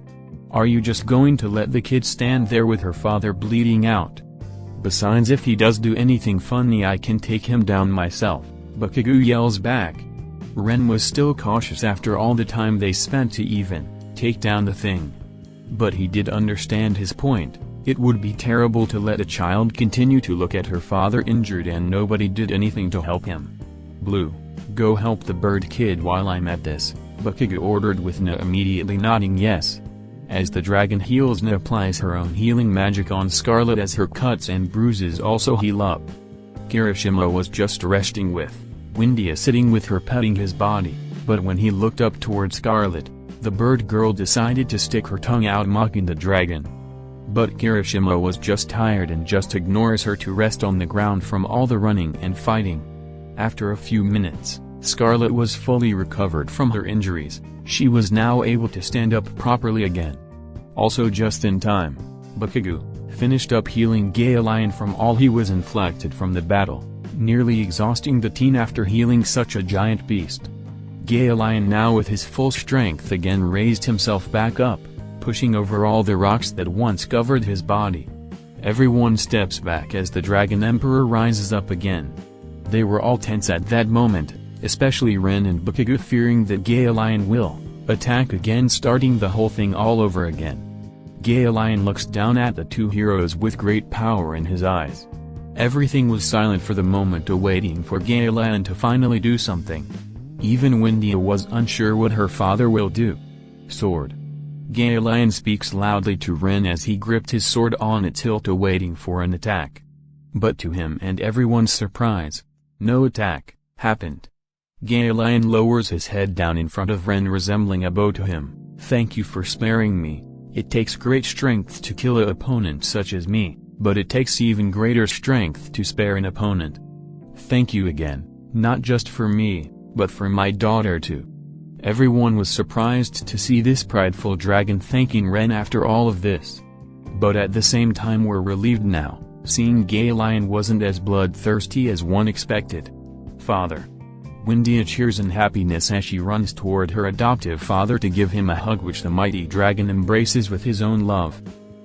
Are you just going to let the kid stand there with her father bleeding out? Besides, if he does do anything funny, I can take him down myself, Bakugo yells back. Ren was still cautious after all the time they spent to even take down the thing. But he did understand his point. It would be terrible to let a child continue to look at her father injured and nobody did anything to help him. Blue, go help the bird kid while I'm at this, Bakugo ordered, with Na immediately nodding yes. As the dragon heals, Na applies her own healing magic on Scarlet as her cuts and bruises also heal up. Kirishima was just resting with Windia sitting with her petting his body, but when he looked up toward Scarlet, the bird girl decided to stick her tongue out mocking the dragon. But Kirishima was just tired and just ignores her to rest on the ground from all the running and fighting. After a few minutes, Scarlet was fully recovered from her injuries. She was now able to stand up properly again. Also just in time, Bakugo finished up healing Gale from all he was inflicted from the battle, nearly exhausting the teen after healing such a giant beast. Gale now with his full strength again raised himself back up, pushing over all the rocks that once covered his body. Everyone steps back as the Dragon Emperor rises up again. They were all tense at that moment, especially Ren and Bakugo, fearing that Gale will attack again, starting the whole thing all over again. Gale looks down at the two heroes with great power in his eyes. Everything was silent for the moment, awaiting for Gale to finally do something. Even Windia was unsure what her father will do. Sword. Gale speaks loudly to Ren as he gripped his sword on its hilt, awaiting for an attack. But to him and everyone's surprise, no attack happened. Gale lowers his head down in front of Ren, resembling a bow to him. Thank you for sparing me. It takes great strength to kill an opponent such as me, but it takes even greater strength to spare an opponent. Thank you again, not just for me, but for my daughter too. Everyone was surprised to see this prideful dragon thanking Ren after all of this. But at the same time were relieved now, seeing Gale wasn't as bloodthirsty as one expected. Father. Windia cheers in happiness as she runs toward her adoptive father to give him a hug, which the mighty dragon embraces with his own love.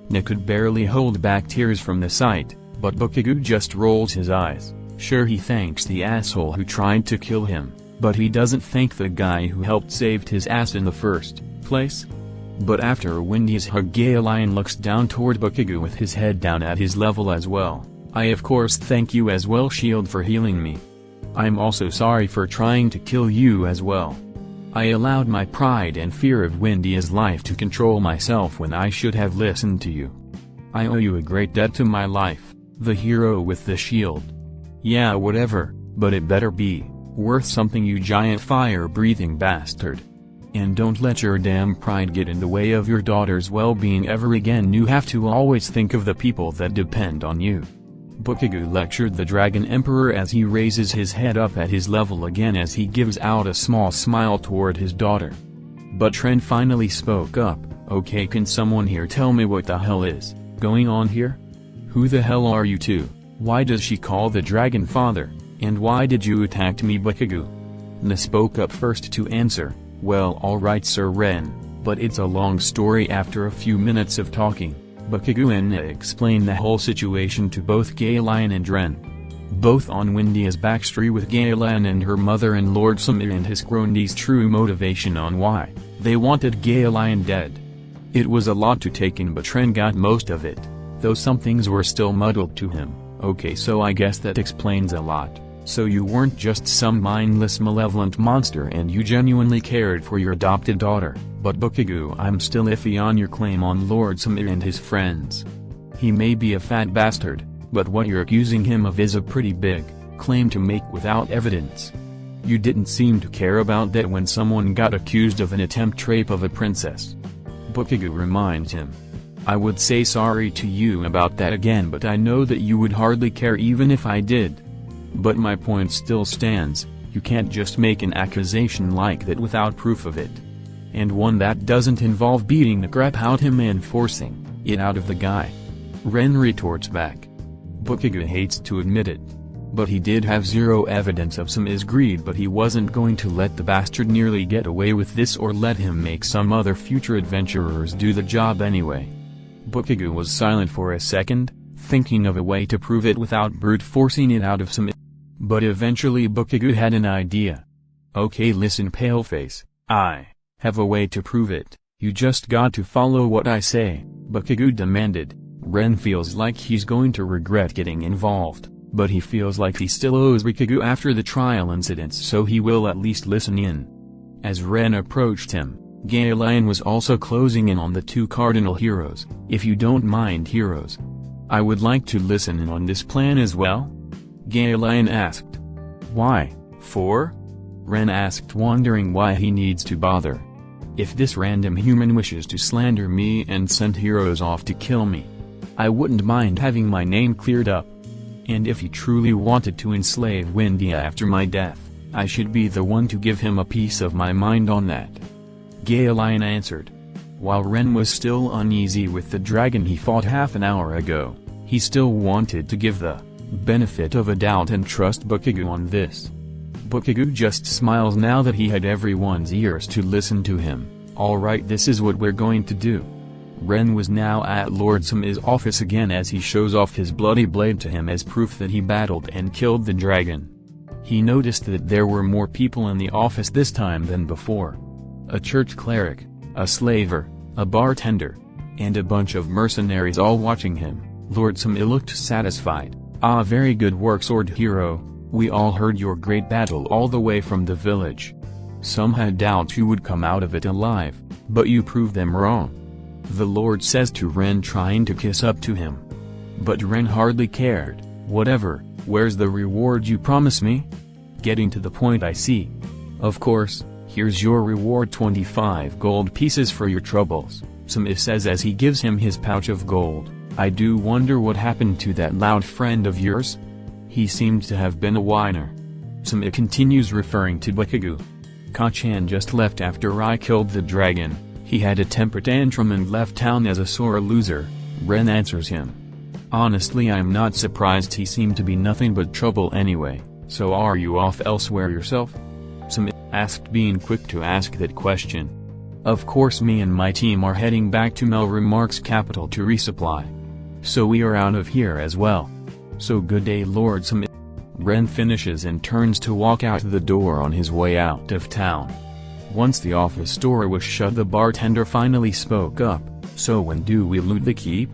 Na could barely hold back tears from the sight, but Bakugo just rolls his eyes. Sure, he thanks the asshole who tried to kill him, but he doesn't thank the guy who helped save his ass in the first place. But after Windia's hug, Gale looks down toward Bakugo with his head down at his level as well. I of course thank you as well, Shield, for healing me. I'm also sorry for trying to kill you as well. I allowed my pride and fear of Windia's life to control myself when I should have listened to you. I owe you a great debt to my life, the hero with the shield. Yeah, whatever, but it better be worth something, you giant fire-breathing bastard. And don't let your damn pride get in the way of your daughter's well-being ever again. You have to always think of the people that depend on you. Bakugo lectured the Dragon Emperor as he raises his head up at his level again as he gives out a small smile toward his daughter. But Ren finally spoke up. Okay, can someone here tell me what the hell is going on here? Who the hell are you two? Why does she call the dragon father, and why did you attack me, Bakugo? Na spoke up first to answer. Well, alright Sir Ren, but it's a long story. After a few minutes of talking, Bakugo and Na explained the whole situation to both Gale and Ren. Both on Windia's backstory with Gale and her mother and Lord Samir, and his cronies' true motivation on why they wanted Gale dead. It was a lot to take in, but Ren got most of it, though some things were still muddled to him. Okay, so I guess that explains a lot. So you weren't just some mindless malevolent monster and you genuinely cared for your adopted daughter. But Bakugo, I'm still iffy on your claim on Lord Samir and his friends. He may be a fat bastard, but what you're accusing him of is a pretty big claim to make without evidence. You didn't seem to care about that when someone got accused of an attempt rape of a princess. Bakugo reminds him. I would say sorry to you about that again, but I know that you would hardly care even if I did. But my point still stands, you can't just make an accusation like that without proof of it. And one that doesn't involve beating the crap out him and forcing it out of the guy. Ren retorts back. Bakugo hates to admit it. But he did have zero evidence of Sami's greed, but he wasn't going to let the bastard nearly get away with this or let him make some other future adventurers do the job anyway. Bakugo was silent for a second, thinking of a way to prove it without brute forcing it out of Sami. But eventually Bakugo had an idea. Okay, listen Paleface, I have a way to prove it, you just got to follow what I say, Bakugo demanded. Ren feels like he's going to regret getting involved, but he feels like he still owes Bakugo after the trial incidents, so he will at least listen in. As Ren approached him, Galen was also closing in on the two cardinal heroes. If you don't mind, heroes, I would like to listen in on this plan as well? Galen asked. Why, for? Ren asked, wondering why he needs to bother. If this random human wishes to slander me and send heroes off to kill me, I wouldn't mind having my name cleared up. And if he truly wanted to enslave Windia after my death, I should be the one to give him a piece of my mind on that. Galen answered. While Ren was still uneasy with the dragon he fought half an hour ago, he still wanted to give the benefit of a doubt and trust Bakugo on this. Bakugo just smiles now that he had everyone's ears to listen to him. Alright, this is what we're going to do. Ren was now at Lord Sami's office again as he shows off his bloody blade to him as proof that he battled and killed the dragon. He noticed that there were more people in the office this time than before. A church cleric, a slaver, a bartender, and a bunch of mercenaries all watching him. Lord Sami looked satisfied. Ah, very good work, sword hero. We all heard your great battle all the way from the village. Some had doubts you would come out of it alive, but you proved them wrong. The Lord says to Ren, trying to kiss up to him. But Ren hardly cared. Whatever, where's the reward you promised me? Getting to the point, I see. Of course, here's your reward, 25 gold pieces for your troubles, Sami says as he gives him his pouch of gold. I do wonder what happened to that loud friend of yours? He seemed to have been a whiner. Sami continues, referring to Bakugo. Kachan just left after I killed the dragon. He had a temper tantrum and left town as a sore loser, Ren answers him. Honestly, I'm not surprised, he seemed to be nothing but trouble anyway. So are you off elsewhere yourself? Sami asked, being quick to ask that question. Of course, me and my team are heading back to Melromarc's capital to resupply. So we are out of here as well. So good day, Lord Sami. Ren finishes and turns to walk out the door on his way out of town. Once the office door was shut, the bartender finally spoke up. So when do we loot the keep?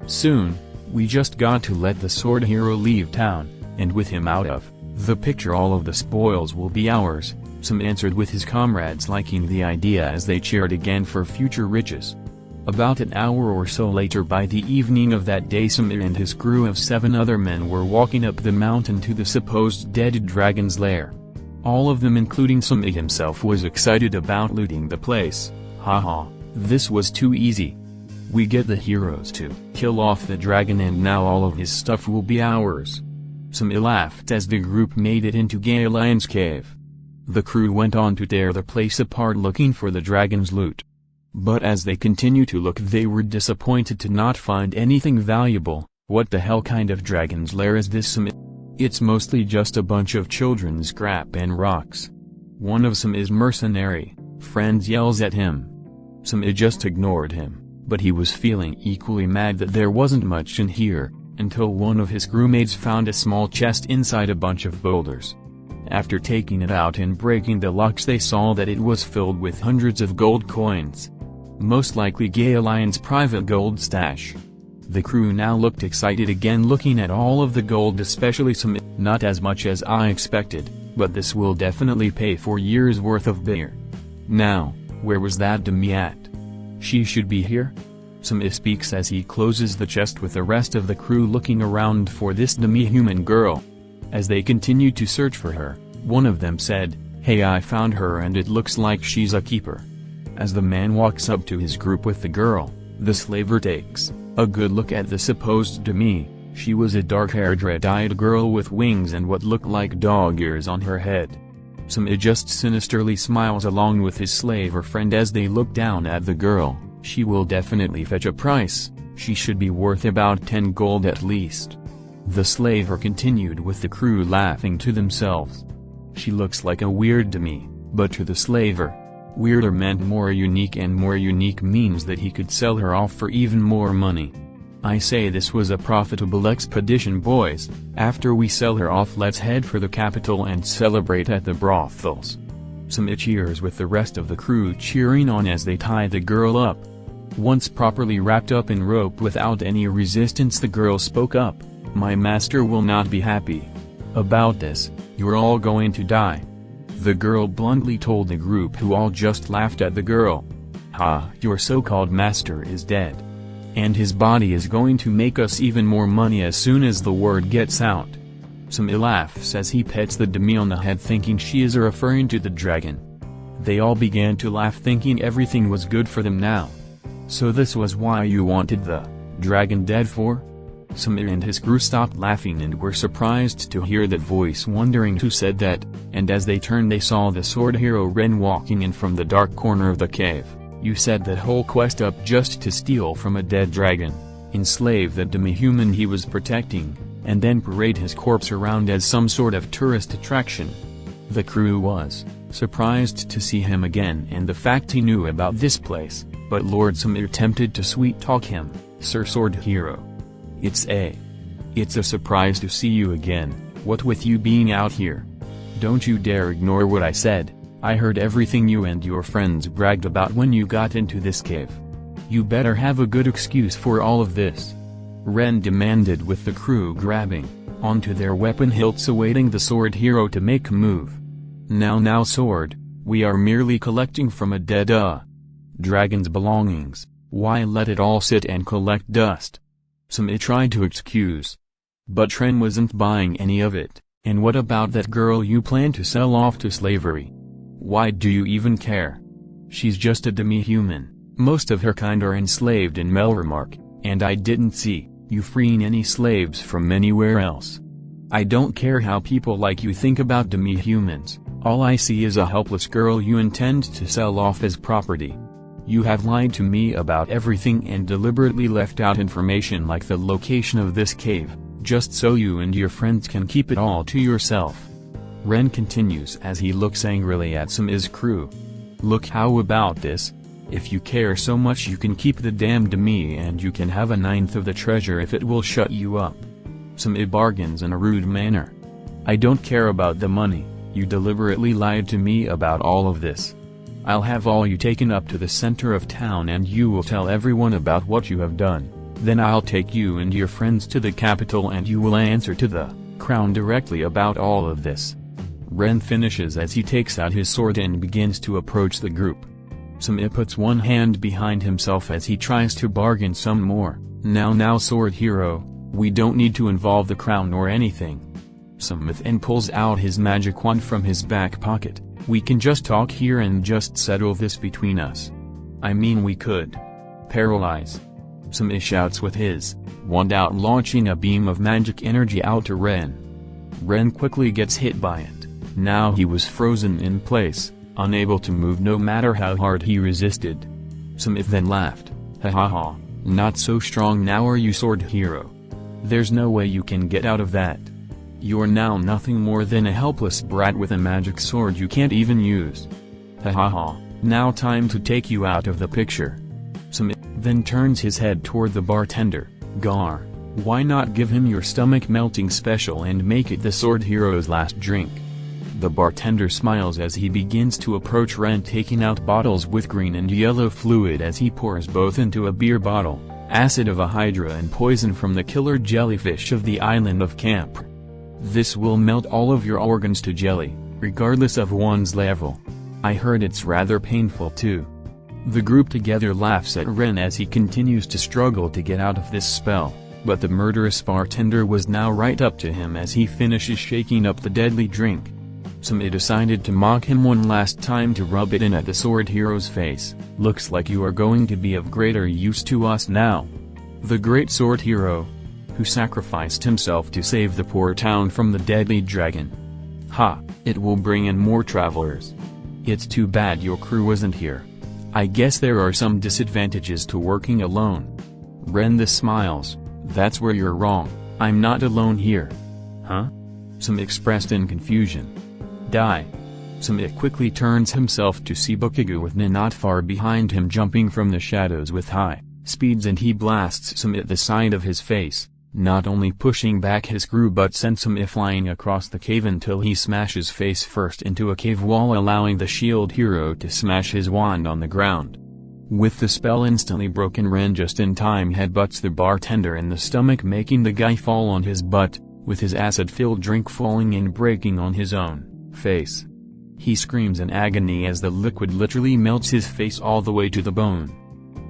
Soon. We just got to let the sword hero leave town, and with him out of the picture all of the spoils will be ours, Sam answered, with his comrades liking the idea as they cheered again for future riches. About an hour or so later, by the evening of that day, Samir and his crew of 7 other men were walking up the mountain to the supposed dead dragon's lair. All of them, including Samir himself, was excited about looting the place. Haha, this was too easy. We get the heroes to kill off the dragon and now all of his stuff will be ours. Samir laughed as the group made it into Galen's cave. The crew went on to tear the place apart looking for the dragon's loot. But as they continued to look, they were disappointed to not find anything valuable. What the hell kind of dragon's lair is this, Samir? It's mostly just a bunch of children's scrap and rocks. One of Samir's mercenary friends yells at him. Samir just ignored him, but he was feeling equally mad that there wasn't much in here, until one of his crewmates found a small chest inside a bunch of boulders. After taking it out and breaking the locks, they saw that it was filled with hundreds of gold coins. Most likely Galen's private gold stash. The crew now looked excited again, looking at all of the gold, especially some. Not as much as I expected, but this will definitely pay for years worth of beer. Now, where was that demi at? She should be here? Some speaks as he closes the chest, with the rest of the crew looking around for this demi-human girl. As they continued to search for her, one of them said, "Hey, I found her and it looks like she's a keeper." As the man walks up to his group with the girl, the slaver takes a good look at the supposed demi. She was a dark-haired, red-eyed girl with wings and what looked like dog ears on her head. Some just sinisterly smiles along with his slaver friend as they look down at the girl. She will definitely fetch a price. She should be worth about 10 gold at least. The slaver continued, with the crew laughing to themselves. She looks like a weird demi, but to the slaver, weirder meant more unique, and more unique means that he could sell her off for even more money. I say this was a profitable expedition, boys. After we sell her off, let's head for the capital and celebrate at the brothels. Some cheers, with the rest of the crew cheering on as they tie the girl up. Once properly wrapped up in rope without any resistance, the girl spoke up. "My master will not be happy about this. You're all going to die." The girl bluntly told the group, who all just laughed at the girl. "Ha, your so-called master is dead. And his body is going to make us even more money as soon as the word gets out." Some laughs as he pets the demi on the head, thinking she is referring to the dragon. They all began to laugh, thinking everything was good for them now. "So this was why you wanted the dragon dead for?" Samir and his crew stopped laughing and were surprised to hear that voice, wondering who said that, and as they turned they saw the sword hero Ren walking in from the dark corner of the cave. "You set that whole quest up just to steal from a dead dragon, enslave that demi-human he was protecting, and then parade his corpse around as some sort of tourist attraction." The crew was surprised to see him again and the fact he knew about this place, but Lord Samir attempted to sweet-talk him. "Sir Sword Hero. It's a surprise to see you again. What with you being out here? Don't you dare ignore what I said. I heard everything you and your friends bragged about when you got into this cave. You better have a good excuse for all of this," Ren demanded, with the crew grabbing onto their weapon hilts awaiting the sword hero to make a move. Now sword, we are merely collecting from a dead dragon's belongings. Why let it all sit and collect dust?" Some tried to excuse, but Ren wasn't buying any of it. "And what about that girl you plan to sell off to slavery? Why do you even care? She's just a demi-human. Most of her kind are enslaved in Melromarc, and I didn't see you freeing any slaves from anywhere else. I don't care how people like you think about demi-humans. All I see is a helpless girl you intend to sell off as property. You have lied to me about everything and deliberately left out information like the location of this cave, just so you and your friends can keep it all to yourself." Ren continues as he looks angrily at Sam's crew. "Look, how about this? If you care so much, you can keep the damn demi and you can have a ninth of the treasure if it will shut you up." Sam bargains in a rude manner. "I don't care about the money. You deliberately lied to me about all of this. I'll have all you taken up to the center of town and you will tell everyone about what you have done. Then I'll take you and your friends to the capital and you will answer to the crown directly about all of this." Ren finishes as he takes out his sword and begins to approach the group. Sam puts one hand behind himself as he tries to bargain some more. Now sword hero, we don't need to involve the crown or anything." Sam then pulls out his magic wand from his back pocket. "We can just talk here and just settle this between us. I mean, we could paralyze." Sam shouts with his wand out, launching a beam of magic energy out to Ren. Ren quickly gets hit by it. Now he was frozen in place, unable to move no matter how hard he resisted. Sam then laughed. "Ha ha ha, not so strong now are you, sword hero? There's no way you can get out of that. You're now nothing more than a helpless brat with a magic sword you can't even use. Ha ha ha, now time to take you out of the picture." Sam then turns his head toward the bartender. "Gar, why not give him your stomach melting special and make it the sword hero's last drink?" The bartender smiles as he begins to approach Ren, taking out bottles with green and yellow fluid as he pours both into a beer bottle. acid of a hydra and poison from the killer jellyfish of the island of Capri. This will melt all of your organs to jelly, regardless of one's level. I heard it's rather painful too. The group together laughs at Ren as he continues to struggle to get out of this spell, but the murderous bartender was now right up to him as he finishes shaking up the deadly drink. Sumi decided to mock him one last time to rub it in at the sword hero's face. Looks like you are going to be of greater use to us now. The great sword hero, who sacrificed himself to save the poor town from the deadly dragon. Ha, it will bring in more travelers. It's too bad your crew wasn't here. I guess there are some disadvantages to working alone. Ren smiles. That's where you're wrong, I'm not alone here. Huh? Sumi expressed in confusion. Die. Sumi quickly turns himself to see Bakugo with Nin not far behind him jumping from the shadows with high speeds, and he blasts Sumi at the side of his face, not only pushing back his crew but sends Sumi flying across the cave until he smashes face first into a cave wall, allowing the shield hero to smash his wand on the ground. With the spell instantly broken, Ren just in time headbutts the bartender in the stomach, making the guy fall on his butt, with his acid-filled drink falling and breaking on his own face. He screams in agony as the liquid literally melts his face all the way to the bone.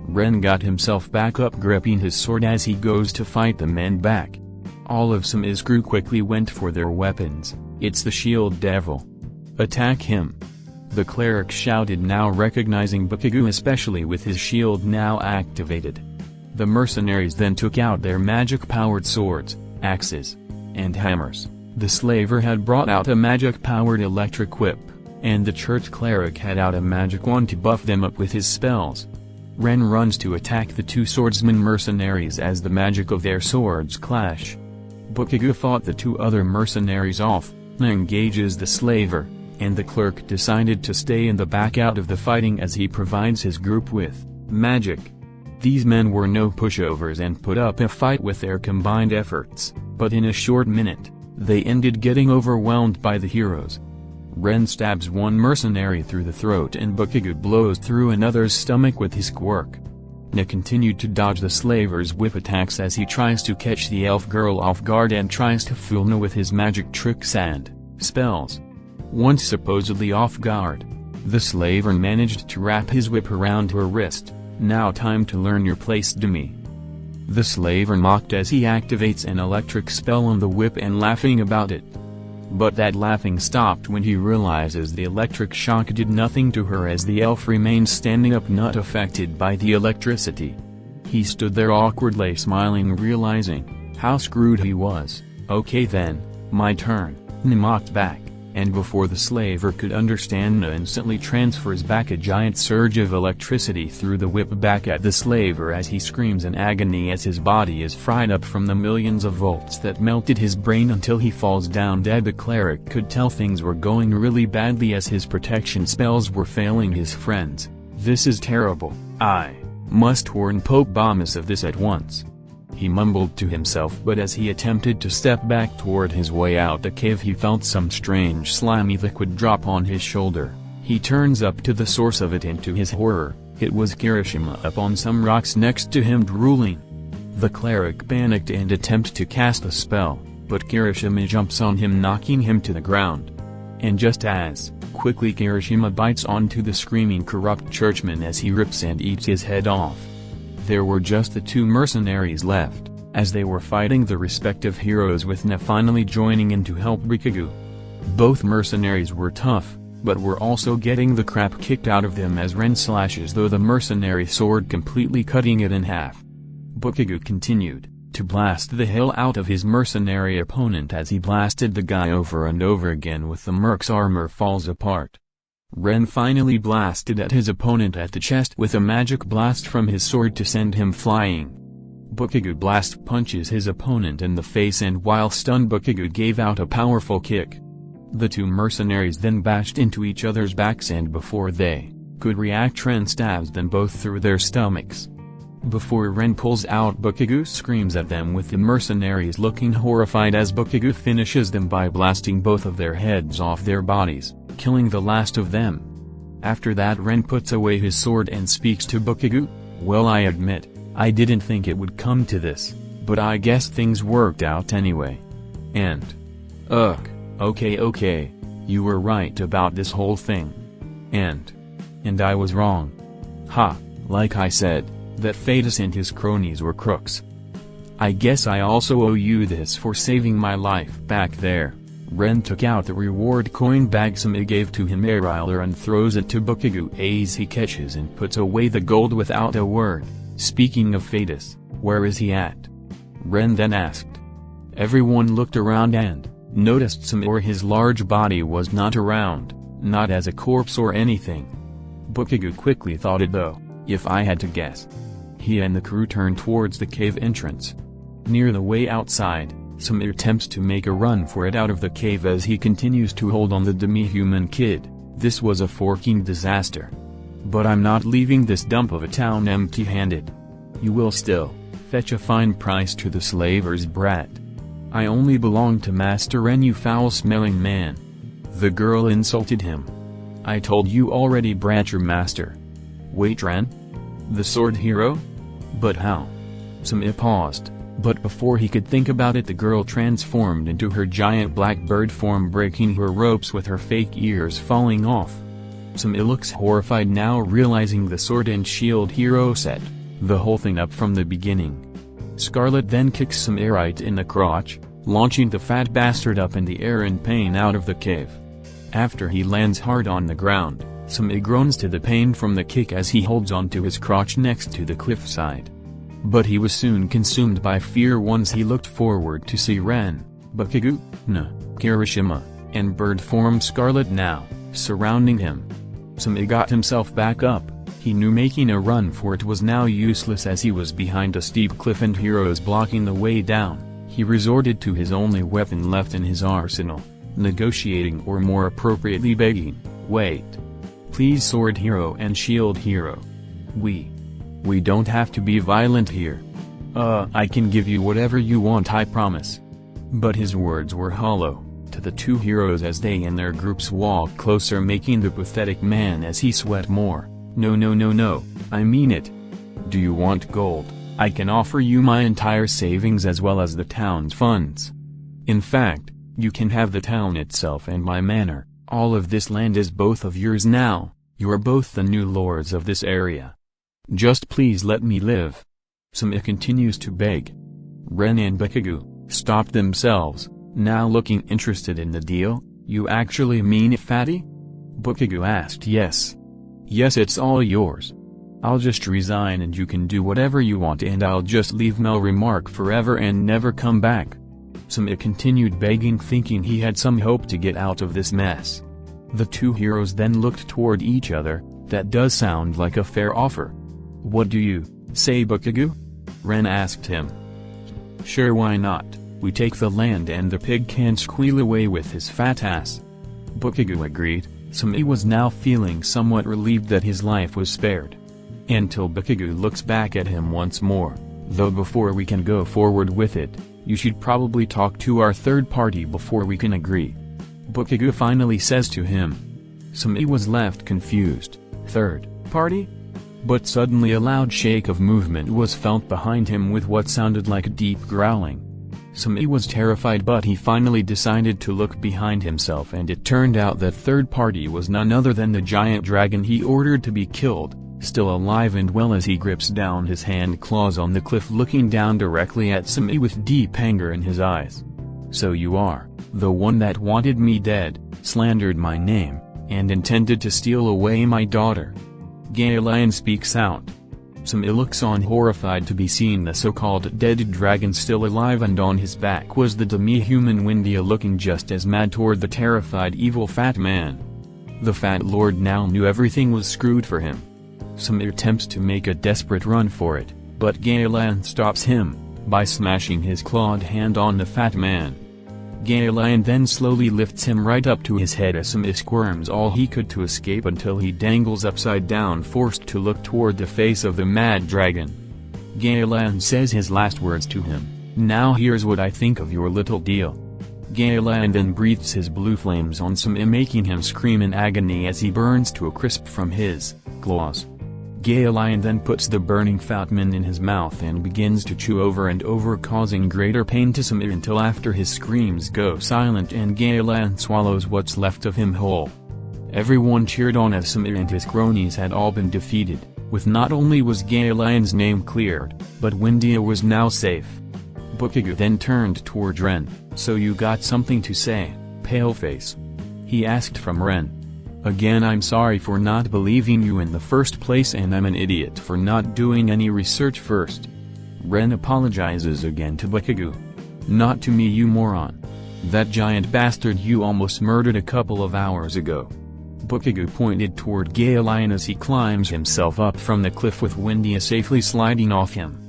Ren got himself back up, gripping his sword as he goes to fight the men back. All of Sumi's crew quickly went for their weapons. It's the shield devil. Attack him! The cleric shouted, now recognizing Bakugo, especially with his shield now activated. The mercenaries then took out their magic-powered swords, axes, and hammers. The slaver had brought out a magic-powered electric whip, and the church cleric had out a magic wand to buff them up with his spells. Ren runs to attack the two swordsman mercenaries as the magic of their swords clash. Bakugo fought the two other mercenaries off, engages the slaver, and the clerk decided to stay in the back out of the fighting as he provides his group with magic. These men were no pushovers and put up a fight with their combined efforts, but in a short minute, they ended getting overwhelmed by the heroes. Ren stabs one mercenary through the throat and Bakugo blows through another's stomach with his quirk. Nin continued to dodge the slaver's whip attacks as he tries to catch the elf girl off guard and tries to fool Nin with his magic tricks and spells. Once supposedly off guard, the slaver managed to wrap his whip around her wrist. Now time to learn your place, dummy. The slaver mocked as he activates an electric spell on the whip and laughing about it. But that laughing stopped when he realizes the electric shock did nothing to her as the elf remained standing up, not affected by the electricity. He stood there awkwardly smiling, realizing how screwed he was. Okay then, my turn, Nin mocked back. And before the slaver could understand, Nin instantly transfers back a giant surge of electricity through the whip back at the slaver as he screams in agony as his body is fried up from the millions of volts that melted his brain until he falls down dead. The cleric could tell things were going really badly as his protection spells were failing his friends. This is terrible. I must warn Pope Bomis of this at once. He mumbled to himself, but as he attempted to step back toward his way out the cave he felt some strange slimy liquid drop on his shoulder. He turns up to the source of it and to his horror, it was Kirishima up on some rocks next to him drooling. The cleric panicked and attempted to cast a spell, but Kirishima jumps on him, knocking him to the ground. And just as quickly Kirishima bites onto the screaming corrupt churchman as he rips and eats his head off. There were just the two mercenaries left, as they were fighting the respective heroes, with Nin finally joining in to help Bakugo. Both mercenaries were tough, but were also getting the crap kicked out of them as Ren slashes through the mercenary sword, completely cutting it in half. Bakugo continued to blast the hell out of his mercenary opponent as he blasted the guy over and over again with the merc's armor falls apart. Ren finally blasted at his opponent at the chest with a magic blast from his sword to send him flying. Bakugo blast punches his opponent in the face, and while stunned Bakugo gave out a powerful kick. The two mercenaries then bashed into each other's backs, and before they could react, Ren stabs them both through their stomachs. Before Ren pulls out, Bakugo screams at them, with the mercenaries looking horrified as Bakugo finishes them by blasting both of their heads off their bodies, killing the last of them. After that, Ren puts away his sword and speaks to Bakugo. Well, I admit, I didn't think it would come to this, but I guess things worked out anyway. And, ugh, okay, you were right about this whole thing. And I was wrong. Ha, like I said, that Phaetus and his cronies were crooks. I guess I also owe you this for saving my life back there. Ren took out the reward coin bag Sumi gave to Humiliating and throws it to Bakugou as he catches and puts away the gold without a word. Speaking of Phaetus, where is he at? Ren then asked. Everyone looked around and noticed Sumi or his large body was not around, not as a corpse or anything. Bakugou quickly thought it though, if I had to guess. He and the crew turned towards the cave entrance. Near the way outside, Sumi attempts to make a run for it out of the cave as he continues to hold on the demi-human kid. This was a forking disaster. But I'm not leaving this dump of a town empty-handed. You will still fetch a fine price to the slaver's brat. I only belong to Master Ren, you foul-smelling man. The girl insulted him. I told you already, brat, your master. Wait, Ren? The sword hero? But how? Sumi paused, but before he could think about it the girl transformed into her giant black bird form, breaking her ropes with her fake ears falling off. Sumi looks horrified now, realizing the sword and shield hero set the whole thing up from the beginning. Scarlet then kicks Sumi right in the crotch, launching the fat bastard up in the air in pain out of the cave. After he lands hard on the ground, Sumi groans to the pain from the kick as he holds onto his crotch next to the cliffside. But he was soon consumed by fear once he looked forward to see Ren, Bakugou, Kirishima, and bird form Scarlet now surrounding him. Sumi got himself back up. He knew making a run for it was now useless as he was behind a steep cliff and heroes blocking the way down. He resorted to his only weapon left in his arsenal, negotiating, or more appropriately begging. Wait. Please, sword hero and shield hero. We don't have to be violent here. I can give you whatever you want, I promise. But his words were hollow to the two heroes as they and their groups walked closer, making the pathetic man as he sweat more. No, I mean it. Do you want gold? I can offer you my entire savings as well as the town's funds. In fact, you can have the town itself and my manor. All of this land is both of yours now. You're both the new lords of this area. Just please let me live. Sumi continues to beg. Ren and Bakugou stopped themselves, now looking interested in the deal. You actually mean it, fatty? Bakugou asked. Yes, it's all yours. I'll just resign and you can do whatever you want, and I'll just leave Melromarc forever and never come back. Sumi continued begging, thinking he had some hope to get out of this mess. The two heroes then looked toward each other. That does sound like a fair offer. What do you say, Bakugou? Ren asked him. Sure, why not? We take the land and the pig can squeal away with his fat ass. Bakugou agreed. Sumi was now feeling somewhat relieved that his life was spared. Until Bakugou looks back at him once more. Though before we can go forward with it, you should probably talk to our third party before we can agree. Bakugou finally says to him. Sumi was left confused. Third party? But suddenly a loud shake of movement was felt behind him with what sounded like deep growling. Sumi was terrified, but he finally decided to look behind himself, and it turned out that third party was none other than the giant dragon he ordered to be killed, still alive and well as he grips down his hand claws on the cliff, looking down directly at Sumi with deep anger in his eyes. So you are the one that wanted me dead, slandered my name, and intended to steal away my daughter. Galen speaks out. Sumi looks on, horrified to be seeing the so-called dead dragon still alive, and on his back was the demi-human Windia, looking just as mad toward the terrified evil fat man. The fat lord now knew everything was screwed for him. Sumi attempts to make a desperate run for it, but Galen stops him by smashing his clawed hand on the fat man. Galen then slowly lifts him right up to his head as Sumi squirms all he could to escape until he dangles upside down, forced to look toward the face of the mad dragon. Galen says his last words to him. Now here's what I think of your little deal. Galen then breathes his blue flames on Sumi, making him scream in agony as he burns to a crisp from his claws. Gay Lion then puts the burning fountain in his mouth and begins to chew over and over, causing greater pain to Samir until after his screams go silent and Gay Lion swallows what's left of him whole. Everyone cheered on as Samir and his cronies had all been defeated, with not only was Gay Lion's name cleared, but Windia was now safe. Bakugo then turned toward Ren. "So you got something to say, Paleface?" he asked from Ren. "Again, I'm sorry for not believing you in the first place, and I'm an idiot for not doing any research first." Ren apologizes again to Bakugo. "Not to me, you moron. That giant bastard you almost murdered a couple of hours ago." Bakugo pointed toward Gay Lion as he climbs himself up from the cliff with Windia safely sliding off him.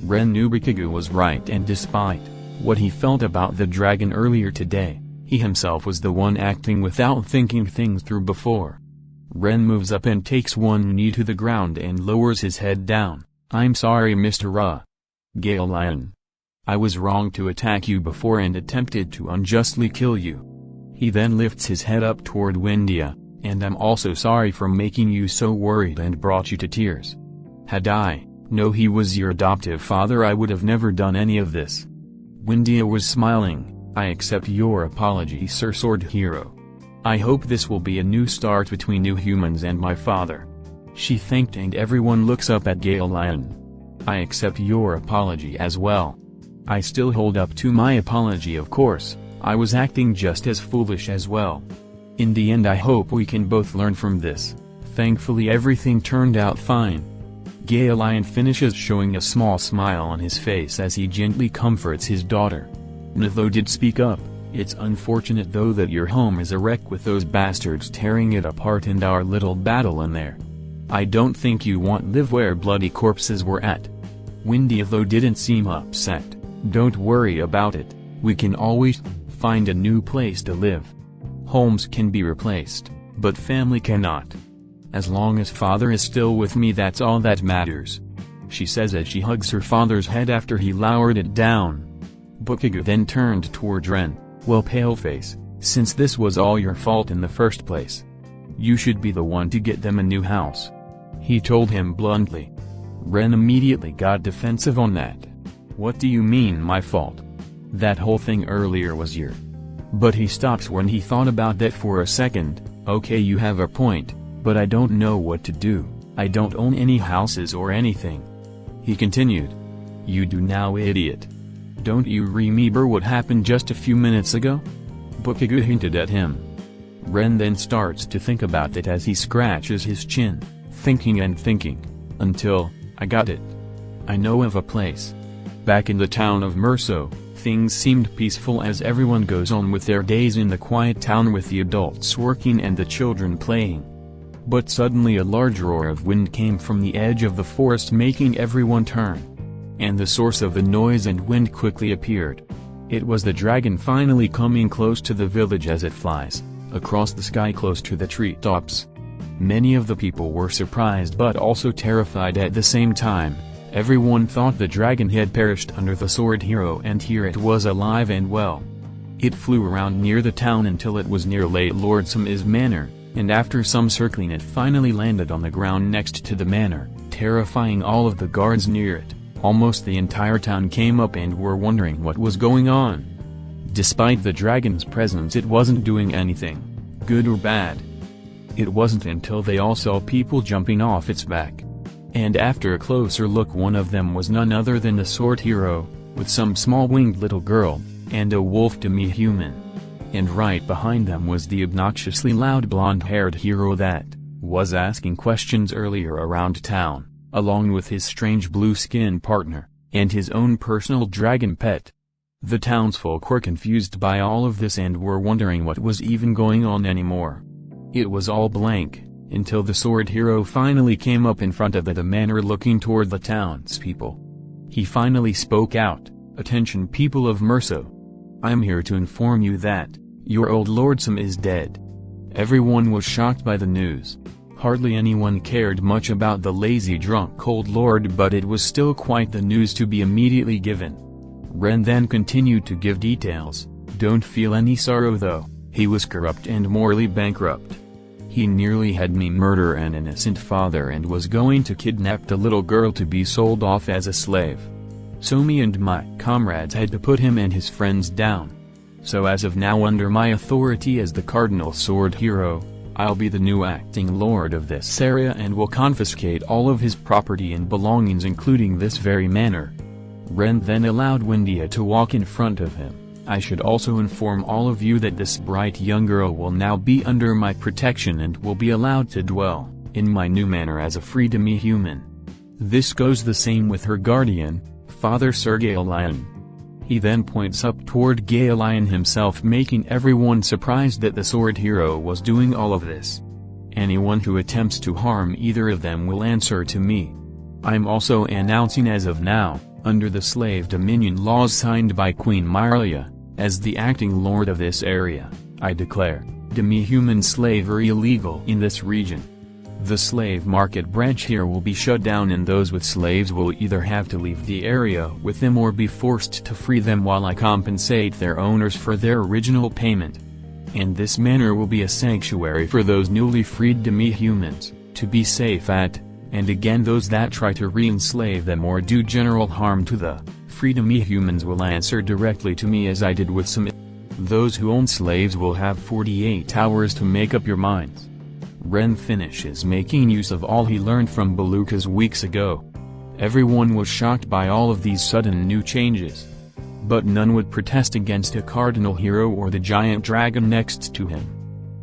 Ren knew Bakugo was right, and despite what he felt about the dragon earlier today, he himself was the one acting without thinking things through before. Ren moves up and takes one knee to the ground and lowers his head down. "I'm sorry, Mr. Gay Lion. I was wrong to attack you before and attempted to unjustly kill you." He then lifts his head up toward Windia. "And I'm also sorry for making you so worried and brought you to tears. Had I known he was your adoptive father, I would have never done any of this." Windia was smiling. "I accept your apology, Sir Sword Hero. I hope this will be a new start between you humans and my father." She thanked and everyone looks up at Gay Lion. "I accept your apology as well. I still hold up to my apology, of course. I was acting just as foolish as well. In the end, I hope we can both learn from this." Thankfully everything turned out fine. Gay Lion finishes, showing a small smile on his face as he gently comforts his daughter. "Natho did speak up. It's unfortunate though that your home is a wreck with those bastards tearing it apart and our little battle in there. I don't think you want live where bloody corpses were at." Windia though didn't seem upset. "Don't worry about it, we can always find a new place to live. Homes can be replaced, but family cannot. As long as father is still with me, that's all that matters," she says as she hugs her father's head after he lowered it down. Bakugo then turned toward Ren. "Well, Paleface, since this was all your fault in the first place, you should be the one to get them a new house," he told him bluntly. Ren immediately got defensive on that. "What do you mean my fault? That whole thing earlier was your..." But he stops when he thought about that for a second. "Okay, you have a point, but I don't know what to do. I don't own any houses or anything." He continued. "You do now, idiot. Don't you remember what happened just a few minutes ago?" Bakugo hinted at him. Ren then starts to think about it as he scratches his chin, thinking and thinking, until, "I got it. I know of a place. Back in the town of Merso, things seemed peaceful as everyone goes on with their days in the quiet town with the adults working and the children playing. But suddenly a large roar of wind came from the edge of the forest, making everyone turn. And the source of the noise and wind quickly appeared. It was the dragon finally coming close to the village as it flies across the sky close to the treetops. Many of the people were surprised but also terrified at the same time. Everyone thought the dragon had perished under the sword hero, and here it was alive and well. It flew around near the town until it was near late Lord Sami's manor, and after some circling it finally landed on the ground next to the manor, terrifying all of the guards near it. Almost the entire town came up and were wondering what was going on. Despite the dragon's presence, it wasn't doing anything, good or bad. It wasn't until they all saw people jumping off its back. And after a closer look, one of them was none other than the sword hero, with some small winged little girl, and a wolf demi-human. And right behind them was the obnoxiously loud blonde-haired hero that was asking questions earlier around town, along with his strange blue-skin partner, and his own personal dragon pet. The townsfolk were confused by all of this and were wondering what was even going on anymore. It was all blank, until the sword hero finally came up in front of the manor looking toward the townspeople. He finally spoke out, "Attention people of Merso. I'm here to inform you that your old Lord Sam is dead." Everyone was shocked by the news. Hardly anyone cared much about the lazy drunk old lord, but it was still quite the news to be immediately given. Ren then continued to give details. "Don't feel any sorrow though, he was corrupt and morally bankrupt. He nearly had me murder an innocent father and was going to kidnap the little girl to be sold off as a slave. So me and my comrades had to put him and his friends down. So as of now, under my authority as the Cardinal Sword Hero, I'll be the new acting lord of this area and will confiscate all of his property and belongings, including this very manor. Ren then allowed Windia to walk in front of him. I should also inform all of you that this bright young girl will now be under my protection and will be allowed to dwell in my new manor as a free demi-human. This goes the same with her guardian, Father Sir Gaelion. He then points up toward Gaelion himself, making everyone surprised that the sword hero was doing all of this. Anyone who attempts to harm either of them will answer to me. I'm also announcing as of now, under the slave dominion laws signed by Queen Myria, as the acting lord of this area, I declare demi-human slavery illegal in this region. The slave market branch here will be shut down, and those with slaves will either have to leave the area with them or be forced to free them while I compensate their owners for their original payment. And this manor will be a sanctuary for those newly freed demi-humans, to be safe at, and again those that try to re-enslave them or do general harm to the free demi-humans will answer directly to me as I did with some. Those who own slaves will have 48 hours to make up your minds. Ren finishes making use of all he learned from Belucas weeks ago. Everyone was shocked by all of these sudden new changes. But none would protest against a cardinal hero or the giant dragon next to him.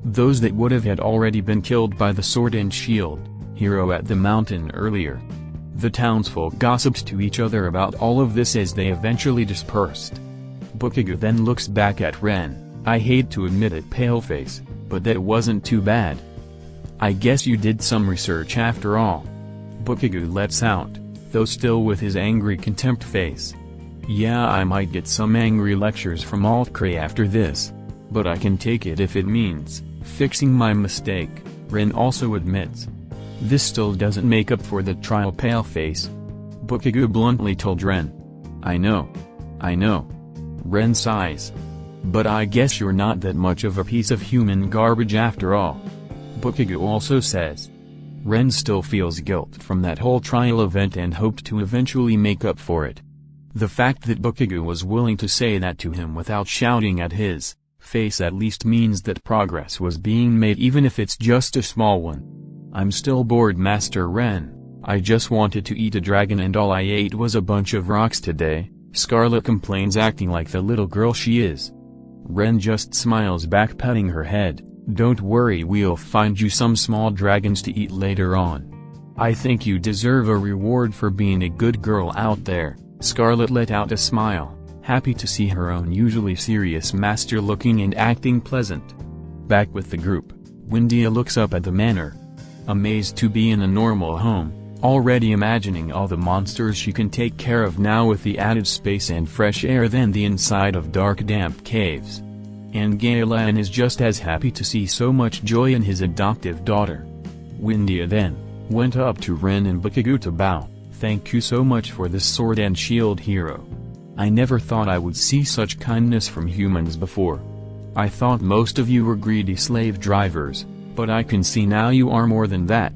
Those that would have had already been killed by the sword and shield hero at the mountain earlier. The townsfolk gossiped to each other about all of this as they eventually dispersed. Bakugo then looks back at Ren. I hate to admit it, paleface, but that wasn't too bad. I guess you did some research after all. Bakugo lets out, though still with his angry contempt face. Yeah, I might get some angry lectures from Altcray after this. But I can take it if it means fixing my mistake, Ren also admits. This still doesn't make up for the trial, paleface. Bakugo bluntly told Ren. I know. Ren sighs. But I guess you're not that much of a piece of human garbage after all. Bakugo also says. Ren still feels guilt from that whole trial event and hoped to eventually make up for it. The fact that Bakugo was willing to say that to him without shouting at his face at least means that progress was being made, even if it's just a small one. I'm still bored, Master Ren. I just wanted to eat a dragon and all I ate was a bunch of rocks today, Scarlet complains, acting like the little girl she is. Ren just smiles back, patting her head. Don't worry, we'll find you some small dragons to eat later on. I think you deserve a reward for being a good girl out there. Scarlet let out a smile, happy to see her own usually serious master looking and acting pleasant. Back with the group, Windia looks up at the manor. Amazed to be in a normal home, already imagining all the monsters she can take care of now with the added space and fresh air than the inside of dark damp caves. And Gaelion is just as happy to see so much joy in his adoptive daughter. Windia then went up to Ren and Bakugo to bow. Thank you so much for this sword and shield hero. I never thought I would see such kindness from humans before. I thought most of you were greedy slave drivers, but I can see now you are more than that.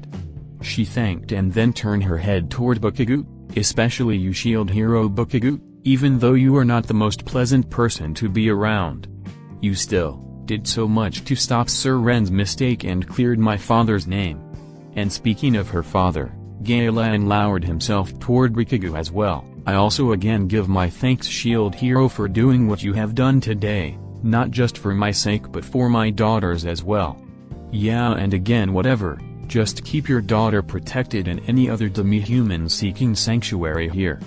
She thanked and then turned her head toward Bakugo, especially you shield hero Bakugo, even though you are not the most pleasant person to be around. You still did so much to stop Sir Ren's mistake and cleared my father's name. And speaking of her father, Gaelion lowered himself toward Bakugo as well. I also again give my thanks, shield hero, for doing what you have done today, not just for my sake but for my daughters as well. Yeah, and again, whatever, just keep your daughter protected and any other demi-human seeking sanctuary here.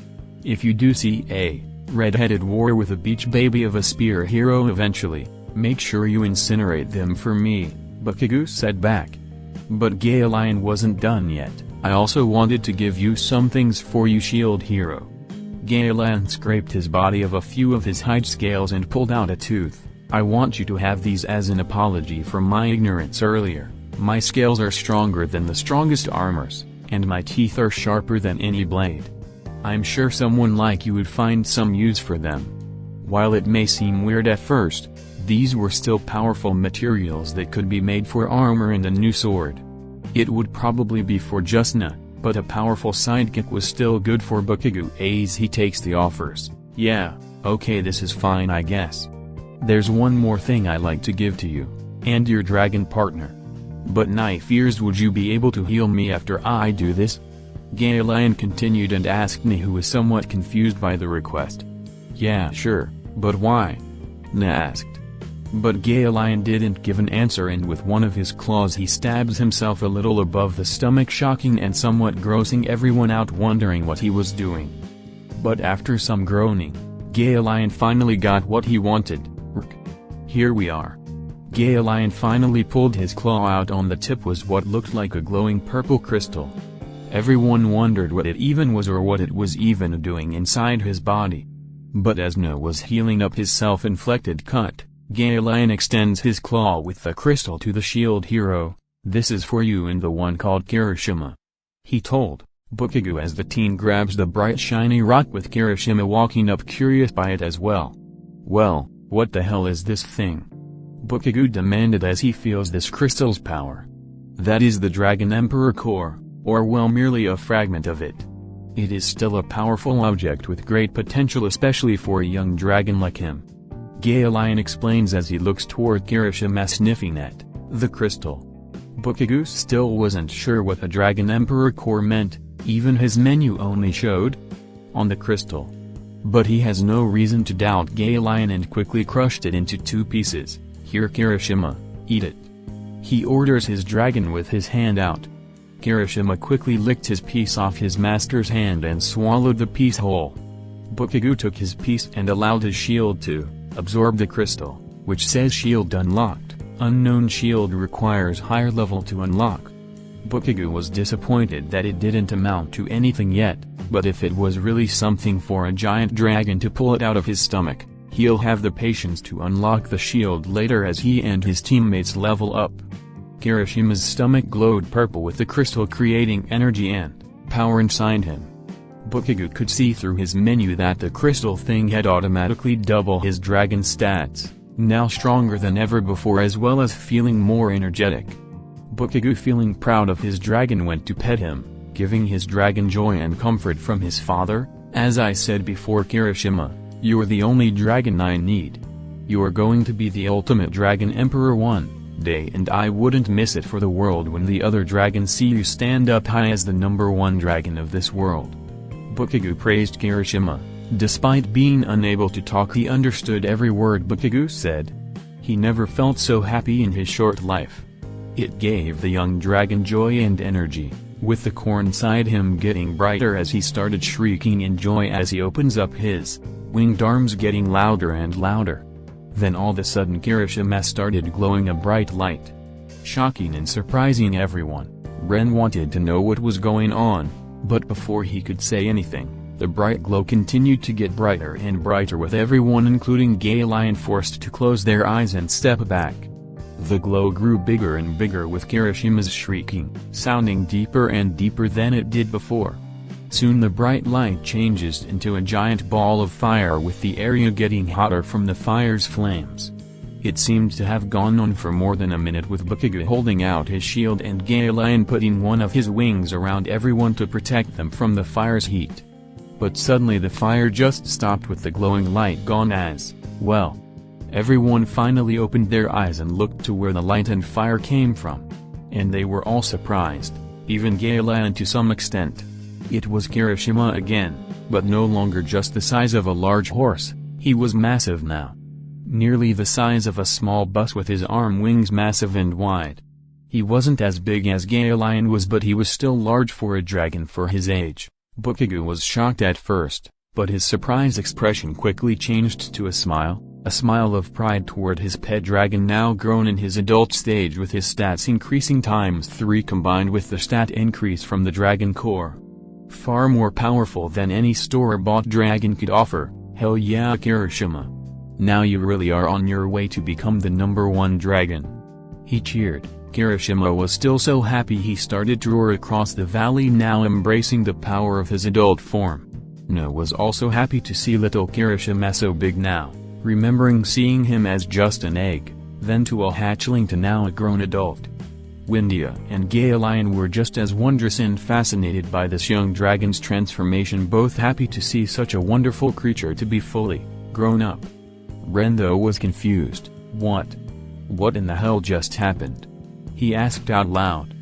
If you do see a red-headed warrior with a beach baby of a spear hero eventually, make sure you incinerate them for me, Bakugo said back. But Gaelion wasn't done yet. I also wanted to give you some things for you, shield hero. Gaelion scraped his body of a few of his hide scales and pulled out a tooth. I want you to have these as an apology for my ignorance earlier. My scales are stronger than the strongest armors, and my teeth are sharper than any blade. I'm sure someone like you would find some use for them. While it may seem weird at first, These were still powerful materials that could be made for armor and a new sword. It would probably be for Jusna, but a powerful sidekick was still good for Bakugo as he takes the offers. Yeah, okay, this is fine, I guess. There's one more thing I like to give to you, and your dragon partner. But I fears, would you be able to heal me after I do this? Galion continued and asked me, who was somewhat confused by the request. Yeah, sure, but why? Na asked. But Galion didn't give an answer, and with one of his claws he stabs himself a little above the stomach, shocking and somewhat grossing everyone out, wondering what he was doing. But after some groaning, Galion finally got what he wanted. Here we are. Galion finally pulled his claw out. On the tip was what looked like a glowing purple crystal. Everyone wondered what it even was, or what it was even doing inside his body. But as No was healing up his self-inflicted cut, Galion extends his claw with the crystal to the shield hero. This is for you and the one called Kirishima, he told Bakugo as the teen grabs the bright shiny rock, with Kirishima walking up curious by it as well. Well, what the hell is this thing? Bakugo demanded as he feels this crystal's power. That is the Dragon Emperor core, or well, merely a fragment of it. It is still a powerful object with great potential, especially for a young dragon like him. Galion explains as he looks toward Kirishima, sniffing at the crystal. Bakugo still wasn't sure what a Dragon Emperor core meant, even his menu only showed on the crystal. But he has no reason to doubt Galion and quickly crushed it into 2 pieces. Here, Kirishima, eat it. He orders his dragon with his hand out. Kirishima quickly licked his piece off his master's hand and swallowed the piece whole. Bakugo took his piece and allowed his shield to absorb the crystal, which says shield unlocked. Unknown shield requires higher level to unlock. Bakugo was disappointed that it didn't amount to anything yet, but if it was really something for a giant dragon to pull it out of his stomach, he'll have the patience to unlock the shield later as he and his teammates level up. Kirishima's stomach glowed purple with the crystal creating energy and power inside him. Bakugo could see through his menu that the crystal thing had automatically double his dragon stats, now stronger than ever before, as well as feeling more energetic. Bakugo, feeling proud of his dragon, went to pet him, giving his dragon joy and comfort from his father. As I said before, Kirishima, you're the only dragon I need. You're going to be the ultimate Dragon Emperor one day, and I wouldn't miss it for the world when the other dragons see you stand up high as the #1 dragon of this world. Bakugo praised Kirishima. Despite being unable to talk, he understood every word Bakugo said. He never felt so happy in his short life. It gave the young dragon joy and energy, with the core inside him getting brighter as he started shrieking in joy as he opens up his winged arms, getting louder and louder. Then all of a sudden Kirishima started glowing a bright light. Shocking and surprising everyone, Ren wanted to know what was going on, but before he could say anything, the bright glow continued to get brighter and brighter, with everyone including Galion forced to close their eyes and step back. The glow grew bigger and bigger, with Kirishima's shrieking sounding deeper and deeper than it did before. Soon the bright light changes into a giant ball of fire, with the area getting hotter from the fire's flames. It seemed to have gone on for more than a minute, with Bakugo holding out his shield and Galion putting one of his wings around everyone to protect them from the fire's heat. But suddenly the fire just stopped, with the glowing light gone as well. Everyone finally opened their eyes and looked to where the light and fire came from. And they were all surprised, even Galion to some extent. It was Kirishima again, but no longer just the size of a large horse. He was massive now. Nearly the size of a small bus, with his arm wings massive and wide. He wasn't as big as Galion was, but he was still large for a dragon for his age. Bakugo was shocked at first, but his surprised expression quickly changed to a smile of pride toward his pet dragon, now grown in his adult stage, with his stats increasing ×3 combined with the stat increase from the dragon core. Far more powerful than any store-bought dragon could offer. Hell yeah, Kirishima. Now you really are on your way to become the #1 dragon. He cheered. Kirishima was still so happy he started to roar across the valley, now embracing the power of his adult form. No was also happy to see little Kirishima so big now, remembering seeing him as just an egg, then to a hatchling to now a grown adult. Windia and Lion were just as wondrous and fascinated by this young dragon's transformation, both happy to see such a wonderful creature to be fully grown up. Ren though was confused. What in the hell just happened? He asked out loud.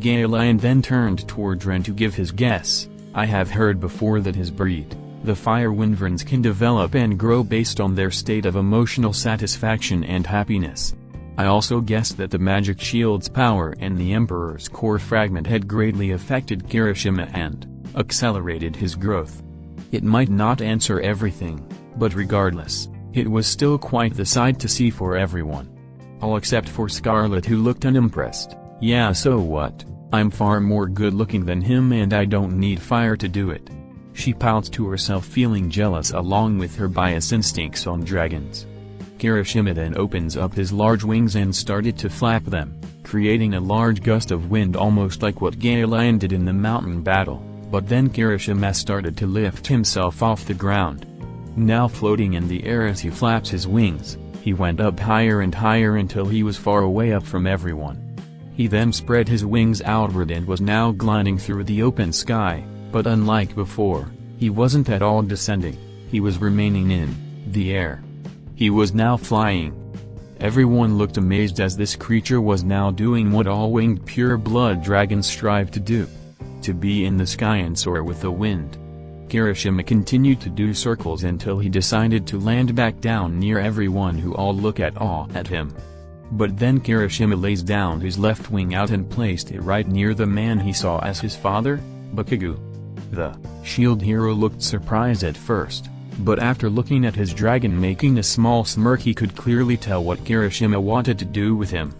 Lion then turned toward Ren to give his guess. I have heard before that his breed, the fire wyverns, can develop and grow based on their state of emotional satisfaction and happiness. I also guessed that the magic shield's power and the Emperor's core fragment had greatly affected Kirishima and accelerated his growth. It might not answer everything, but regardless, it was still quite the sight to see for everyone. All except for Scarlet, who looked unimpressed. Yeah, so what? I'm far more good-looking than him and I don't need fire to do it. She pouts to herself, feeling jealous along with her bias instincts on dragons. Kirishima then opens up his large wings and started to flap them, creating a large gust of wind almost like what Lion did in the mountain battle, but then Kirishima started to lift himself off the ground. Now floating in the air as he flaps his wings, he went up higher and higher until he was far away up from everyone. He then spread his wings outward and was now gliding through the open sky, but unlike before, he wasn't at all descending, he was remaining in the air. He was now flying. Everyone looked amazed as this creature was now doing what all winged pure-blood dragons strive to do. To be in the sky and soar with the wind. Kirishima continued to do circles until he decided to land back down near everyone, who all look at awe at him. But then Kirishima lays down his left wing out and placed it right near the man he saw as his father, Bakugo. The shield hero looked surprised at first, but after looking at his dragon making a small smirk, he could clearly tell what Kirishima wanted to do with him.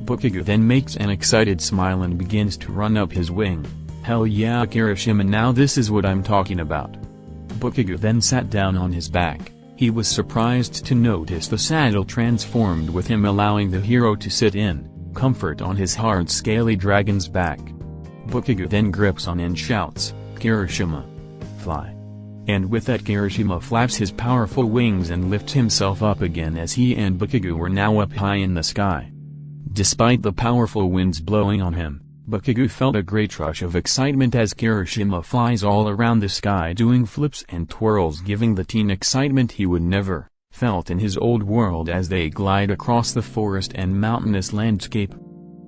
Bakugo then makes an excited smile and begins to run up his wing. Hell yeah, Kirishima, now this is what I'm talking about. Bakugo then sat down on his back. He was surprised to notice the saddle transformed with him, allowing the hero to sit in comfort on his hard scaly dragon's back. Bakugo then grips on and shouts, Kirishima, fly. And with that, Kirishima flaps his powerful wings and lifts himself up again as he and Bakugo were now up high in the sky. Despite the powerful winds blowing on him, Bakugo felt a great rush of excitement as Kirishima flies all around the sky doing flips and twirls, giving the teen excitement he would never felt in his old world as they glide across the forest and mountainous landscape.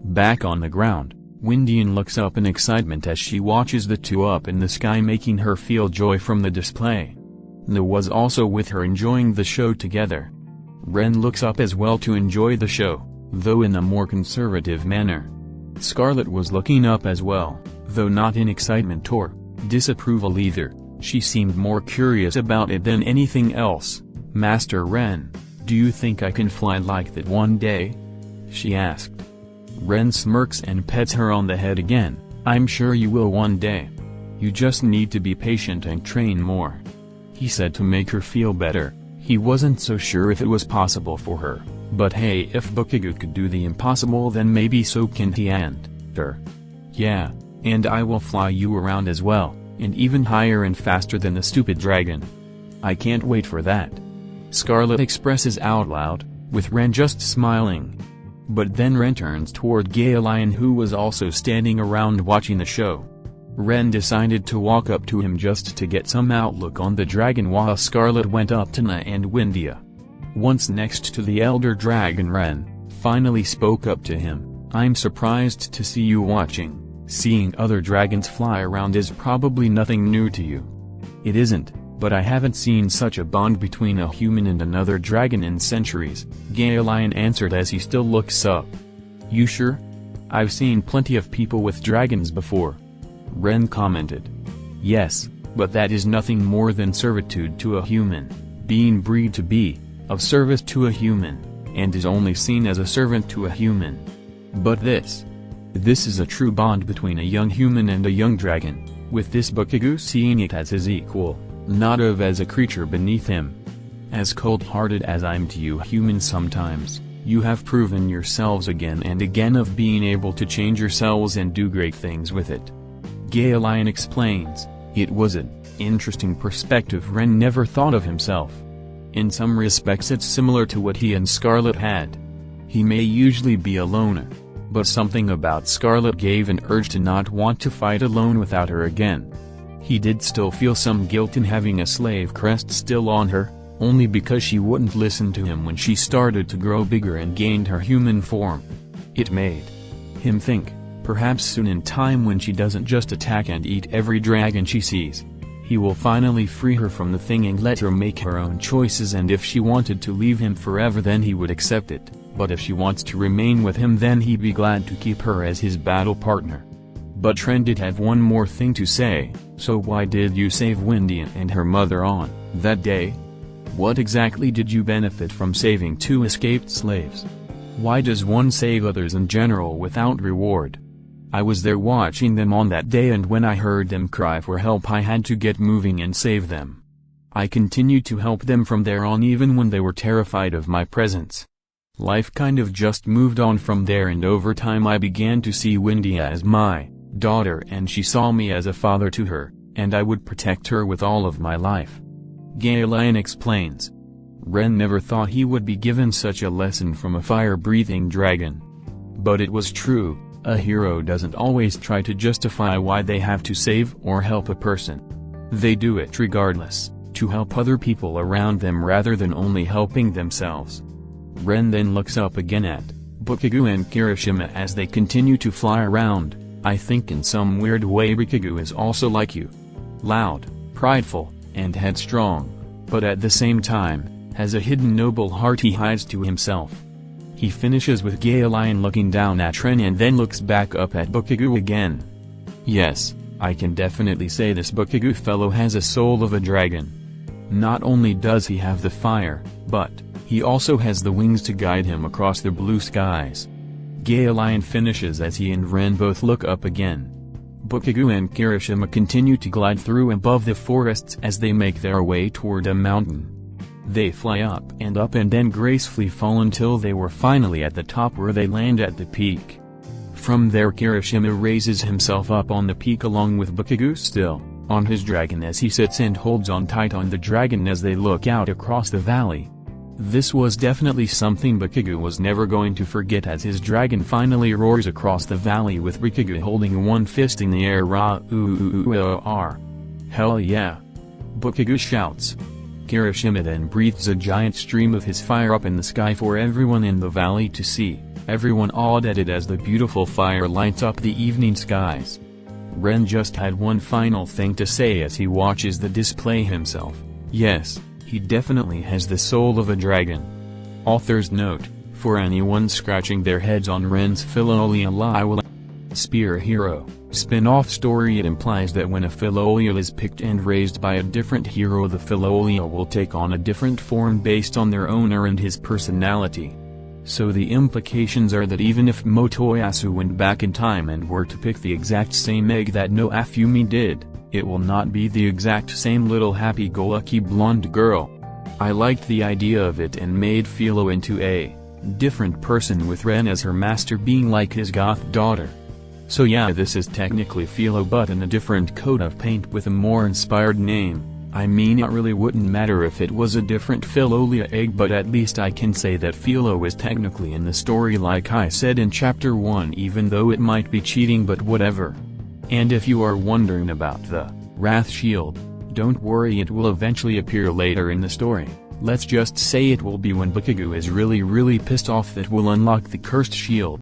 Back on the ground, Windian looks up in excitement as she watches the two up in the sky, making her feel joy from the display. Na was also with her, enjoying the show together. Ren looks up as well to enjoy the show, though in a more conservative manner. Scarlet was looking up as well, though not in excitement or disapproval either. She seemed more curious about it than anything else. Master Ren, do you think I can fly like that one day? She asked. Ren smirks and pets her on the head again. I'm sure you will one day. You just need to be patient and train more. He said to make her feel better. He wasn't so sure if it was possible for her, but hey, if Bakugo could do the impossible, then maybe so can he and her. Yeah, and I will fly you around as well, and even higher and faster than the stupid dragon. I can't wait for that. Scarlet expresses out loud, with Ren just smiling. But then Ren turns toward Lion, who was also standing around watching the show. Ren decided to walk up to him just to get some outlook on the dragon, while Scarlet went up to Na and Windia. Once next to the elder dragon, Ren finally spoke up to him. I'm surprised to see you watching. Seeing other dragons fly around is probably nothing new to you. It isn't, but I haven't seen such a bond between a human and another dragon in centuries, Lion answered as he still looks up. You sure? I've seen plenty of people with dragons before. Ren commented. Yes, but that is nothing more than servitude to a human, being bred to be of service to a human, and is only seen as a servant to a human. But this is a true bond between a young human and a young dragon, with this Bakugo seeing it as his equal, not as a creature beneath him. As cold-hearted as I'm to you humans sometimes, you have proven yourselves again and again of being able to change yourselves and do great things with it. Lion explains. It was an interesting perspective. Ren never thought of himself In some respects it's similar to what he and Scarlet had. He may usually be a loner, but something about Scarlet gave an urge to not want to fight alone without her again. He did still feel some guilt in having a slave crest still on her, only because she wouldn't listen to him when she started to grow bigger and gained her human form. It made him think, perhaps soon in time when she doesn't just attack and eat every dragon she sees, he will finally free her from the thing and let her make her own choices, and if she wanted to leave him forever then he would accept it, but if she wants to remain with him then he'd be glad to keep her as his battle partner. But Tren did have one more thing to say. So why did you save Windia and her mother on that day? What exactly did you benefit from saving 2 escaped slaves? Why does one save others in general without reward? I was there watching them on that day, and when I heard them cry for help I had to get moving and save them. I continued to help them from there on even when they were terrified of my presence. Life kind of just moved on from there, and over time I began to see Windia as my daughter and she saw me as a father to her, and I would protect her with all of my life. Galen explains. Ren never thought he would be given such a lesson from a fire-breathing dragon. But it was true, a hero doesn't always try to justify why they have to save or help a person. They do it regardless, to help other people around them rather than only helping themselves. Ren then looks up again at Bakugo and Kirishima as they continue to fly around. I think in some weird way Bakugo is also like you. Loud, prideful, and headstrong, but at the same time, has a hidden noble heart he hides to himself. He finishes with Galen looking down at Tren and then looks back up at Bakugo again. Yes, I can definitely say this Bakugo fellow has a soul of a dragon. Not only does he have the fire, but he also has the wings to guide him across the blue skies. Galen finishes as he and Ren both look up again. Bakugo and Kirishima continue to glide through above the forests as they make their way toward a mountain. They fly up and then gracefully fall until they were finally at the top, where they land at the peak. From there Kirishima raises himself up on the peak along with Bakugo still on his dragon as he sits and holds on tight on the dragon as they look out across the valley. This was definitely something Bakugo was never going to forget as his dragon finally roars across the valley with Bakugo holding one fist in the air. Hell yeah! Bakugo shouts. Kirishima then breathes a giant stream of his fire up in the sky for everyone in the valley to see, everyone awed at it as the beautiful fire lights up the evening skies. Ren just had one final thing to say as he watches the display himself. Yes, he definitely has the soul of a dragon. Author's note, for anyone scratching their heads on Ren's Philololia Spear Hero spin-off story, it implies that when a Philololia is picked and raised by a different hero, the Philololia will take on a different form based on their owner and his personality. So the implications are that even if Motoyasu went back in time and were to pick the exact same egg that no Afumi did, it will not be the exact same little happy-go-lucky blonde girl. I liked the idea of it and made Philo into a different person, with Ren as her master being like his goth daughter. So yeah, this is technically Philo but in a different coat of paint with a more inspired name. I mean, it really wouldn't matter if it was a different Philolia egg, but at least I can say that Philo is technically in the story like I said in chapter 1, even though it might be cheating, but whatever. And if you are wondering about the Wrath Shield, don't worry, it will eventually appear later in the story. Let's just say it will be when Bakugo is really pissed off that will unlock the Cursed Shield.